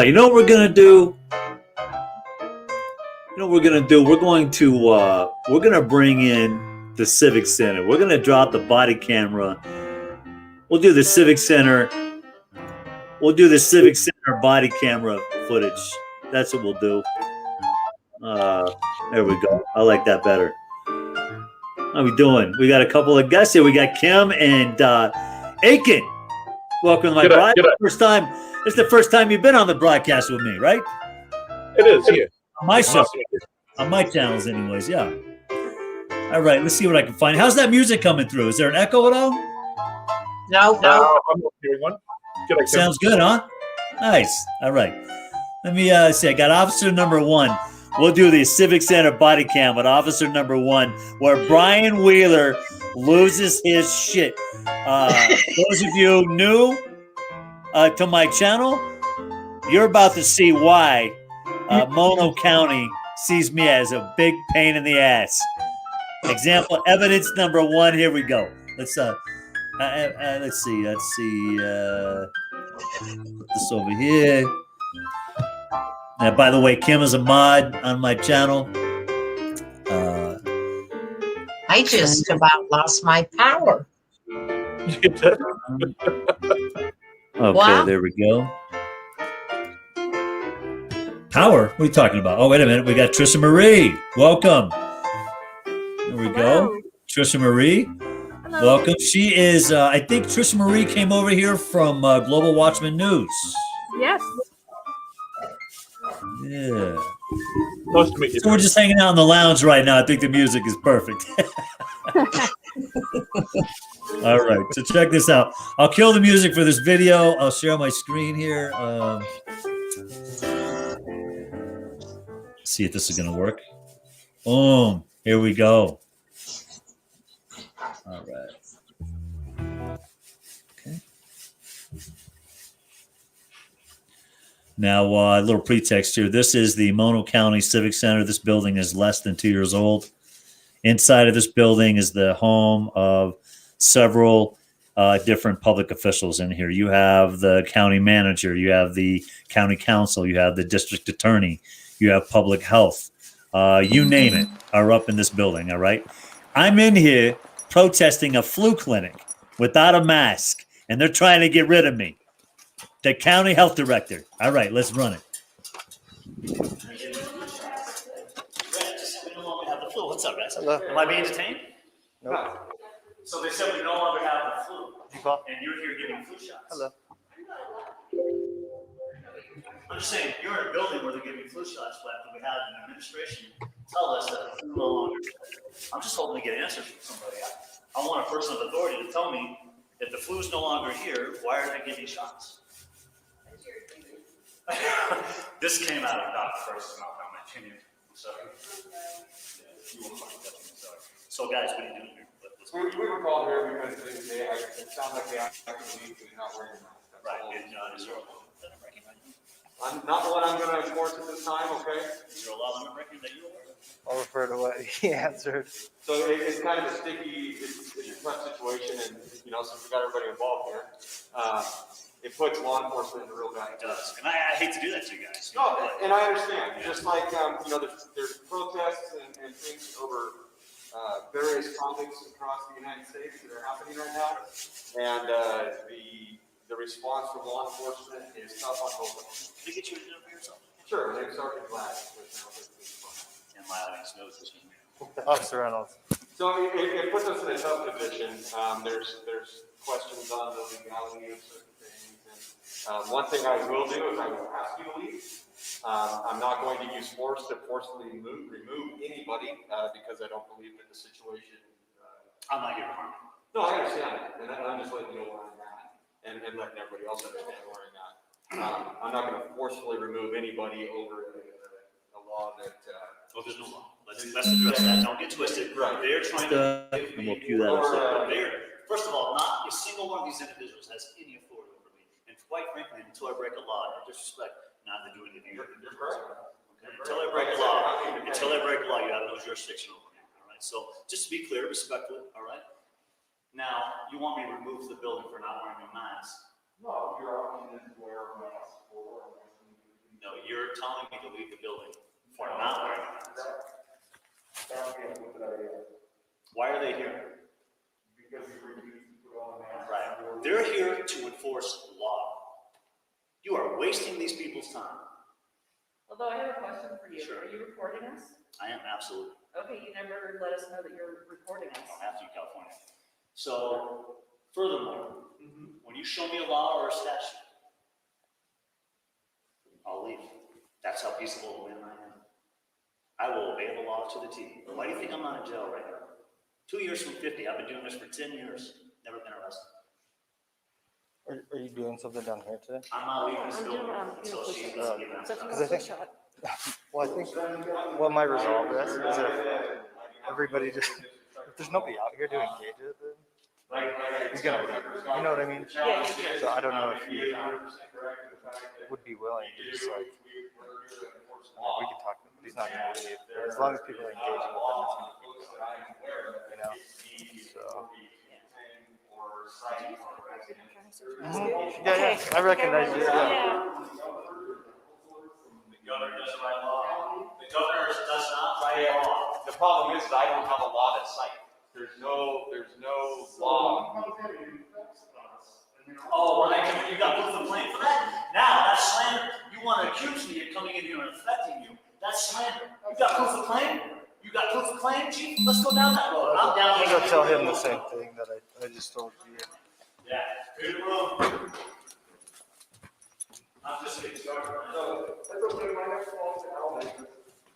You know what we're gonna do? We're gonna bring in the Civic Center. We're gonna drop the body camera. We'll do the Civic Center. We'll do the Civic Center body camera footage. That's what we'll do. There we go. I like that better. How we doing? We got a couple of guests here. We got Kim and Aiken. Welcome to my broadcast. First time. This is the first time you've been on the broadcast with me, right? It is, yeah. On my show. On my channels, anyways, yeah. All right, let's see what I can find. How's that music coming through? Is there an echo at all? No, I'm not hearing one. Sounds good, huh? Nice. All right. Let me see. I got officer number 1. We'll do the Civic Center body cam with officer number 1, where Brian Wheeler loses his shit. Those of you new to my channel, you're about to see why Mono County sees me as a big pain in the ass. Example, evidence number 1. Here we go. Let's see. Put this over here. By the way, Kim is a mod on my channel. I just about lost my power. Okay, Wow. there we go. Power? What are you talking about? Oh, wait a minute. We got Trisha Marie. Welcome. There we go. Trisha Marie. Hello. Welcome. She is, I think Trisha Marie came over here from Global Watchman News. Yes. Yeah. Nice to meet you. So we're just hanging out in the lounge right now. I think the music is perfect. All right. So check this out. I'll kill the music for this video. I'll share my screen here. See if this is going to work. Boom. Here we go. All right. Okay. Now, a little pretext here. This is the Mono County Civic Center. This building is less than 2 years old. Inside of this building is the home of several different public officials in here. You have the county manager, you have the county council, you have the district attorney, you have public health. You name it, are up in this building, all right? I'm in here protesting a flu clinic without a mask, and they're trying to get rid of me. The county health director. All right, let's run it. What's up, guys? Hello. Am I being detained? Nope. So they said we no longer have the flu, and you're here giving flu shots. Hello. I'm just saying, you're in a building where they're giving flu shots, but we had an administration tell us that the flu no longer. I'm just hoping to get answers from somebody. I want a person of authority to tell me if the flu's no longer here, why are they giving shots? This came out of Dr. First mouth, in my opinion. I'm sorry. So, guys, what are you doing here? We were called here because it sounds like they actually leave and not wearing a mask. Right. Is there a law that I'm recognizing? I'm not what I'm going to enforce at this time, okay? Is there a law that I'm recognizing that you're aware of? I'll refer to what he answered. So it's kind of a sticky, it's a tough situation, and since we got everybody involved here, it puts law enforcement in a real bad. It does, and I hate to do that to you guys. No, and I understand. Just like there's protests and things over various topics across the United States that are happening right now, and the response from law enforcement is tough on both of them. Can I get you to do it for yourself? Sure, my name's Sergeant Glass. And my audience knows this is me. Officer Reynolds. So it puts us in a tough position. There's questions on the legality of certain things. And one thing I will do is I will ask you to leave. I'm not going to use force to forcibly remove anybody because I don't believe that the situation. I'm not here to harm you. No, I understand that, and I'm just letting you know where I'm at, and letting everybody else understand where I'm at. I'm not going to forcefully remove anybody over a law that. Oh, there's no law. Let's address that. Don't get twisted. Right. They're trying to give me. First of all, not a single one of these individuals has any authority over me. And quite frankly, until I break a law, I disrespect not to do anything. You're correct. Okay. Until I break a law, you have no jurisdiction over me. All right. So just to be clear, respectfully. All right. Now, you want me to remove the building for not wearing a mask? No, you're asking them to wear a mask or. No, you're telling me to leave the building for not wearing a mask. Why are they here? Because you refuse to put on a mask. Right. They're here to enforce law. You are wasting these people's time. Although I have a question for you. Sure. Are you recording us? I am, absolutely. Okay, you never let us know that you're recording us. I don't have to, California. So, furthermore, when you show me a law or a statute, I'll leave. That's how peaceable a man I am. I will obey the law to the T. Why do you think I'm not in jail right now? 2 years from 50. I've been doing this for 10 years. Never been arrested. Are you doing something down here today? I'm not leaving this I'm doing, building you know, until she push-ups. gets So if you Because I want think- push-up, Well, I think what might resolve this is if everybody just, if there's nobody out here to engage with him, he's gonna leave. You know what I mean? yeah. So I don't know if he would be willing to just like, we can talk to him, but he's not gonna leave. As long as people are engaging with him, it's gonna keep going. You know? So. Yeah, I recognize you. Yeah. Yeah. The governor doesn't write law. The governor does not write law. The problem is I don't have a law that cite. There's no law. Oh, well, you got proof of claim for that? Now, that's slander. You want to accuse me of coming in here and affecting you. That's slander. You got proof of claim? You got proof of claim, Chief? Let's go down that road. I'm down I'm here. gonna tell him the same thing that I just told you. Yeah. Good room. I'm just getting started.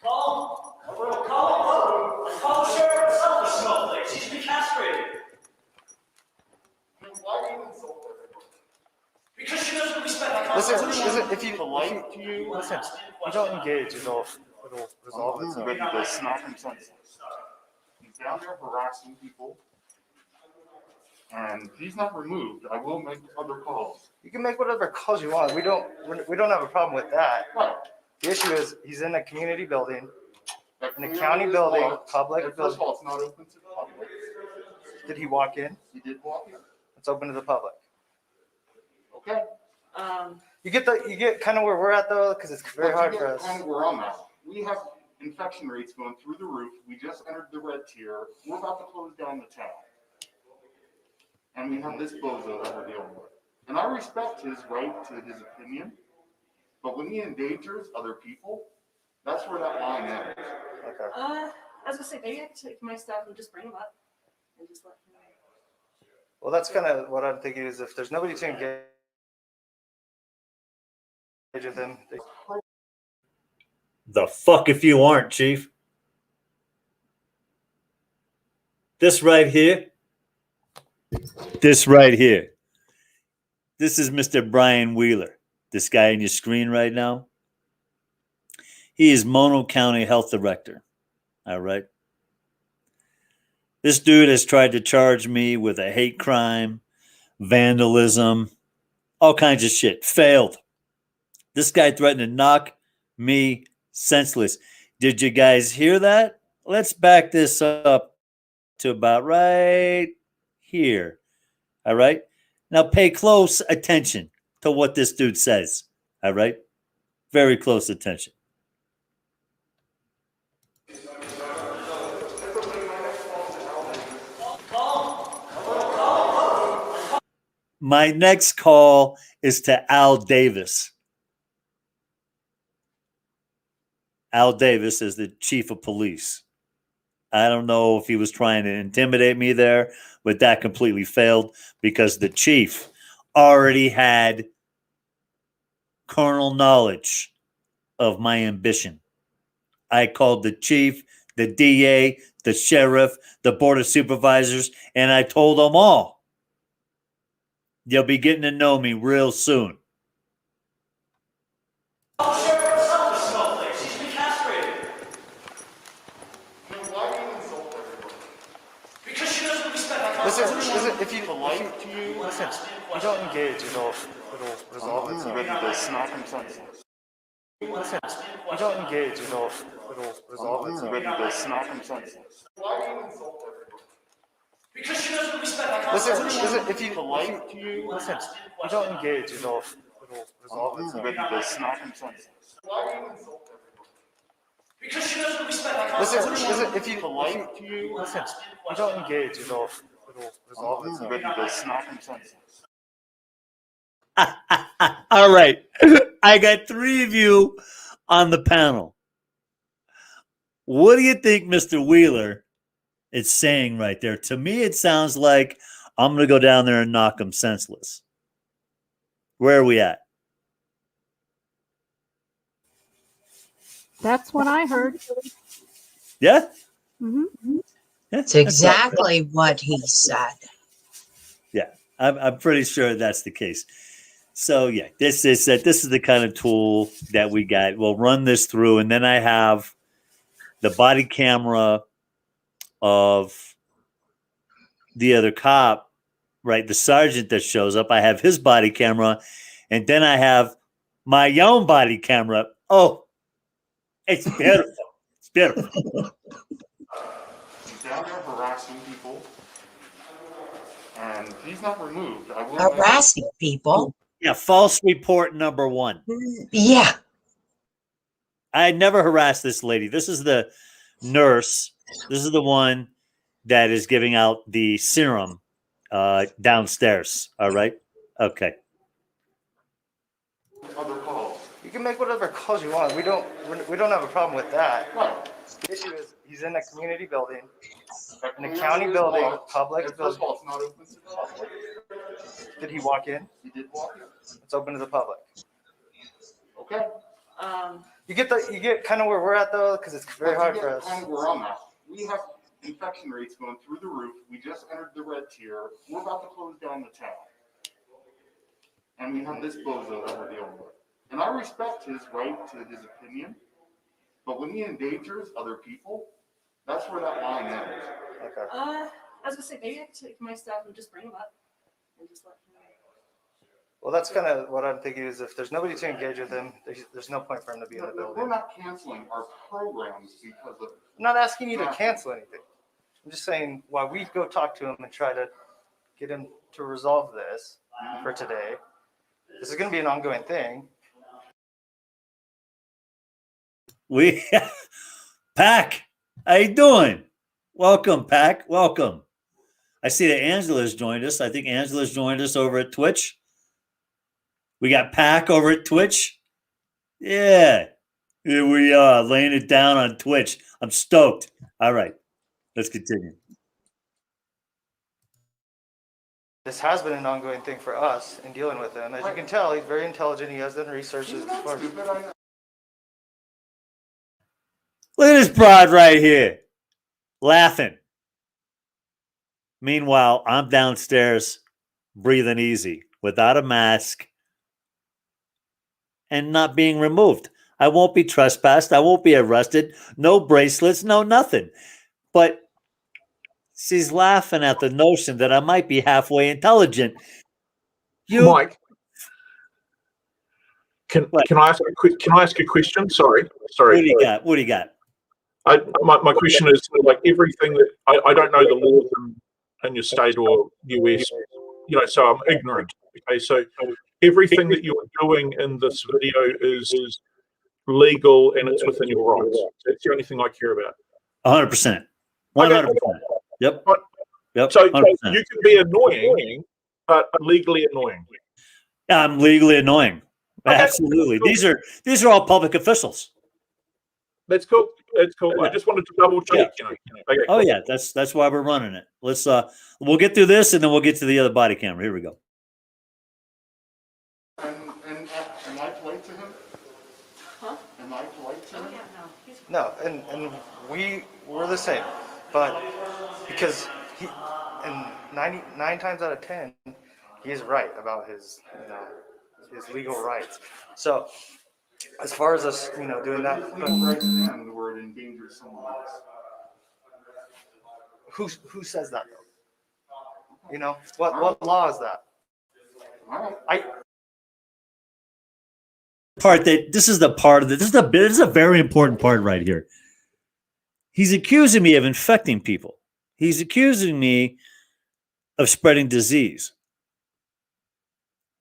Call him. Call the sheriff himself, the snowflake. She's been castrated. Because she doesn't respect the Constitution. If you don't engage, it'll resolve itself. Ready to snap him senseless. He's down there harassing people. And if he's not removed, I will make other calls. You can make whatever calls you want. We don't have a problem with that. Right. The issue is he's in a community building, That in a clearly county is building, locked. public And first of building. all, it's not open to the public. Did he walk in? He did walk in. It's open to the public. Okay. You get kind of where we're at though, because it's very hard for us. Kind of where I'm at. We have infection rates going through the roof. We just entered the red tier. We're about to close down the town. And we have this bozo that we're dealing with. And I respect his right to his opinion, but when he endangers other people, that's where that line ends. Okay. I was gonna say, maybe I could take my stuff and just bring them up and just let him know. Well, that's kind of what I'm thinking is if there's nobody to engage with him, The fuck if you aren't, Chief. This right here. This right here. This is Mr. Brian Wheeler. This guy on your screen right now. He is Mono County Health Director. All right. This dude has tried to charge me with a hate crime, vandalism, all kinds of shit. Failed. This guy threatened to knock me senseless. Did you guys hear that? Let's back this up to about right here. All right. Now pay close attention to what this dude says. All right. Very close attention. My next call is to Al Davis. Al Davis is the chief of police. I don't know if he was trying to intimidate me there, but that completely failed because the chief already had carnal knowledge of my ambition. I called the chief, the DA, the sheriff, the board of supervisors, and I told them all, you'll be getting to know me real soon. Listen, if you don't engage, it'll resolve itself. Ready to snap him senseless. Listen, you don't engage, it'll resolve itself. Ready to snap him senseless. Listen, if you don't engage, it'll resolve itself. Ready to snap him senseless. Listen, if you don't engage, it'll resolve itself. Ready to snap him senseless. All right. I got 3 of you on the panel. What do you think Mr. Wheeler is saying right there? To me, it sounds like I'm going to go down there and knock him senseless. Where are we at? That's what I heard. Yeah? Mm-hmm. Yeah, It's exactly what he said. Yeah. I'm pretty sure that's the case. So yeah, this is the kind of tool that we got. We'll run this through, and then I have the body camera of the other cop, right? The sergeant that shows up. I have his body camera, and then I have my own body camera. Oh, it's beautiful. It's beautiful. He's down there harassing people, and he's not removed. I will Harassing people. Yeah, false report number 1. Yeah. I never harassed this lady. This is the nurse. This is the one that is giving out the serum downstairs. All right. Okay. other calls. You can make whatever calls you want. We don't have a problem with that. Right. The issue is he's in a community building, in a county building, public First building. of all, it's not open to the public. Did he walk in? He did walk in. It's open to the public. Okay. You get kind of where we're at though, because it's very hard for us. Kind of where I'm at. We have infection rates going through the roof. We just entered the red tier. We're about to close down the town. And we have this bozo that we're dealing with. And I respect his right to his opinion, but when he endangers other people, that's where that line ends. Okay. I was gonna say maybe I could take my stuff and just bring them up and just let him know. Well, that's kind of what I'm thinking is if there's nobody to engage with him, there's no point for him to be in the We're building. not canceling our programs because of. I'm not asking you to cancel anything. I'm just saying while we go talk to him and try to get him to resolve this for today, this is going to be an ongoing thing. Pack, how you doing? Welcome, Pack. Welcome. I see that Angela's joined us. I think Angela's joined us over at Twitch. We got Pack over at Twitch. Yeah. Here we are, laying it down on Twitch. I'm stoked. All right. Let's continue. This has been an ongoing thing for us in dealing with him. As you can tell, he's very intelligent. He has done research. He's not stupid. I know. Look at this broad right here, laughing. Meanwhile, I'm downstairs breathing easy without a mask and not being removed. I won't be trespassed. I won't be arrested. No bracelets, no nothing. But she's laughing at the notion that I might be halfway intelligent. Mike, can I ask a question? Sorry. What do you got? What do you got? My question is like everything that I don't know the laws in your state or US, so I'm ignorant. Okay, so everything that you're doing in this video is legal and it's within your rights. That's the only thing I care about. 100%. 100%. Yep. Yep. So 100%. you can be annoying, but legally annoying. I'm legally annoying. Okay, Absolutely. cool. These are all public officials. That's cool. That's cool. I just wanted to double check. Okay, Oh cool. yeah, that's why we're running it. Let's we'll get through this and then we'll get to the other body camera. Here we go. And am I polite to him? Huh? Am I polite to Oh him? yeah, no. He's No, and we're the same, but because he, and 99 times out of 10, he is right about his his legal rights. So as far as us, doing that, It's legal right to him where it endangers someone else. who says that though? What law is that? All right. This is a very important part right here. He's accusing me of infecting people. He's accusing me of spreading disease.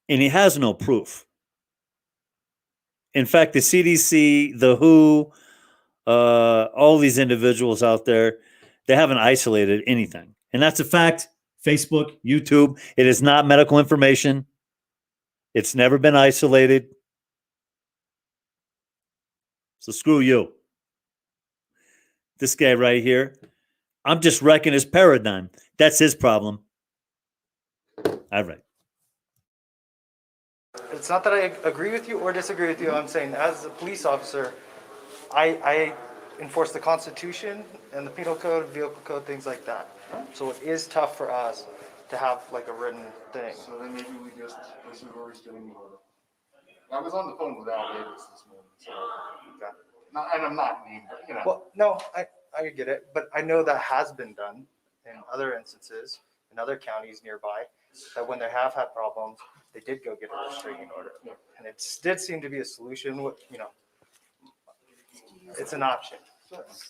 And he has no proof. In fact, the CDC, the WHO, all these individuals out there, they haven't isolated anything. And that's a fact. Facebook, YouTube, it is not medical information. It's never been isolated. So screw you. This guy right here, I'm just wrecking his paradigm. That's his problem. All right. It's not that I agree with you or disagree with you. I'm saying as a police officer, I enforce the Constitution and the Penal Code, Vehicle Code, things like that. So it is tough for us to have like a written thing. So then maybe we just, this is where we're getting the order. I was on the phone with Al Davis this morning, so, and I'm not mean, but you know. Well, no, I get it, but I know that has been done in other instances, in other counties nearby, that when they have had problems, they did go get a restraining order. And it did seem to be a solution, you know, it's an option.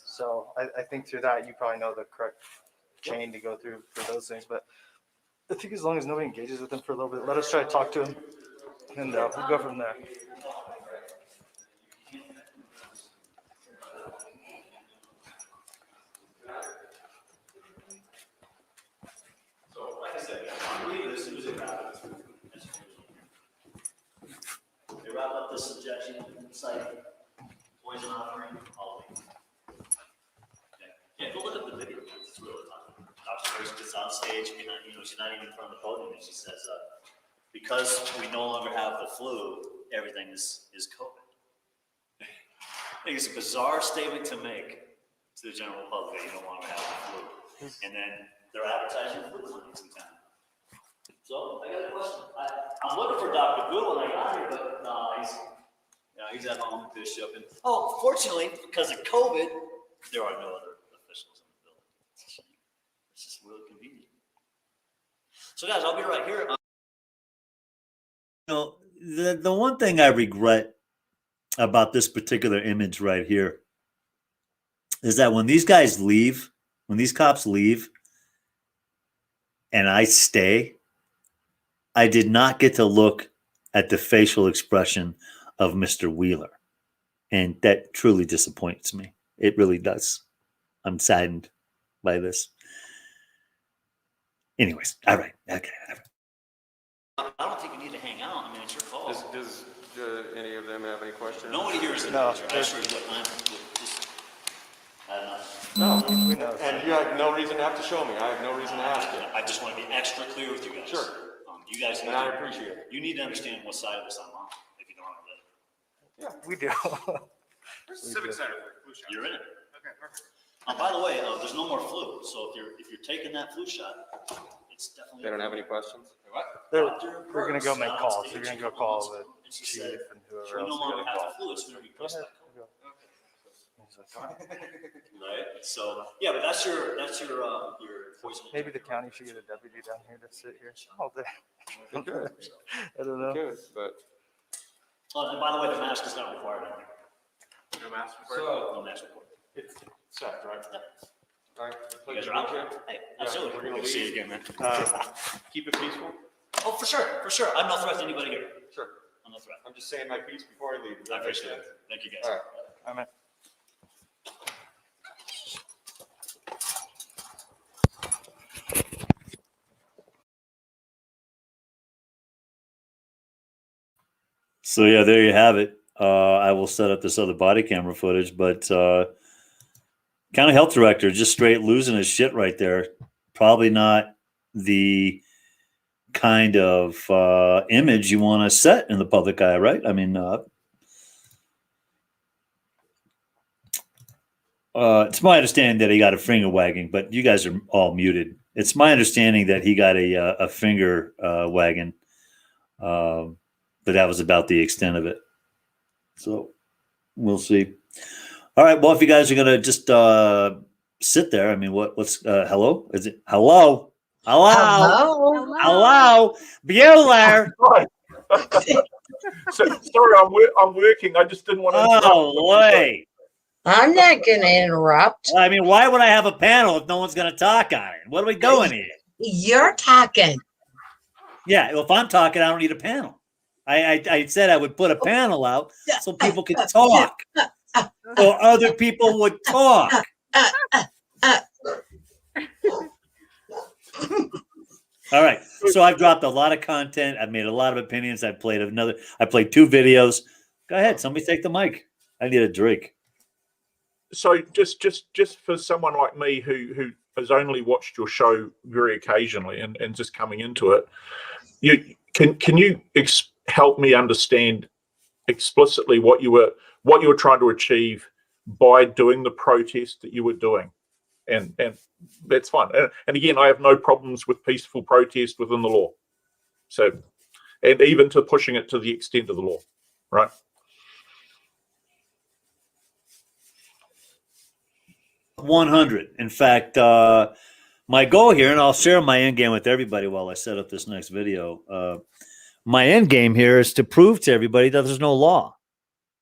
So I think through that, you probably know the correct chain to go through for those things. But I think as long as nobody engages with them for a little bit, let us try to talk to them, and we'll go from there. So, like I said, I believe this was a wrap. They wrap up the suggestion site, poison offering, all of it. Yeah, go look at the video. It's really fun. Dr. First gets on stage, behind, you know, she's not even in front of the podium, and she says, because we no longer have the flu, everything is COVID. I think it's a bizarre statement to make to the general public that you no longer have the flu. And then they're advertising flu clinics in town. So I got a question. I'm looking for Dr. Good when I got here, but he's at home with Bishop. And fortunately, because of COVID, there are no other officials in the building. It's a shame. It's just really convenient. So guys, I'll be right here. The one thing I regret about this particular image right here is that when these guys leave, when these cops leave, and I stay, I did not get to look at the facial expression of Mr. Wheeler. And that truly disappoints me. It really does. I'm saddened by this. Anyways, all right. Okay. I don't think you need to hang out. I mean, it's your call. Does any of them have any questions? Nobody here is in No. No. We know. And you have no reason to have to show me. I have no reason to ask you. I just want to be extra clear with you guys. Sure. You guys, And I appreciate it. You need to understand what side of this I'm on, if you don't already. We do. Where's the Civic Center for flu shot? You're in it. Okay, perfect. By the way, there's no more flu, so if you're taking that flu shot, it's definitely. They don't have any questions? We're going to go make calls. We're going to go call the chief and whoever So we else no we longer got to have call. the flu, it's going to be Go ahead. pushed back. Right? So yeah, but that's your poison. Maybe the county should get a deputy down here to sit here all day. They could. I don't know. They could, but. And by the way, the mask is not required. No mask No mask required. It's set, right? All right. You guys are out? Hey, absolutely. We're gonna Good to see you leave. again, man. Keep it peaceful? Oh, for sure. I'm no threat to anybody here. Sure. I'm no threat. I'm just saying my piece before I leave. Does I that make appreciate sense? it. Thank you guys. All right. I'm in. So yeah, there you have it. I will set up this other body camera footage, but county health director just straight losing his shit right there. Probably not the kind of image you want to set in the public eye, right? I mean, it's my understanding that he got a finger wagging, but you guys are all muted. It's my understanding that he got a finger wagging, but that was about the extent of it. So we'll see. All right. Well, if you guys are gonna just sit there, I mean, what's hello? Is it hello? Hello? Hello? Bueller. Sorry, I'm working. I just didn't want to. Oh, boy. I'm not going to interrupt. I mean, why would I have a panel if no one's going to talk on it? What are we doing here? You're talking. Yeah, well, if I'm talking, I don't need a panel. I said I would put a panel out so people could talk, or other people would talk. All right, so I've dropped a lot of content. I've made a lot of opinions. I played 2 videos. Go ahead, somebody take the mic. I need a drink. So just for someone like me who has only watched your show very occasionally and just coming into it, can you help me understand explicitly what you were trying to achieve by doing the protest that you were doing? and that's fine. And again, I have no problems with peaceful protest within the law. So, and even to pushing it to the extent of the law, right? $100. In fact, my goal here, and I'll share my end game with everybody while I set up this next video. My end game here is to prove to everybody that there's no law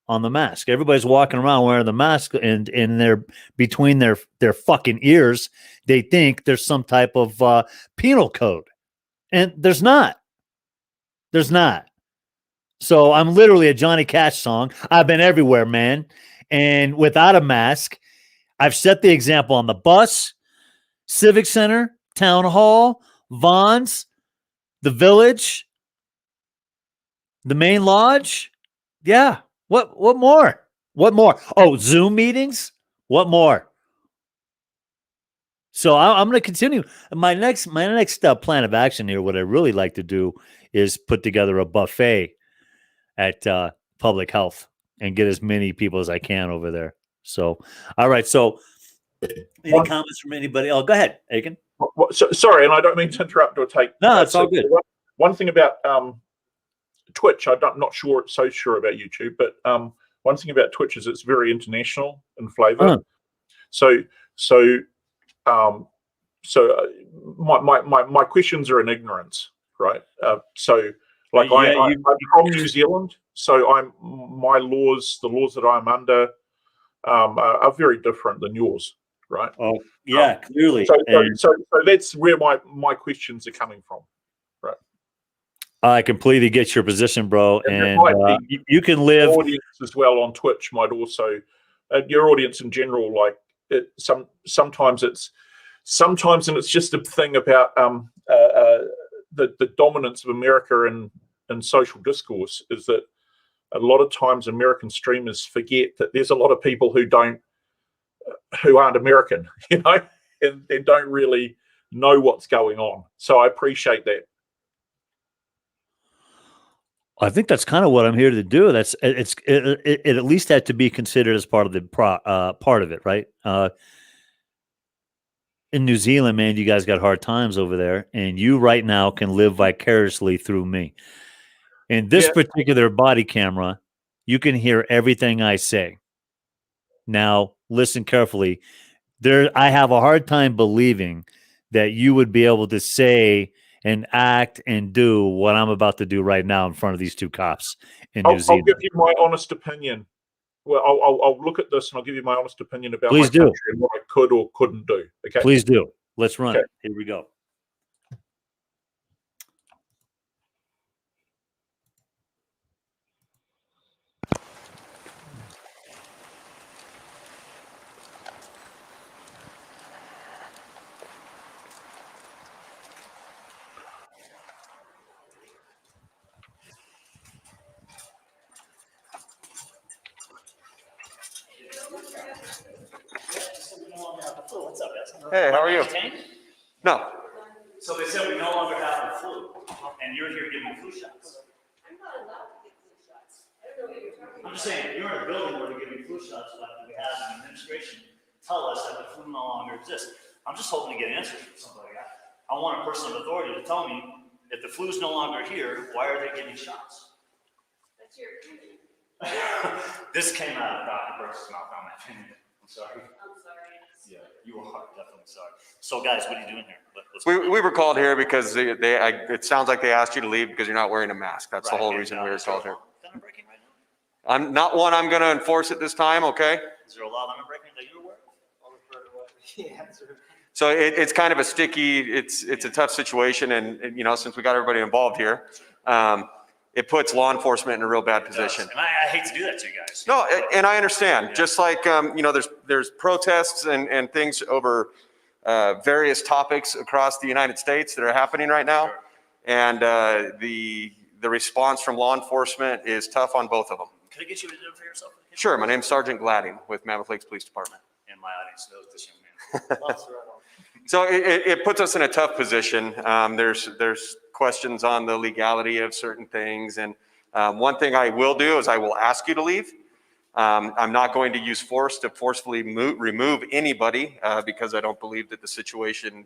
on the mask. Everybody's walking around wearing the mask, and in their between their fucking ears, they think there's some type of penal code, and there's not. There's not. So I'm literally a Johnny Cash song. I've been everywhere, man, and without a mask, I've set the example on the bus, Civic Center, Town Hall, Vaughn's, the Village, the main lodge. Yeah. What more? What more? Oh, Zoom meetings? What more? So I'm going to continue. My next plan of action here, what I really like to do is put together a buffet at Public Health and get as many people as I can over there. So, all right. So any comments from anybody? Oh, go ahead, Aiken. Sorry, and I don't mean to interrupt or take. No, it's all good. One thing about Twitch, I'm not so sure about YouTube, but one thing about Twitch is it's very international in flavor. My questions are in ignorance, right? I'm from New Zealand, so the laws that I'm under are very different than yours, right? Oh, yeah, clearly. So that's where my questions are coming from. I completely get your position, bro. And you can live. Your audience as well on Twitch might also, your audience in general, like sometimes it's just a thing about the dominance of America in social discourse is that a lot of times American streamers forget that there's a lot of people who aren't American, you know, and don't really know what's going on. So I appreciate that. I think that's kind of what I'm here to do. It at least had to be considered as part of the part of it, right? In New Zealand, man, you guys got hard times over there, and you right now can live vicariously through me. In this particular body camera, you can hear everything I say. Now, listen carefully. I have a hard time believing that you would be able to say and act and do what I'm about to do right now in front of these two cops in New Zealand. I'll give you my honest opinion. Well, I'll look at this and I'll give you my honest opinion about my country and what I could or couldn't do. Okay. Please do. Let's run it. Here we go. Hey, how are you? No. So they said we no longer have the flu, and you're here giving flu shots. I'm not allowed to get flu shots. I don't know what you're talking about. I'm just saying, you're in a building where we're giving flu shots after we have an administration tell us that the flu no longer exists. I'm just hoping to get answers from somebody. I want a person of authority to tell me if the flu's no longer here, why are they giving shots? That's your opinion. This came out of Dr. Burke's mouth, on my opinion. I'm sorry. I'm sorry. Yeah, you are definitely sorry. So, guys, what are you doing here? We were called here because it sounds like they asked you to leave because you're not wearing a mask. That's the whole reason we were called here. I'm not going to enforce it this time, okay? Is there a law that I'm breaking that you're aware of? So it's kind of a sticky, it's a tough situation, and you know, since we got everybody involved here, it puts law enforcement in a real bad position. And I hate to do that to you guys. No, and I understand. Just like you know, there's protests and things over various topics across the United States that are happening right now, and the response from law enforcement is tough on both of them. Could I get you to do it for yourself? Sure. My name's Sergeant Gladding with Mammoth Lakes Police Department. And my audience knows this young man. So it puts us in a tough position. There's questions on the legality of certain things, and one thing I will do is I will ask you to leave. I'm not going to use force to forcefully remove anybody because I don't believe that the situation.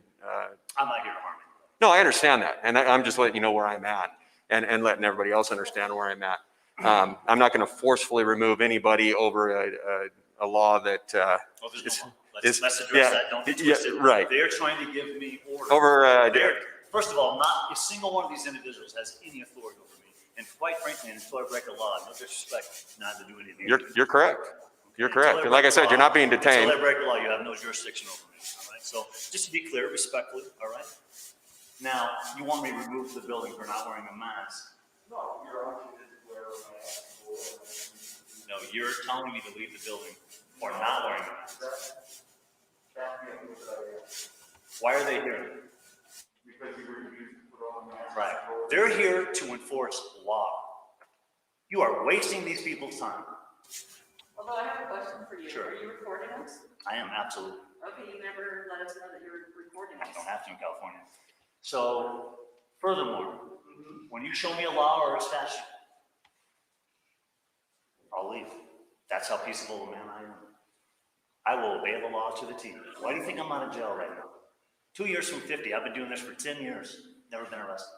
I'm not here to harm you. No, I understand that. And I'm just letting you know where I'm at and letting everybody else understand where I'm at. I'm not going to forcefully remove anybody over a law that Let's address that. Don't get twisted. Right. They're trying to give me orders. Over. First of all, not a single one of these individuals has any authority over me. And quite frankly, until I break a law, no disrespect, not to do anything. You're correct. You're correct. And like I said, you're not being detained. Until I break the law, you have no jurisdiction over me. All right. So just to be clear, respectfully. All right. Now, you want me to remove the building for not wearing a mask? No, you're asking me to wear a mask. No, you're telling me to leave the building for not wearing a mask. Why are they here? Because you refuse to put on a mask. Right. They're here to enforce law. You are wasting these people's time. Although I have a question for you. Sure. Are you recording us? I am, absolutely. Okay, you never let us know that you were recording I us. don't have to in California. So, furthermore, when you show me a law or a statute, I'll leave. That's how peaceable a man I am. I will obey the law to the T. Why do you think I'm out of jail right now? 2 years from 50. I've been doing this for 10 years. Never been arrested.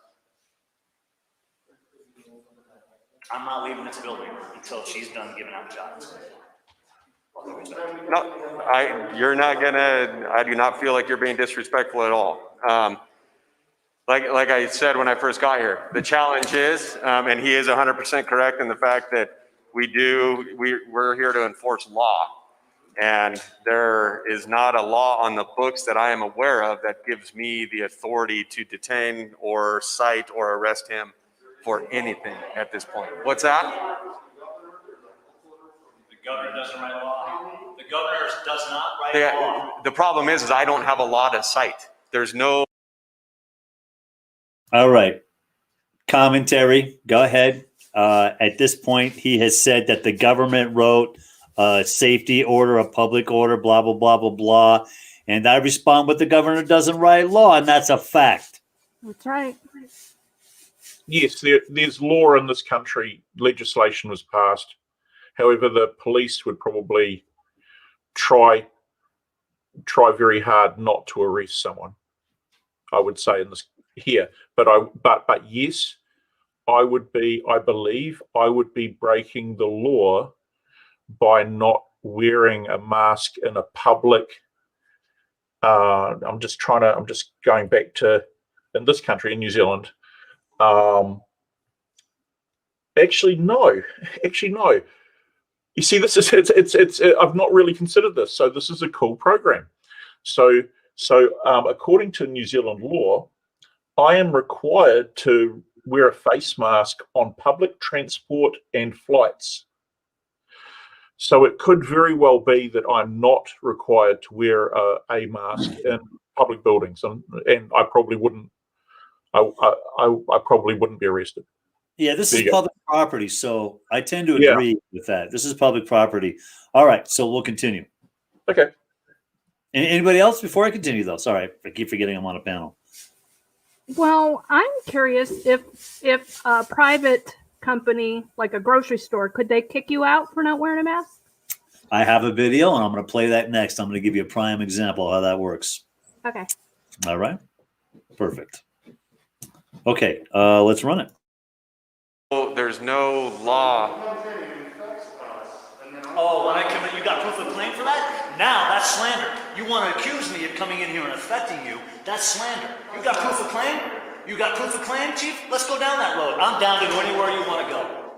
I'm not leaving this building until she's done giving out jobs. No, you're not gonna, I do not feel like you're being disrespectful at all. Like I said when I first got here, the challenge is, and he is 100% correct in the fact that we're here to enforce law. And there is not a law on the books that I am aware of that gives me the authority to detain or cite or arrest him for anything at this point. What's that? The governor doesn't write law. The governor does not write law. The problem is I don't have a law to cite. There's no. All right. Commentary. Go ahead. At this point, he has said that the government wrote a safety order, a public order, blah, blah, blah, blah, blah. And I respond, but the governor doesn't write law, and that's a fact. That's right. Yes, there's law in this country. Legislation was passed. However, the police would probably try very hard not to arrest someone. I would say in this here, but yes, I believe I would be breaking the law by not wearing a mask in a public. I'm just going back to in this country, in New Zealand. Actually, no. You see, this is it's I've not really considered this, so this is a cool program. So according to New Zealand law, I am required to wear a face mask on public transport and flights. So it could very well be that I'm not required to wear a mask in public buildings, and I probably wouldn't. I probably wouldn't be arrested. Yeah, this is public property, so I tend to agree with that. This is public property. All right, so we'll continue. Okay. Anybody else before I continue, though? Sorry, I keep forgetting I'm on a panel. Well, I'm curious if a private company like a grocery store, could they kick you out for not wearing a mask? I have a video, and I'm going to play that next. I'm going to give you a prime example of how that works. Okay. All right. Perfect. Okay, let's run it. There's no law. Oh, when I come in, you got proof of claim for that? Now that's slander. You want to accuse me of coming in here and affecting you? That's slander. You got proof of claim? You got proof of claim, Chief? Let's go down that road. I'm down to go anywhere you want to go.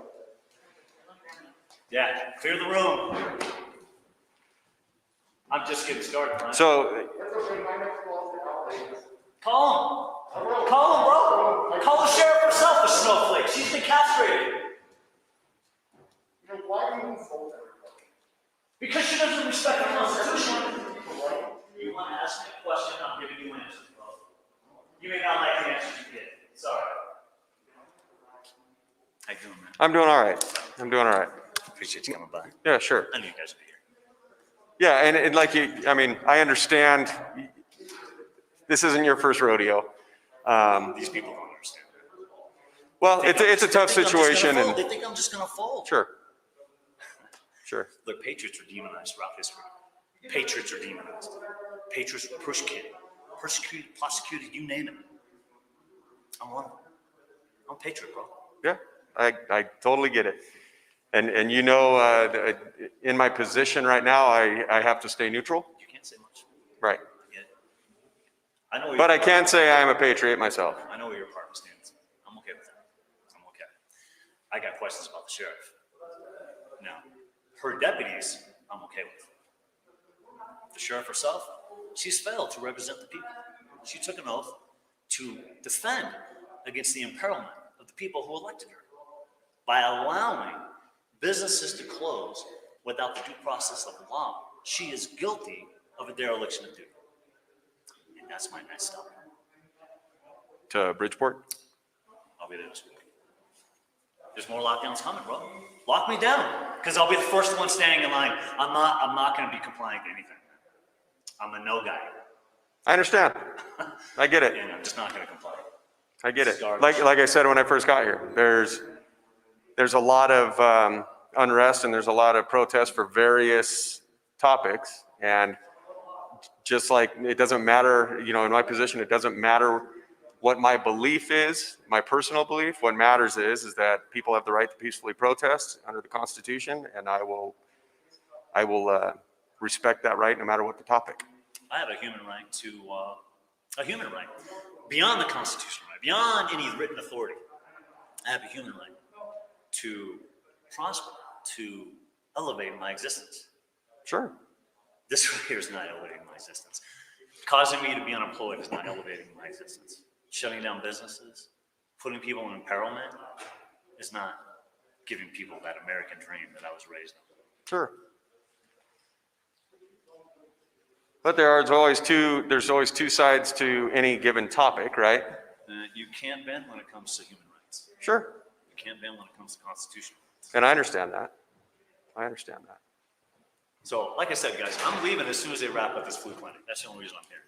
Yeah, clear the room. I'm just getting started, Brian. So. Call him. Call him, bro. Call the sheriff herself, the snowflake. She's been castrated. Why do you insult everybody? Because she doesn't respect the Constitution. You want to ask me a question, I'm giving you answers, bro. You may not like the answers you get. Sorry. How you doing, man? I'm doing all right. Appreciate you coming by. Yeah, sure. I knew you guys would be here. Yeah, and like I understand this isn't your first rodeo. These people don't understand. Well, it's a tough situation, and they think I'm just gonna fold. Sure. Sure. Look, patriots are demonized throughout history. Patriots are demonized. Patriots were persecuted, prosecuted, you name it. I'm one of them. I'm a patriot, bro. Yeah, I totally get it. And you know, in my position right now, I have to stay neutral. You can't say much. Right. I know. But I can say I am a patriot myself. I know where your party stands. I'm okay with that. I'm okay. I got questions about the sheriff. Now, her deputies, I'm okay with. The sheriff herself, she's failed to represent the people. She took an oath to defend against the imperilment of the people who elected her by allowing businesses to close without the due process of law. She is guilty of a dereliction of duty. And that's my next stop. To Bridgeport? I'll be there this week. There's more lockdowns coming, bro. Lock me down, because I'll be the first one standing in line. I'm not going to be compliant to anything. I'm a no guy. I understand. I get it. And I'm just not going to comply. I get it. Like I said when I first got here, there's a lot of unrest and there's a lot of protests for various topics. And just like it doesn't matter, you know, in my position, it doesn't matter what my belief is, my personal belief. What matters is that people have the right to peacefully protest under the Constitution, and I will respect that right no matter what the topic. I have a human right to beyond the constitutional right, beyond any written authority. I have a human right to prosper, to elevate my existence. Sure. This right here is not elevating my existence. Causing me to be unemployed is not elevating my existence. Shutting down businesses, putting people in imperilment is not giving people that American dream that I was raised on. Sure. But there's always two sides to any given topic, right? You can't bend when it comes to human rights. Sure. You can't bend when it comes to constitutional rights. And I understand that. So, like I said, guys, I'm leaving as soon as they wrap up this flu clinic. That's the only reason I'm here.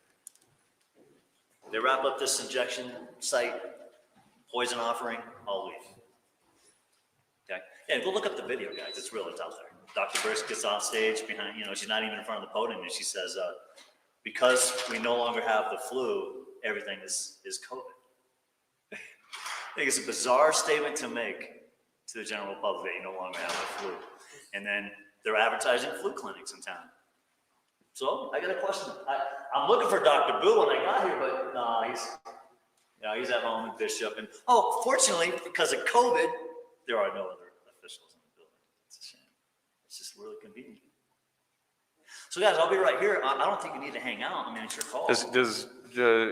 They wrap up this injection site, poison offering, I'll leave. Okay? Yeah, go look up the video, guys. It's real. It's out there. Dr. Brisk gets off stage behind, she's not even in front of the podium, and she says, because we no longer have the flu, everything is COVID. I think it's a bizarre statement to make to the general public that you no longer have the flu. And then they're advertising flu clinics in town. So I got a question. I'm looking for Dr. Boo when I got here, but he's at home in Bishop. And fortunately, because of COVID, there are no other officials in the building. It's a shame. It's just really convenient. So guys, I'll be right here. I don't think you need to hang out. I mean, it's your call. Does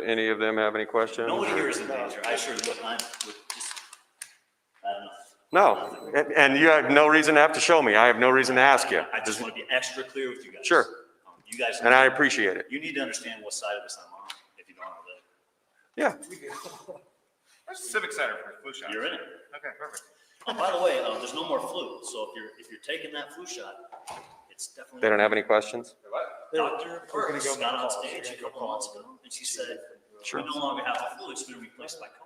any of them have any questions? Nobody here is in danger. I assure you, look, I don't know. No, and you have no reason to have to show me. I have no reason to ask you. I just want to be extra clear with you guys. Sure. You guys, and I appreciate it. You need to understand what side of this I'm on if you don't want to live. Yeah. There's a civic center for flu shots. You're in it. Okay, perfect. Oh, by the way, there's no more flu. So if you're taking that flu shot, it's definitely. They don't have any questions? Dr. First got on stage a couple months ago, and she said, Sure. We no longer have the flu. It's been replaced by COVID.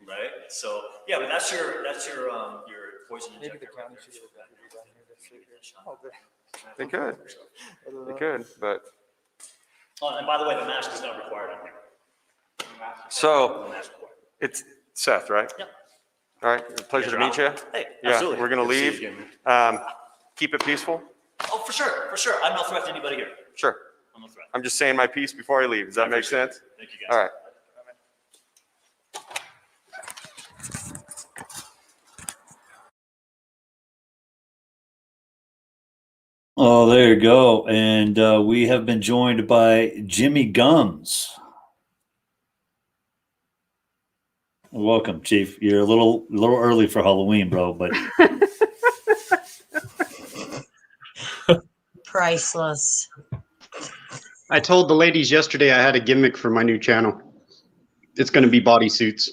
Right. So yeah, but that's your poison injector. Maybe the county should have gotten you down here to figure it out. They could, but. Oh, and by the way, the mask is not required on here. So it's Seth, right? Yeah. All right. Pleasure to meet you. Hey, yeah, absolutely. we're going to leave. Keep it peaceful. Oh, for sure. I'm no threat to anybody here. Sure. I'm no threat. I'm just saying my piece before I leave. Does that make sense? Thank you, guys. All right. Oh, there you go. And we have been joined by Jimmy Gums. Welcome, Chief. You're a little early for Halloween, bro, but Priceless. I told the ladies yesterday I had a gimmick for my new channel. It's going to be bodysuits.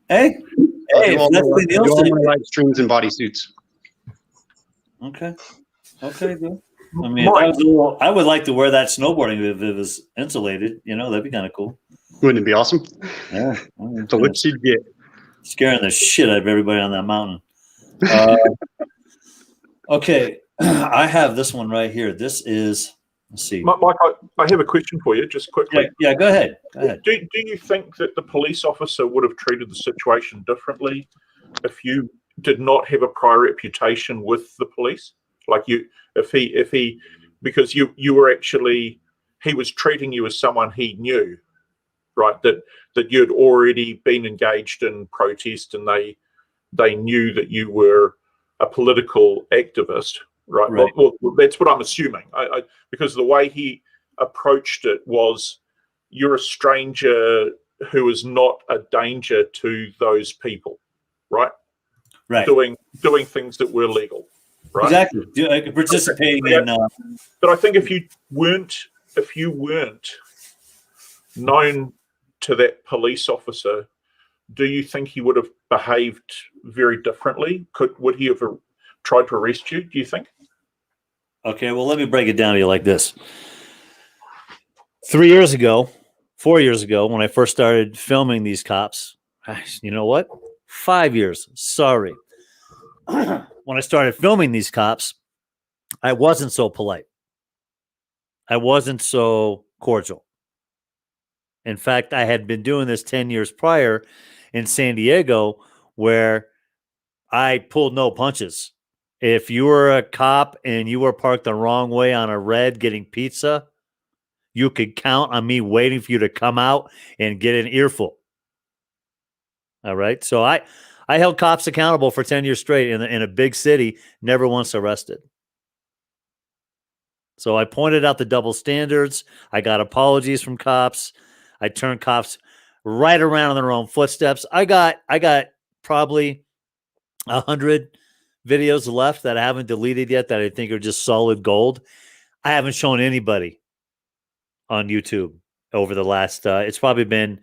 Hey, do all my live streams in bodysuits. Okay, dude. I mean, I would like to wear that snowboarding if it was insulated. That'd be kind of cool. Wouldn't it be awesome? Yeah. So what you get? Scaring the shit out of everybody on that mountain. Okay, I have this one right here. This is, let's see. Mike, I have a question for you, just quickly. Yeah, go ahead. Go ahead. Do you think that the police officer would have treated the situation differently if you did not have a prior reputation with the police? Like if he, because you were actually, he was treating you as someone he knew, right? That you'd already been engaged in protest, and they knew that you were a political activist, right? Right. Well, that's what I'm assuming. Because the way he approached it was, you're a stranger who is not a danger to those people, right? Right. Doing things that were legal, right? Exactly. Participating in. But I think if you weren't known to that police officer, do you think he would have behaved very differently? Would he have tried to arrest you, do you think? Okay, well, let me break it down to you like this. 4 years ago, when I first started filming these cops, you know what? 5 years, sorry. When I started filming these cops, I wasn't so polite. I wasn't so cordial. In fact, I had been doing this 10 years prior in San Diego, where I pulled no punches. If you were a cop and you were parked the wrong way on a red getting pizza, you could count on me waiting for you to come out and get an earful. All right. So I held cops accountable for 10 years straight in a big city, never once arrested. So I pointed out the double standards. I got apologies from cops. I turned cops right around in their own footsteps. I got probably 100 videos left that I haven't deleted yet that I think are just solid gold. I haven't shown anybody on YouTube over the last it's probably been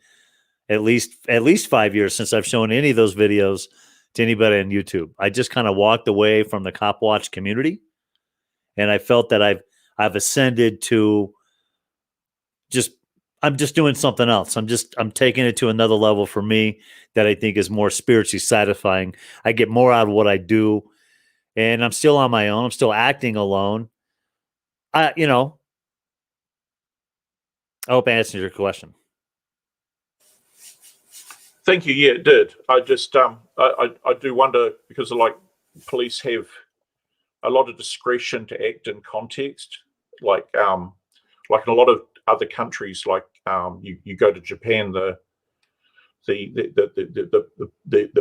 at least 5 years since I've shown any of those videos to anybody on YouTube. I just kind of walked away from the Cop Watch community, and I felt that I've ascended to I'm just doing something else. I'm taking it to another level for me that I think is more spiritually satisfying. I get more out of what I do, and I'm still on my own. I'm still acting alone. I hope I answered your question. Thank you. Yeah, it did. I just I do wonder, because police have a lot of discretion to act in context, like in a lot of other countries, like you go to Japan, the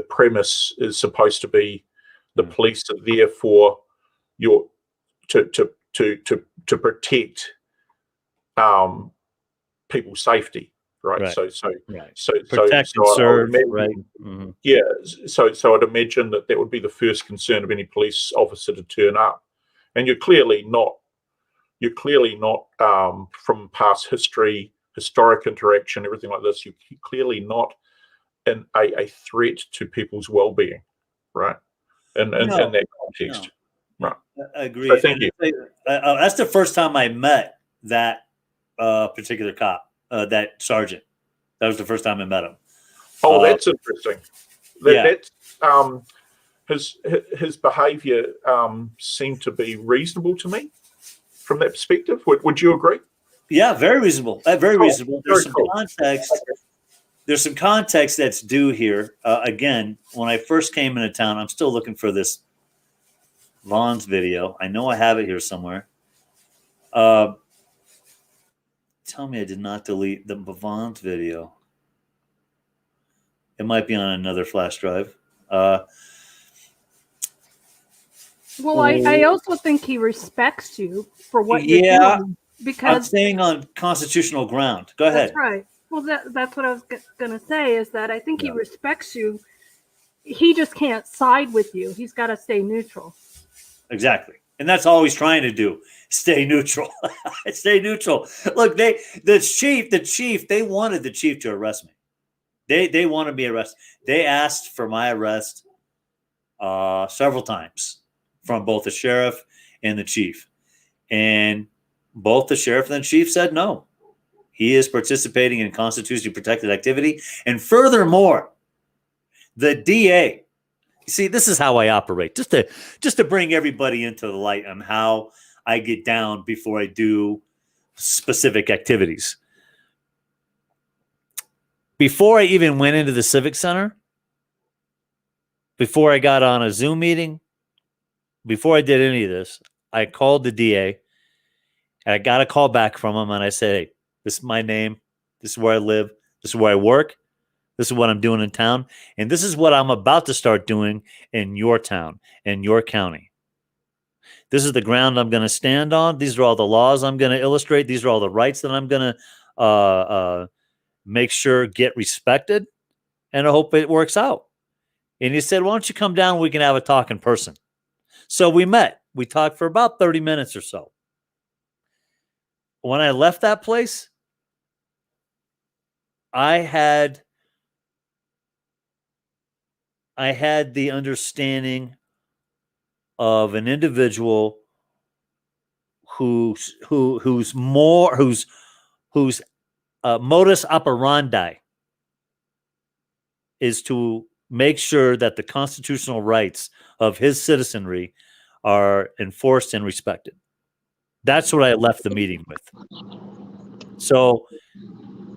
premise is supposed to be the police are there for to protect people's safety, right? Right. So Protect and serve, right? Mm-hmm. Yeah, so I'd imagine that would be the first concern of any police officer to turn up, and you're clearly not from past history, historic interaction, everything like this. You're clearly not a threat to people's well-being, right? In that context, right? I agree. So thank you. That's the first time I met that particular cop, that sergeant. That was the first time I met him. Oh, that's interesting. That's his behaviour seemed to be reasonable to me from that perspective. Would you agree? Yeah, very reasonable. Very reasonable. There's some cool. context. There's some context that's due here. Again, when I first came into town, I'm still looking for this Vaughn's video. I know I have it here somewhere. Tell me I did not delete the Vaughn's video. It might be on another flash drive. Well, I also think he respects you for what you're doing, because I'm staying on constitutional ground. Go ahead. That's right. Well, that's what I was going to say, is that I think he respects you. He just can't side with you. He's got to stay neutral. Exactly. And that's all he's trying to do. Stay neutral. Stay neutral. Look, the chief, they wanted the chief to arrest me. They wanted me arrested. They asked for my arrest several times from both the sheriff and the chief. And both the sheriff and the chief said no. He is participating in constitutionally protected activity. And furthermore, the DA, See, this is how I operate. Just to bring everybody into the light on how I get down before I do specific activities. Before I even went into the Civic Center, before I got on a Zoom meeting, before I did any of this, I called the DA and I got a call back from him and I said, hey, this is my name. This is where I live. This is where I work. This is what I'm doing in town. And this is what I'm about to start doing in your town, in your county. This is the ground I'm going to stand on. These are all the laws I'm going to illustrate. These are all the rights that I'm going to make sure get respected. And I hope it works out. And he said, why don't you come down? We can have a talk in person. So we met. We talked for about 30 minutes or so. When I left that place, I had the understanding of an individual whose modus operandi is to make sure that the constitutional rights of his citizenry are enforced and respected. That's what I left the meeting with. So,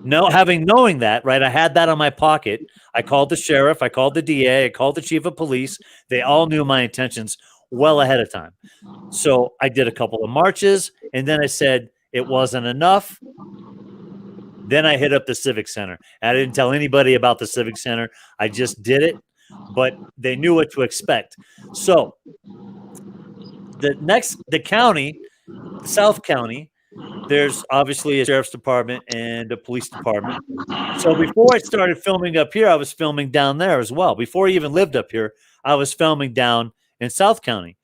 knowing that, right, I had that on my pocket. I called the sheriff, I called the DA, I called the chief of police. They all knew my intentions well ahead of time. So I did a couple of marches, and then I said it wasn't enough. Then I hit up the Civic Center. I didn't tell anybody about the Civic Center. I just did it, but they knew what to expect. So the county, South County, there's obviously a sheriff's department and a police department. So before I started filming up here, I was filming down there as well. Before I even lived up here, I was filming down in South County.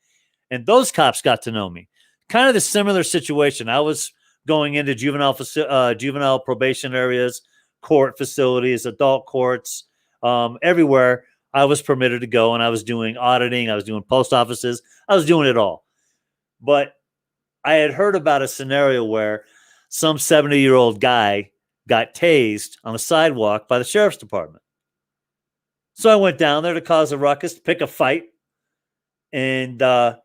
And those cops got to know me. Kind of the similar situation. I was going into juvenile probation areas, court facilities, adult courts, everywhere I was permitted to go. And I was doing auditing. I was doing post offices. I was doing it all. But I had heard about a scenario where some 70-year-old guy got tased on the sidewalk by the sheriff's department. So I went down there to cause a ruckus, to pick a fight, and I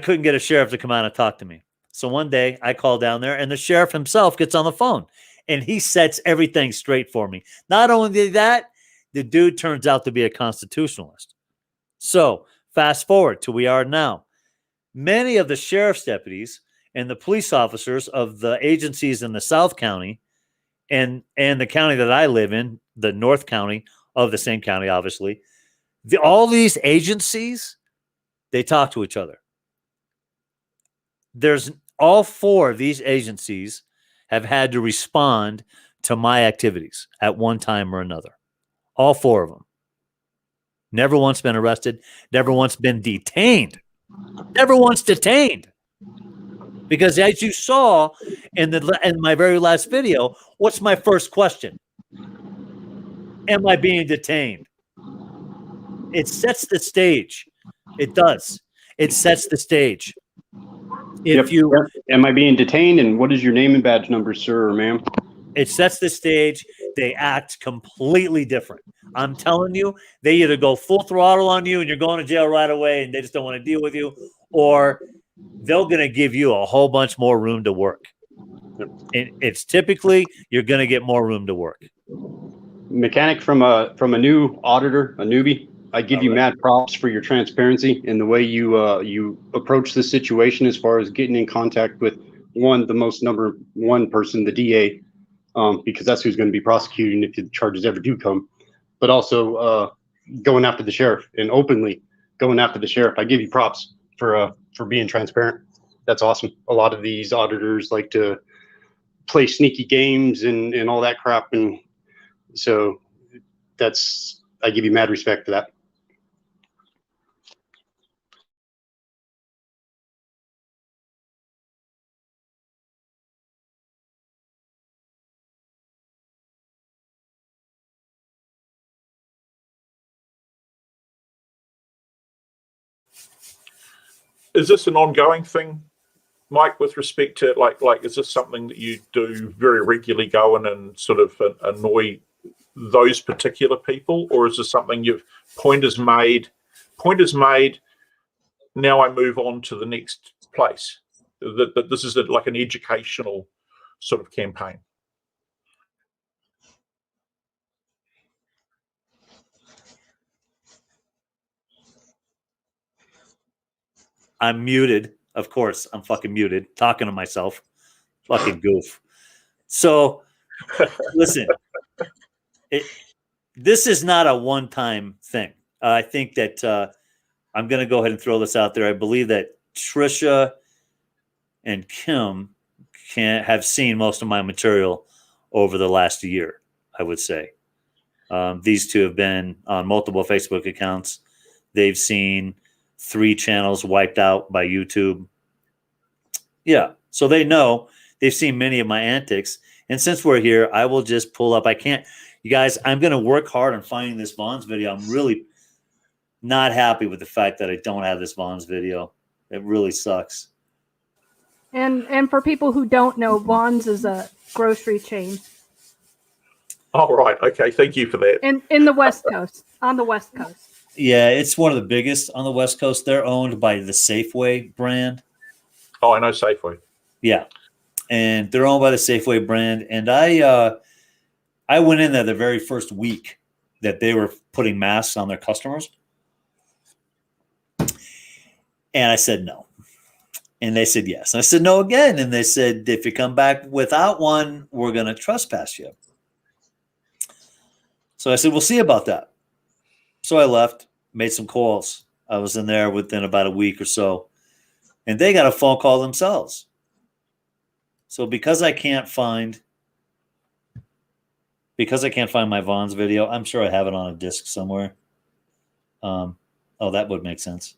couldn't get a sheriff to come out and talk to me. So one day I call down there, and the sheriff himself gets on the phone, and he sets everything straight for me. Not only that, the dude turns out to be a constitutionalist. So fast forward to we are now. Many of the sheriff's deputies and the police officers of the agencies in the South County and the county that I live in, the North County of the same county, obviously, all these agencies, they talk to each other. There's all four of these agencies have had to respond to my activities at one time or another. All four of them. Never once been arrested, never once been detained. Never once detained. Because as you saw in my very last video, what's my first question? Am I being detained? It sets the stage. It does. It sets the stage. Am I being detained, and what is your name and badge number, sir or ma'am? It sets the stage. They act completely different. I'm telling you, they either go full throttle on you and you're going to jail right away and they just don't want to deal with you, or they're going to give you a whole bunch more room to work. And it's typically you're going to get more room to work. Mechanic, from a new auditor, a newbie, I give you mad props for your transparency and the way you approach the situation as far as getting in contact with the most number one person, the DA, because that's who's going to be prosecuting if the charges ever do come. But also going after the sheriff and openly going after the sheriff. I give you props for being transparent. That's awesome. A lot of these auditors like to play sneaky games and all that crap, and so I give you mad respect for that. Is this an ongoing thing, Mike, with respect to like is this something that you do very regularly, go in and sort of annoy those particular people, or is this something you've point is made? Point is made. Now I move on to the next place. That this is like an educational sort of campaign. I'm muted. Of course, I'm fucking muted, talking to myself. Fucking goof. So, listen, this is not a one-time thing. I think that I'm going to go ahead and throw this out there. I believe that Trisha and Kim have seen most of my material over the last year, I would say. These two have been on multiple Facebook accounts. They've seen 3 channels wiped out by YouTube. Yeah, so they know. They've seen many of my antics. And since we're here, I will just pull up. You guys, I'm going to work hard on finding this Vaughn's video. I'm really not happy with the fact that I don't have this Vaughn's video. It really sucks. And for people who don't know, Vaughn's is a grocery chain. All right. Okay. Thank you for that. In the West Coast, on the West Coast. Yeah, it's one of the biggest on the West Coast. They're owned by the Safeway brand. Oh, I know Safeway. Yeah, and they're owned by the Safeway brand. And I went in there the very first week that they were putting masks on their customers, and I said no, and they said yes, and I said no again, and they said if you come back without one, we're going to trespass you. So I said we'll see about that. So I left, made some calls. I was in there within about a week or so, and they got a phone call themselves. So because I can't find my Vaughn's video, I'm sure I have it on a disc somewhere. Oh, that would make sense.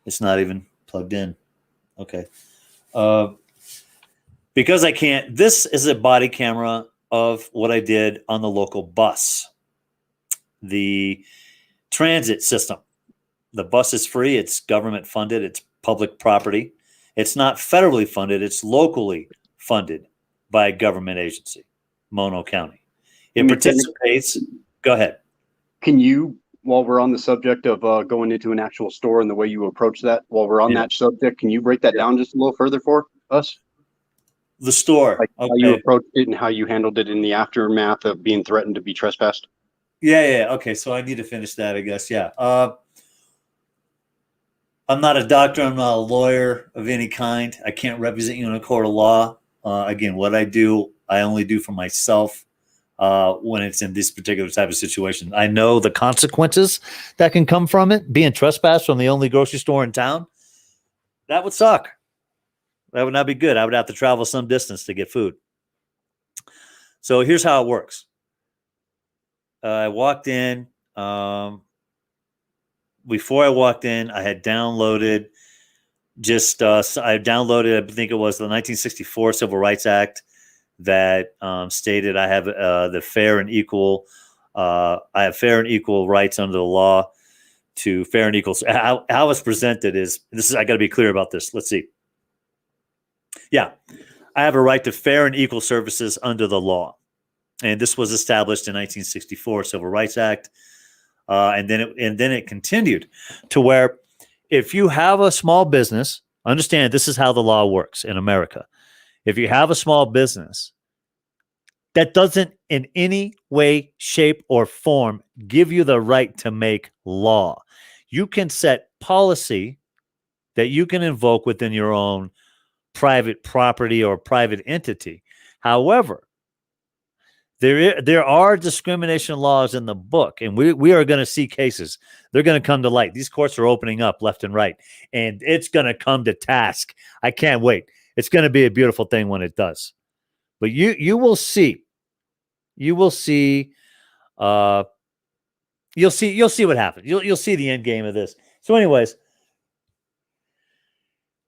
It's not even plugged in. Okay. Because I can't, this is a body camera of what I did on the local bus. The transit system. The bus is free. It's government funded. It's public property. It's not federally funded. It's locally funded by a government agency, Mono County. It participates. Go ahead. Can you, while we're on the subject of going into an actual store and the way you approach that, while we're on that subject, can you break that down just a little further for us? The store. Like how you approached it and how you handled it in the aftermath of being threatened to be trespassed? Yeah. Okay, so I need to finish that, I guess. Yeah. I'm not a doctor. I'm not a lawyer of any kind. I can't represent you in a court of law. Again, what I do, I only do for myself when it's in this particular type of situation. I know the consequences that can come from it. Being trespassed from the only grocery store in town, that would suck. That would not be good. I would have to travel some distance to get food. So here's how it works. I walked in. Before I walked in, I had downloaded I think it was the 1964 Civil Rights Act that stated I have the fair and equal rights under the law to fair and equal. How it's presented is I got to be clear about this. Let's see. Yeah, I have a right to fair and equal services under the law. And this was established in 1964 Civil Rights Act. And then it continued to where if you have a small business, understand this is how the law works in America. If you have a small business that doesn't in any way, shape, or form give you the right to make law, you can set policy that you can invoke within your own private property or private entity. However, there are discrimination laws in the book, and we are going to see cases. They're going to come to light. These courts are opening up left and right, and it's going to come to task. I can't wait. It's going to be a beautiful thing when it does. But you will see. You will see. You'll see what happens. You'll see the end game of this. So, anyways,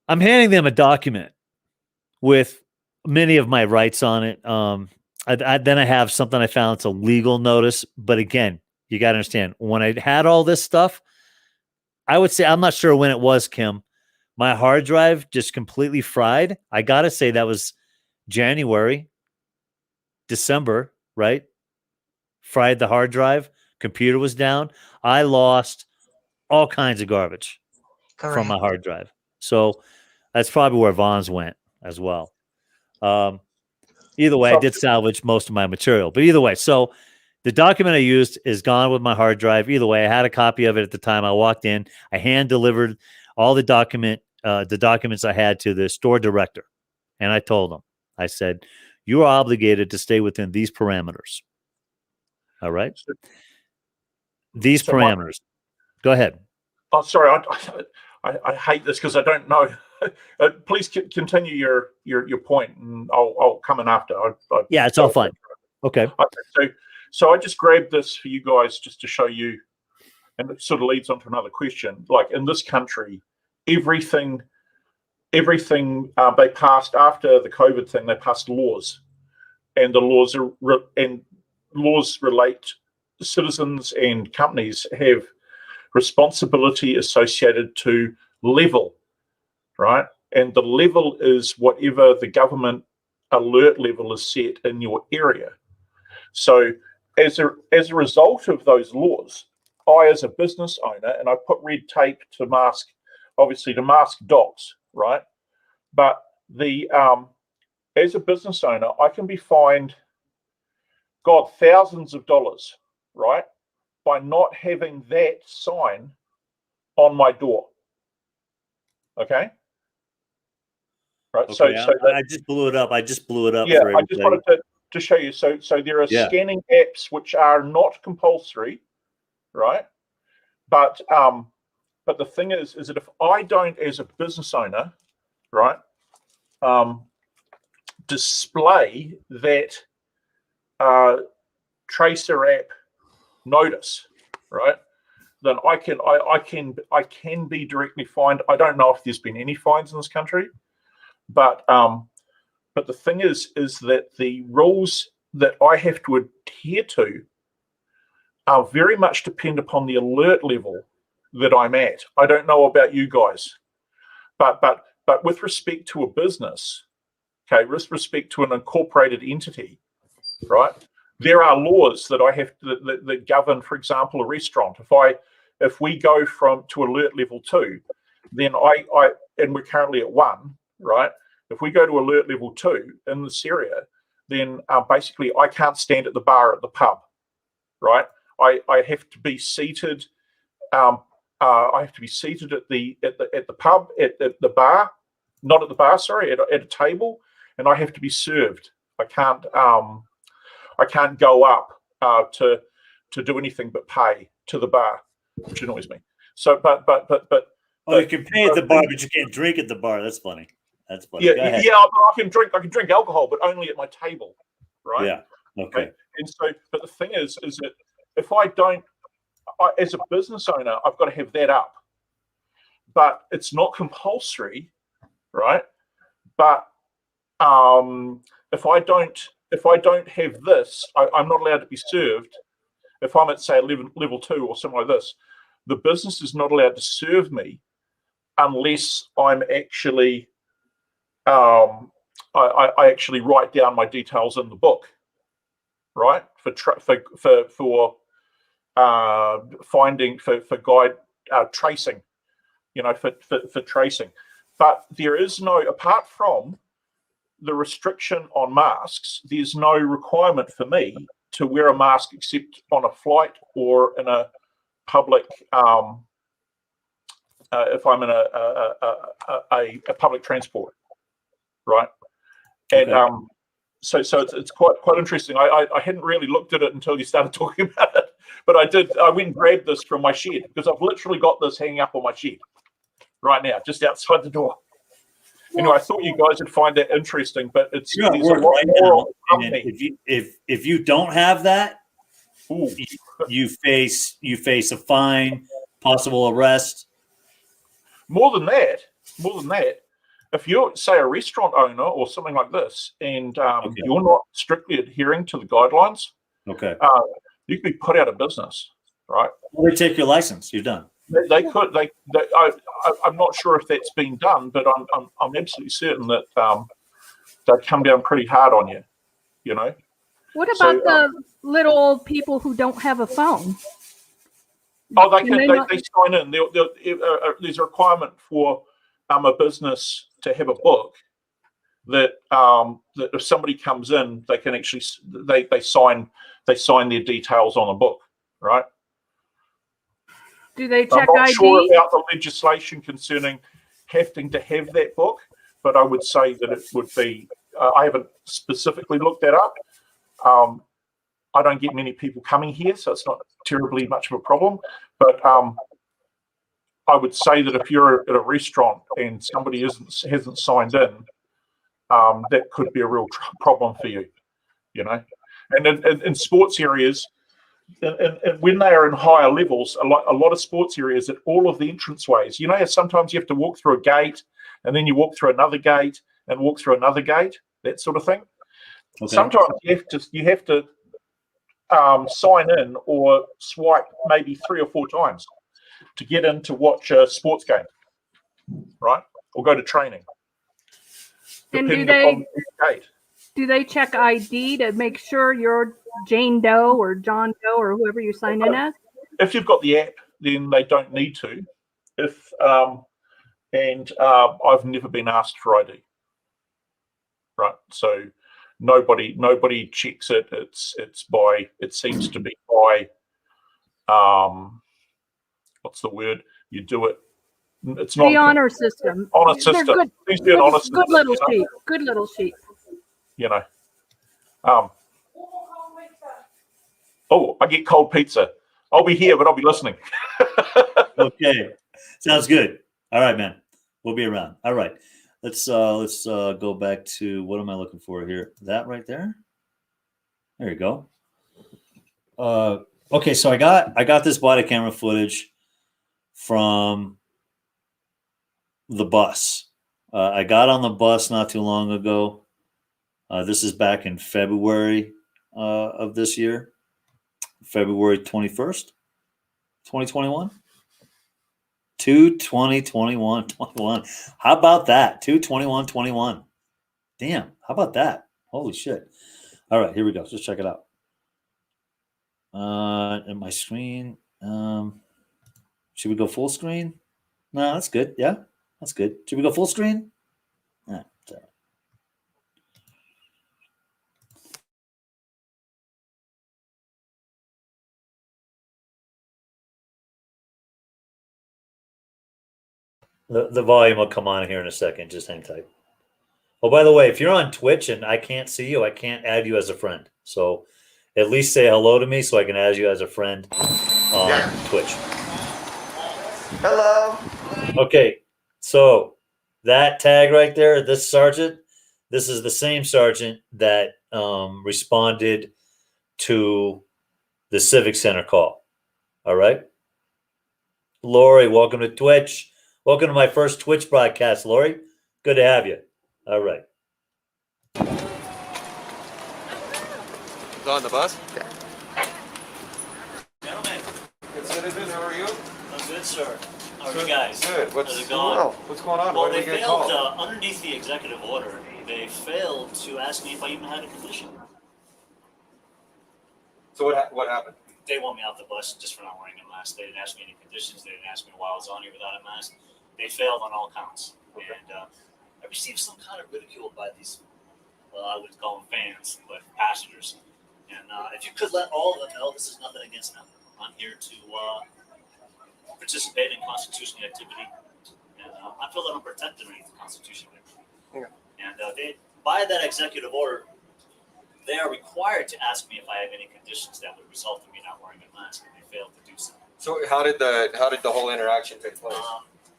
I'm handing them a document with many of my rights on it. Then I have something I found. It's a legal notice. But again, you got to understand, when I had all this stuff, I would say, I'm not sure when it was, Kim, my hard drive just completely fried. I got to say that was January, December, right? fried the hard drive, computer was down, I lost all kinds of garbage from my hard drive. So that's probably where Vaughn's went as well. Either way, I did salvage most of my material. But either way, so the document I used is gone with my hard drive. Either way, I had a copy of it at the time I walked in. I hand delivered all the documents I had to the store director. And I told him, I said, you are obligated to stay within these parameters. All right? These parameters. Go ahead. Oh, sorry. I hate this because I don't know. Please continue your point, and I'll come in after. Yeah, it's all fine. Okay. So I just grabbed this for you guys just to show you, and it sort of leads on to another question. Like in this country, everything they passed after the COVID thing, they passed laws, and the laws laws relate. Citizens and companies have responsibility associated to level, right? And the level is whatever the government alert level is set in your area. So as a result of those laws, I, as a business owner, and I put red tape to mask docs, right? But as a business owner, I can be fined, God, thousands of dollars, right, by not having that sign on my door. Okay. Right. Okay, So I just blew it up. Yeah, I just wanted to show you. So there are scanning apps which are not compulsory, right? But the thing is that if I don't, as a business owner, right, display that tracer app notice, right, then I can be directly fined. I don't know if there's been any fines in this country, but the thing is that the rules that I have to adhere to are very much depend upon the alert level that I'm at. I don't know about you guys, but with respect to a business, okay, with respect to an incorporated entity, right, there are laws that I have that govern, for example, a restaurant. If we go to alert level 2, then and we're currently at 1, right? If we go to alert level 2 in this area, then basically I can't stand at the bar at the pub, right? I have to be seated. I have to be seated at the pub at the bar, not at the bar. Sorry, at a table, and I have to be served. I can't go up to do anything but pay to the bar, which annoys me. So, but. Oh, you can pay at the bar, but you can't drink at the bar. That's funny. Yeah, I can drink alcohol, but only at my table, right? Yeah. Okay. And so, but the thing is that if I don't, as a business owner, I've got to have that up. But it's not compulsory, right? But if I don't have this, I'm not allowed to be served. If I'm at, say, level 2 or something like this, the business is not allowed to serve me unless I'm actually, I actually write down my details in the book, right? For finding, for guide tracing, for tracing. But there is no, apart from the restriction on masks, there's no requirement for me to wear a mask except on a flight or in a public, if I'm in a public transport, right? And so it's quite interesting. I hadn't really looked at it until you started talking about it, but I went and grabbed this from my shed because I've literally got this hanging up on my shed right now, just outside the door. Anyway, I thought you guys would find that interesting, but it's you're at work right now. If you don't have that, you face a fine, possible arrest. More than that, if you're, say, a restaurant owner or something like this, and you're not strictly adhering to the guidelines, you could be put out of business, right? Or they take your license. You're done. They could. I'm not sure if that's been done, but I'm absolutely certain that they'd come down pretty hard on you, What about the little people who don't have a phone? Oh, they Can can. they not- They sign in. There's a requirement for a business to have a book that that if somebody comes in, they can actually they sign their details on a book, right? Do they I'm check not sure ID? about the legislation concerning having to have that book, but I would say that it would be. I haven't specifically looked that up. I don't get many people coming here, so it's not terribly much of a problem. But I would say that if you're at a restaurant and somebody hasn't signed in, that could be a real problem for you, you know. And in sports areas, and when they are in higher levels, a lot of sports areas at all of the entranceways, you know, how sometimes you have to walk through a gate and then you walk through another gate and walk through another gate, that sort of thing. Okay. Sometimes you have to sign in or swipe maybe 3 or 4 times to get in to watch a sports game, right? Or go to training. And Depending upon do they check ID to make sure you're Jane Doe or John Doe or whoever you sign in as? If you've got the app, then they don't need to. I've never been asked for ID. Right, so nobody checks it. It seems to be by what's the word? You do it. It's not the honor system. Honor system. Good, Seems to be an honor system. Good little sheep. Good little sheep. You know. Oh, I get cold pizza. I'll be here, but I'll be listening. Okay, sounds good. All right, man. We'll be around. All right. Let's go back to what am I looking for here? That right there. There you go. Okay, so I got this body camera footage from the bus. I got on the bus not too long ago. This is back in February of this year, February 21st, 2021. 2/20/21. How about that? 2/21/21. Damn, how about that? Holy shit. All right, here we go. Let's check it out. And my screen. Should we go full screen? No, that's good. Yeah, that's good. Should we go full screen? Nah, sorry. The volume will come on here in a second. Just hang tight. Oh, by the way, if you're on Twitch and I can't see you, I can't add you as a friend. So at least say hello to me so I can add you as a friend on Twitch. Hello. Okay, so that tag right there, this sergeant, this is the same sergeant that responded to the Civic Center call. All right. Lori, welcome to Twitch. Welcome to my first Twitch broadcast, Lori. Good to have you. All right. Is on the bus? Gentlemen. Good citizen, how are you? I'm good, sir. How are you guys? Good. How's it going? What's going on? Well, Why they did we get failed called? underneath the executive order. They failed to ask me if I even had a condition. So what happened? They want me off the bus just for not wearing a mask. They didn't ask me any conditions. They didn't ask me why I was on here without a mask. They failed on all counts. Okay. And I received some kind of ridicule by these, well, I would call them fans, but passengers. And if you could let all of them know, this is nothing against them. I'm here to participate in constitutional activity. And I feel that I'm protected underneath the Constitution. Yeah. And they, by that executive order, they are required to ask me if I have any conditions that would result in me not wearing a mask, and they failed to do so. So how did the whole interaction take place?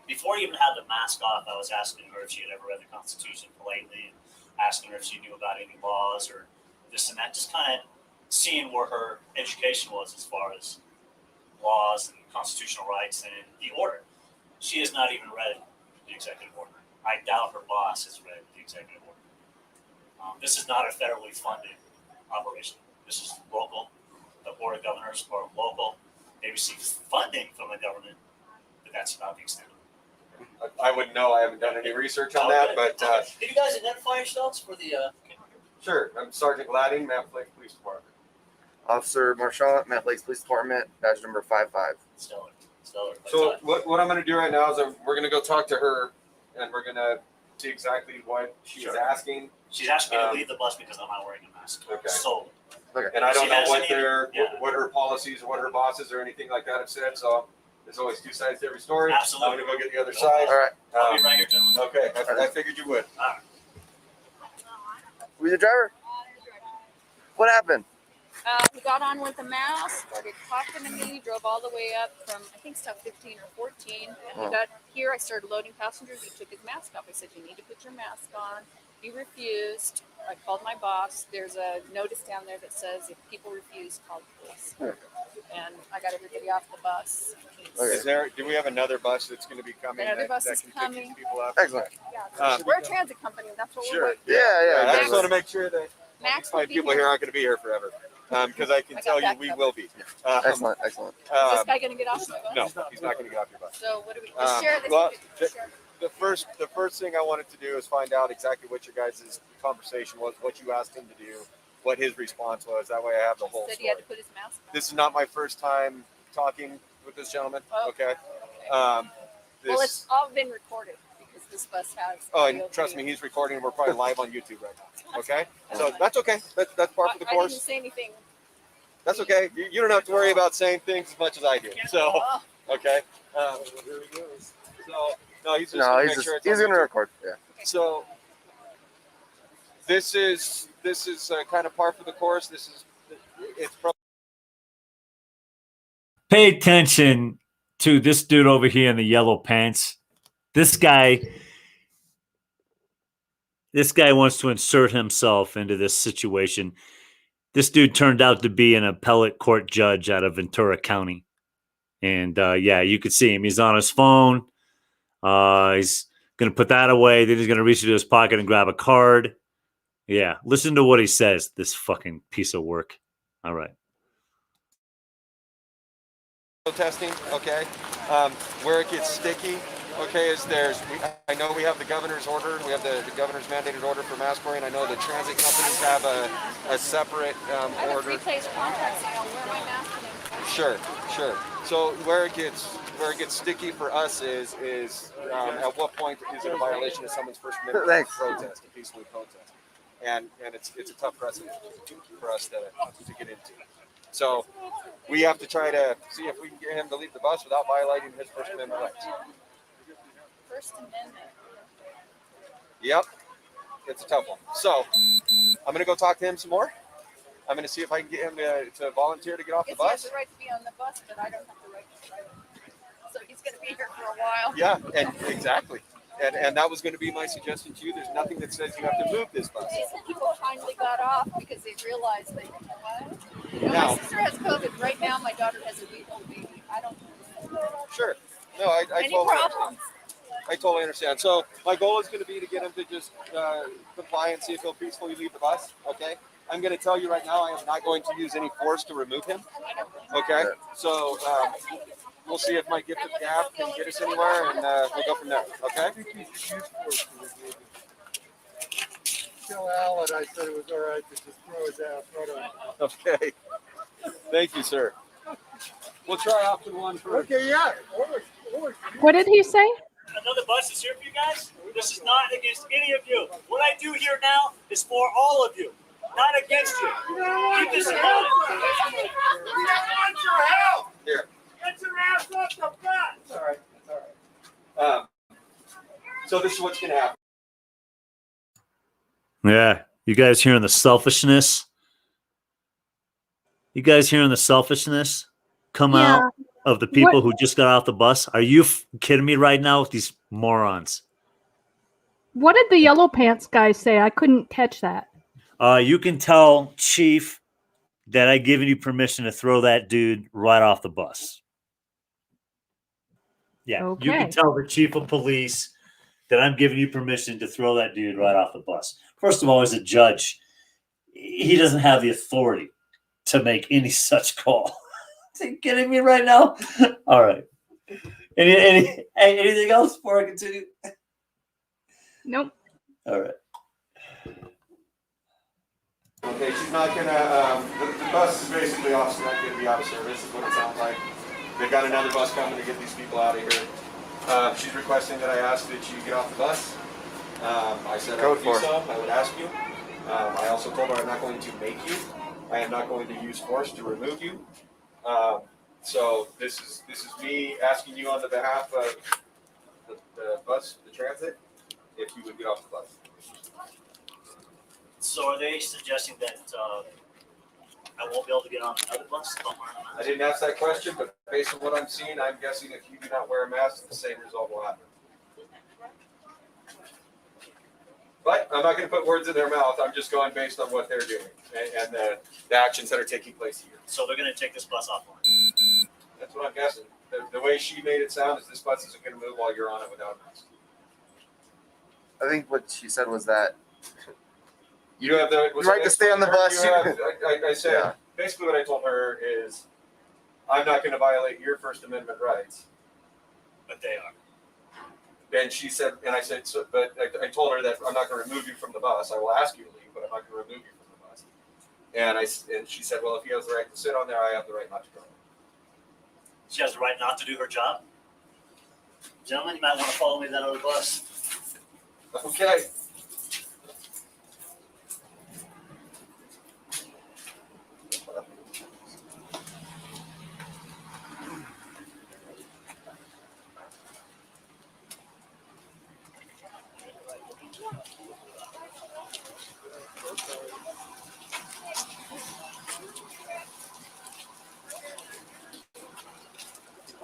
Before I even had the mask off, I was asking her if she had ever read the Constitution politely, and asking her if she knew about any laws or this and that, just kind of seeing where her education was as far as laws and constitutional rights and the order. She has not even read the executive order. I doubt her boss has read the executive order. This is not a federally funded operation. This is local. The Board of Governors are local. They receive funding from the government, but that's about the extent of it. I wouldn't know. I haven't done any research on that, but Did you guys identify yourselves for the camera? Sure. I'm Sergeant Gladding, Mount Lake Police Department. Officer Marchand, Mount Lakes Police Department, badge number 55. Stellar. So what I'm going to do right now is we're going to go talk to her, and we're going to see exactly what she's asking. She's asking me to leave the bus because I'm not wearing a mask. Okay. So, And I don't She know hasn't what her policies or what her bosses or anything like that have said. So there's always two sides to every story. Absolutely. I'm going to go get the other side. All right. I'll be right here, gentlemen. Okay. I figured you would. Were you the driver? What happened? He got on with a mask, started talking to me, drove all the way up from, I think, stop 15 or 14. And we got here, I started loading passengers. He took his mask off. I said, you need to put your mask on. He refused. I called my boss. There's a notice down there that says if people refuse, call the police. And I got everybody off the bus. Do we have another bus that's going to be coming? Another bus that is can pick coming. these people up? Excellent. Yeah, we're a transit company. That's what we're Yeah. I just want to make sure that Max my will be people here. here aren't going to be here forever. Because I can tell you we will be. Excellent. Excellent. Is this guy going to get off the bus? No, he's not going to get off your bus. So what do we just share this? Well, Share. the first thing I wanted to do is find out exactly what your guys' conversation was, what you asked him to do, what his response was. That way I have the whole Said he story. had to put his mask on. This is not my first time talking with this gentleman. Oh, Okay. Well, it's all been recorded because this bus has. Oh, and audio trust video. me, he's recording. We're probably live on YouTube right now. Okay, so that's okay. That's part of the I didn't course. say anything. That's okay. You don't have to worry about saying things as much as I do. So, Oh, okay. So no, he's just No, gonna he's make sure it's he's on going to YouTube. record. Yeah. So this is kind of par for the course. It's probably. pay attention to this dude over here in the yellow pants. This guy wants to insert himself into this situation. This dude turned out to be an appellate court judge out of Ventura County. And yeah, you could see him. He's on his phone. He's going to put that away. Then he's going to reach into his pocket and grab a card. Yeah, listen to what he says, this fucking piece of work. All right. Testing, okay. Where it gets sticky, okay, is I know we have the governor's order, we have the governor's mandated order for mask wearing. I know the transit companies have a separate I have order. 3 place contracts saying I'll wear my mask. Sure. So where it gets sticky for us is at what point is it a violation of someone's First Amendment right to protest, a peaceful protest, and it's a tough precedent for us to get into. So we have to try to see if we can get him to leave the bus without violating his First Amendment rights. First Amendment. Yep, it's a tough one. So I'm going to go talk to him some more. I'm going to see if I can get him to volunteer to get off the He has bus. the right to be on the bus, but I don't have the right to drive it. So he's going to be here for a while. Yeah, and exactly. And that was going to be my suggestion to you. There's nothing that says you have to move this bus. These people finally got off because they realized that, you know what? You know, Now- my sister has COVID. Right now, my daughter has a week-old baby. I don't Sure. No, I any totally problems. I totally understand. So my goal is going to be to get him to just comply and see if he'll peacefully leave the bus. Okay. I'm going to tell you right now, I am not going to use any force to remove him. Okay. So we'll see if my gift of gab can get us anywhere, and we'll go from there. Okay. Tell Alan I said it was all right to just throw his ass right on. Okay. Thank you, sir. We'll try option 1 first. Okay, yeah. What did he say? Another bus is here for you guys. This is not against any of you. What I do here now is for all of you, not against you. Keep this in mind. We don't want your help. Here. Get your ass off the bus. All right. All right. So this is what's going to happen. Yeah. You guys hearing the selfishness? You guys hearing the selfishness come out of the people who just got off the bus? Are you kidding me right now with these morons? What did the yellow pants guy say? I couldn't catch that. You can tell Chief that I given you permission to throw that dude right off the bus. Yeah, you Okay. can tell the chief of police that I'm giving you permission to throw that dude right off the bus. First of all, as a judge, he doesn't have the authority to make any such call. Are you kidding me right now? All right. Anything else before I continue? Nope. All right. Okay, she's not gonna, the bus is basically off, gonna be out of service, is what it sounds like. They've got another bus coming to get these people out of here. She's requesting that I ask that you get off the bus. I said I would do so, I would ask you. I also told her I'm not going to make you. I am not going to use force to remove you. So this is me asking you on the behalf of the bus, the transit, if you would get off the bus. So are they suggesting that I won't be able to get on another bus? I didn't ask that question, but based on what I'm seeing, I'm guessing if you do not wear a mask, the same result will happen. But I'm not going to put words in their mouth. I'm just going based on what they're doing and the actions that are taking place here. So they're going to take this bus offline? That's what I'm guessing. The way she made it sound is this bus isn't going to move while you're on it without a mask. I think what she said was that you have the right to stay on the bus. I said, basically what I told her is, I'm not going to violate your First Amendment rights. But they are. And she said, and I said, so, but I told her that I'm not going to remove you from the bus. I will ask you to leave, but I'm not going to remove you from the bus. And she said, well, if he has the right to sit on there, I have the right not to go. She has the right not to do her job? Gentlemen, you might want to follow me to that other bus. Okay.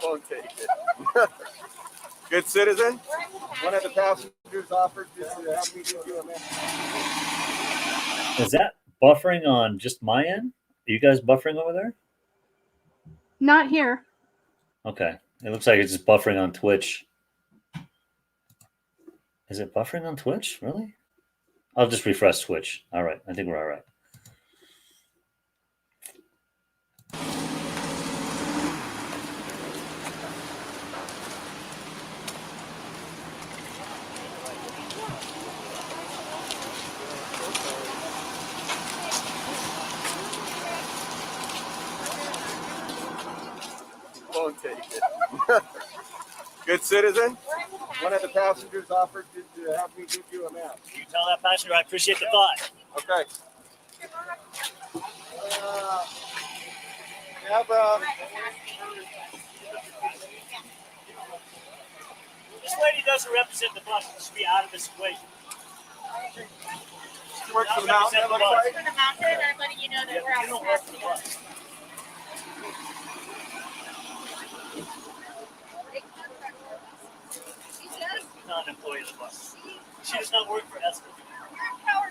Won't take it. Good citizen. One of the passengers offered to have me give you a message. Is that buffering on just my end? Are you guys buffering over there? Not here. Okay. It looks like it's just buffering on Twitch. Is it buffering on Twitch? Really? I'll just refresh Twitch. All right. I think we're all right. Won't take it. Good citizen. One of the passengers offered to have me give you a map. You tell that passenger I appreciate the thought. Okay. This lady doesn't represent the bus. She should be out of this equation. She works for the mountain. For the mountain, I'm letting you know that we're out of capacity. She's not an employee of the bus. She does not work for ESCO.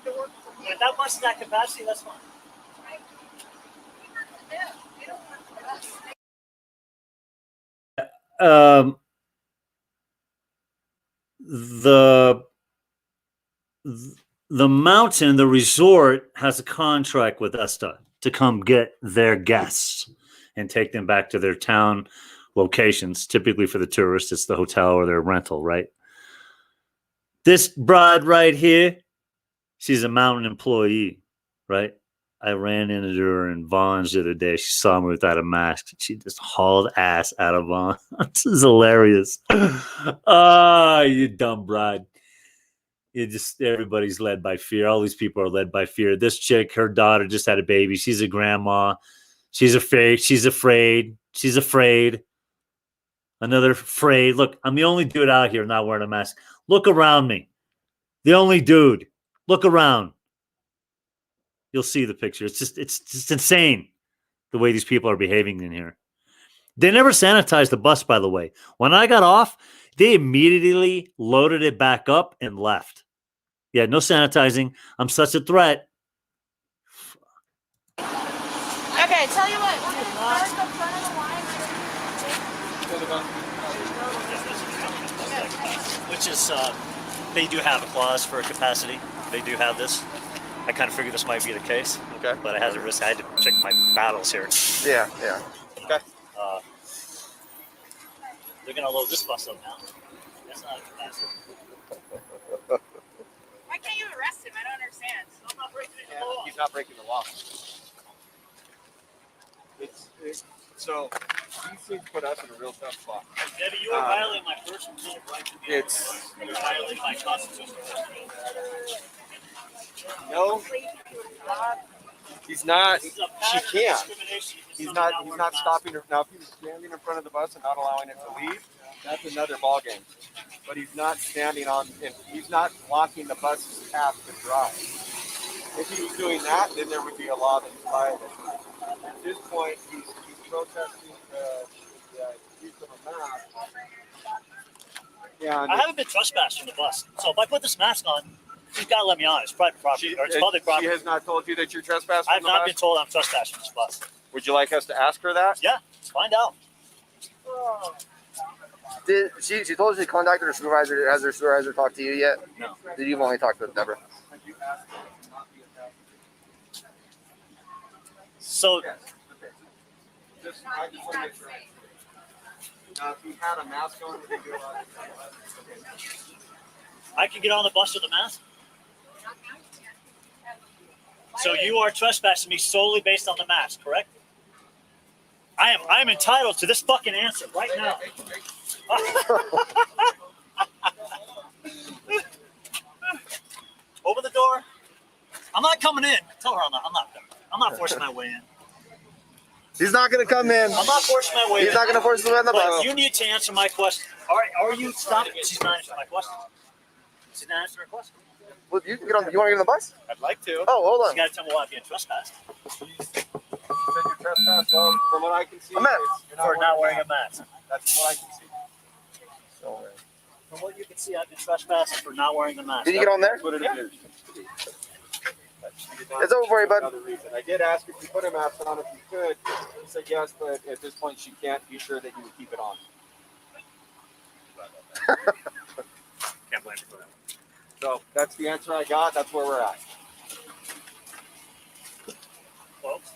But if that bus is at capacity, that's fine. The mountain, the resort, has a contract with ESTA to come get their guests and take them back to their town locations. Typically for the tourists, it's the hotel or their rental, right? This broad right here, she's a mountain employee, right? I ran into her in Vaughn's the other day. She saw me without a mask. She just hauled ass out of Vaughn. This is hilarious. Ah, you dumb broad. Everybody's led by fear. All these people are led by fear. This chick, her daughter just had a baby. She's a grandma. She's afraid. She's afraid. She's afraid. Another afraid. Look, I'm the only dude out here not wearing a mask. Look around me. The only dude. Look around. You'll see the picture. It's just insane the way these people are behaving in here. They never sanitized the bus, by the way. When I got off, they immediately loaded it back up and left. Yeah, no sanitizing. I'm such a threat. Okay, tell you what. Park the front of the line. Which is, they do have a clause for capacity. They do have this. I kind of figured this might be the case. Okay. But I had to risk. I had to check my battles here. Yeah. Okay. They're gonna load this bus up now. That's not a capacity. Why can't you arrest him? I don't understand. I'm not breaking any law. He's not breaking the law. law. So these things put us in a real tough spot. Debbie, you are violating my first amendment right to be. It's You're violating my constitution. no. He's not. She can't. He's not stopping her. Now, if he's standing in front of the bus and not allowing it to leave, that's another ballgame. But he's not standing on. He's not blocking the bus's path to drive. If he was doing that, then there would be a law that applied it. At this point, he's protesting the use of a mask. Yeah, I haven't been trespassed from the bus, so if I put this mask on, she's got to let me on. It's private property, or it's public property. She has not told you that you're trespassing. I've not been told I'm trespassing from this bus. Would you like us to ask her that? Yeah, let's find out. Did she told you she contacted her supervisor? Has her supervisor talked to you yet? No. Did you only talk to Deborah? So, I just want to make sure. Now, if he had a mask on, would he be allowed to? I can get on the bus with a mask? So you are trespassing me solely based on the mask, correct? I am entitled to this fucking answer right now. Open the door. I'm not coming in. Tell her I'm not forcing my way in. He's not going to come in. I'm not forcing my way in. He's not going to force you in the But bus. you need to answer my question. Are you stopping? She's not answering my question. She's not answering her question. Well, you can get on. You want to get on the bus? I'd like to. Oh, hold on. You got to tell me why I'm being trespassed. Well, from what I can see, For not wearing a mask. That's what I can see. So, From what you can see, I've been trespassed for not wearing a mask. did you get on there? That's what it appears. It's over for you, bud. Another reason. I did ask if you put a mask on if you could. He said yes, but at this point she can't be sure that you would keep it on. Can't blame her for that. So that's the answer I got. That's where we're at. Folks,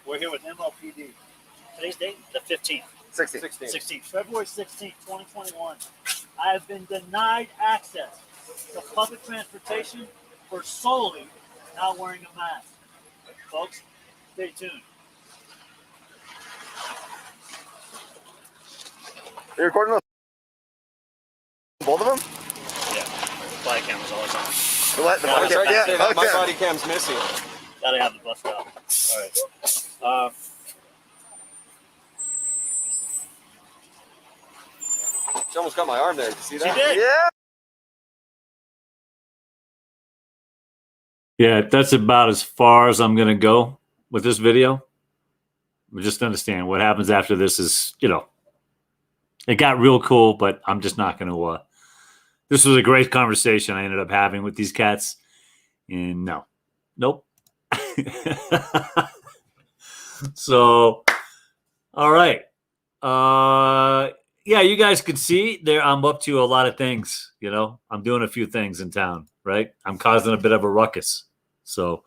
we're here with MLPD. Today's date, the 15th. 16th. February 16th, 2021. I have been denied access to public transportation for solely not wearing a mask. Folks, stay tuned. You're recording those? Both of them? Yeah, body camera's always on. What? The body cam? Yeah, My body cam's missing. Gotta have the bus out. All right. She almost got my arm there. Did you see that? She did. Yeah. Yeah, that's about as far as I'm going to go with this video. But just understand what happens after this is, it got real cool, but I'm just not going to. This was a great conversation I ended up having with these cats. And nope. So, all right. Yeah, you guys could see there. I'm up to a lot of things. I'm doing a few things in town, right? I'm causing a bit of a ruckus. So,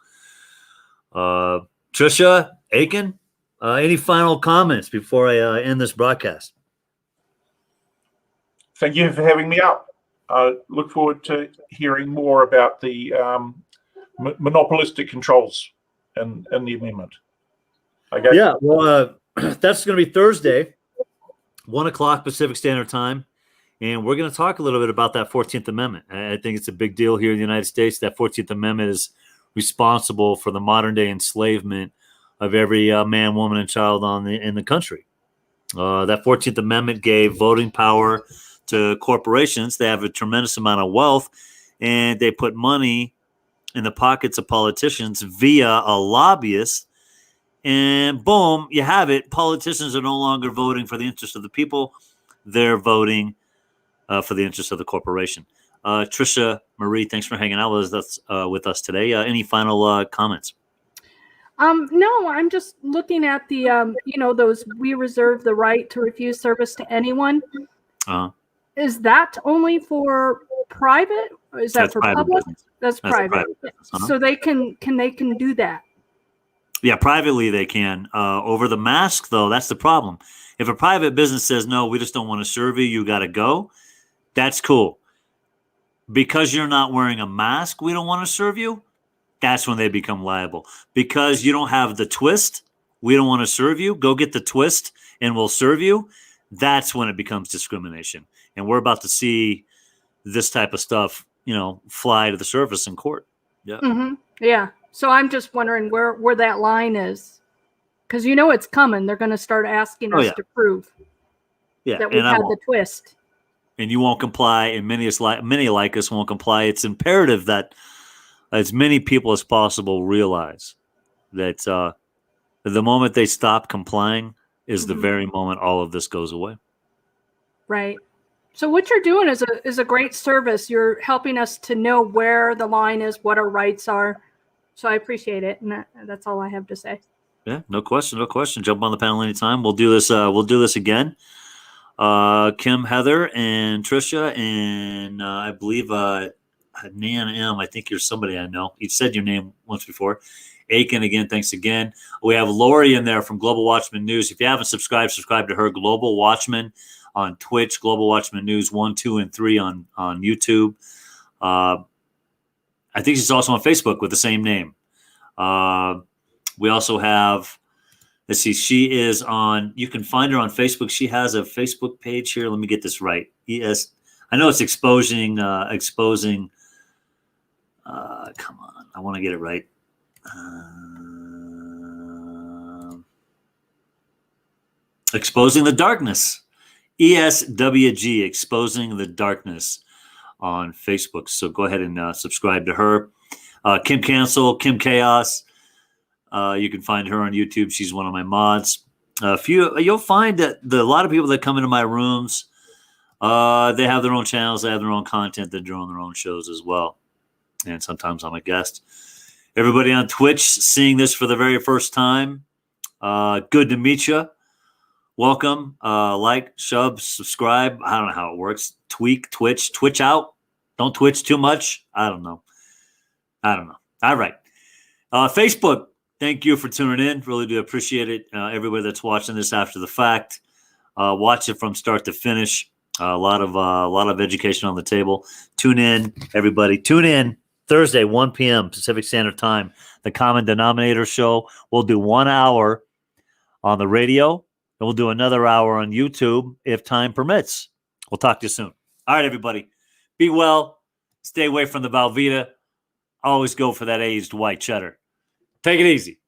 Trisha, Aiken, any final comments before I end this broadcast? Thank you for having me up. I look forward to hearing more about the monopolistic controls and the amendment. Okay. Yeah, well, that's going to be Thursday, 1 o'clock Pacific Standard Time. And we're going to talk a little bit about that 14th Amendment. I think it's a big deal here in the United States. That 14th Amendment is responsible for the modern day enslavement of every man, woman, and child in the country. That 14th Amendment gave voting power to corporations. They have a tremendous amount of wealth, and they put money in the pockets of politicians via a lobbyist. And boom, you have it. Politicians are no longer voting for the interest of the people. They're voting for the interest of the corporation. Trisha Marie, thanks for hanging out with us today. Any final comments? No, I'm just looking at the, those we reserve the right to refuse service to anyone. Is that only for private? Or is that for public? That's private. So they can do that. Yeah, privately they can. Over the mask, though, that's the problem. If a private business says, no, we just don't want to serve you, you got to go, that's cool. Because you're not wearing a mask, we don't want to serve you, that's when they become liable. Because you don't have the twist, we don't want to serve you, go get the twist and we'll serve you. That's when it becomes discrimination. And we're about to see this type of stuff, fly to the surface in court. Yeah. Mm-hmm. Yeah. So I'm just wondering where that line is. Because it's coming. They're going to start asking us to prove that we've had the twist. And you won't comply, and many like us won't comply. It's imperative that as many people as possible realize that the moment they stop complying is the very moment all of this goes away. Right. So what you're doing is a great service. You're helping us to know where the line is, what our rights are. So I appreciate it, and that's all I have to say. Yeah, no question. Jump on the panel anytime. We'll do this. We'll do this again. Kim, Heather, and Trisha, and I believe Nan M. I think you're somebody I know. You said your name once before. Aiken, again, thanks again. We have Lori in there from Global Watchman News. If you haven't subscribe to her. Global Watchman on Twitch, Global Watchman News 1, 2, and 3 on YouTube. I think she's also on Facebook with the same name. We also have, let's see, she is on, you can find her on Facebook. She has a Facebook page here. Let me get this right. I know it's exposing, come on, I want to get it right. Exposing the Darkness. ESWG, Exposing the Darkness on Facebook. So go ahead and subscribe to her. Kim Cancel, Kim Chaos. You can find her on YouTube. She's one of my mods. You'll find that a lot of people that come into my rooms, they have their own channels, they have their own content, they're doing their own shows as well. And sometimes I'm a guest. Everybody on Twitch seeing this for the very first time, good to meet you. Welcome. Like, subscribe. I don't know how it works. Twitch out. Don't twitch too much. I don't know. All right. Facebook, thank you for tuning in. Really do appreciate it. Everybody that's watching this after the fact, watch it from start to finish. A lot of education on the table. Tune in, everybody. Tune in Thursday, 1 p.m. Pacific Standard Time. The Common Denominator Show. We'll do 1 hour on the radio, and we'll do another hour on YouTube if time permits. We'll talk to you soon. All right, everybody. Be well. Stay away from the Velveeta. Always go for that aged white cheddar. Take it easy.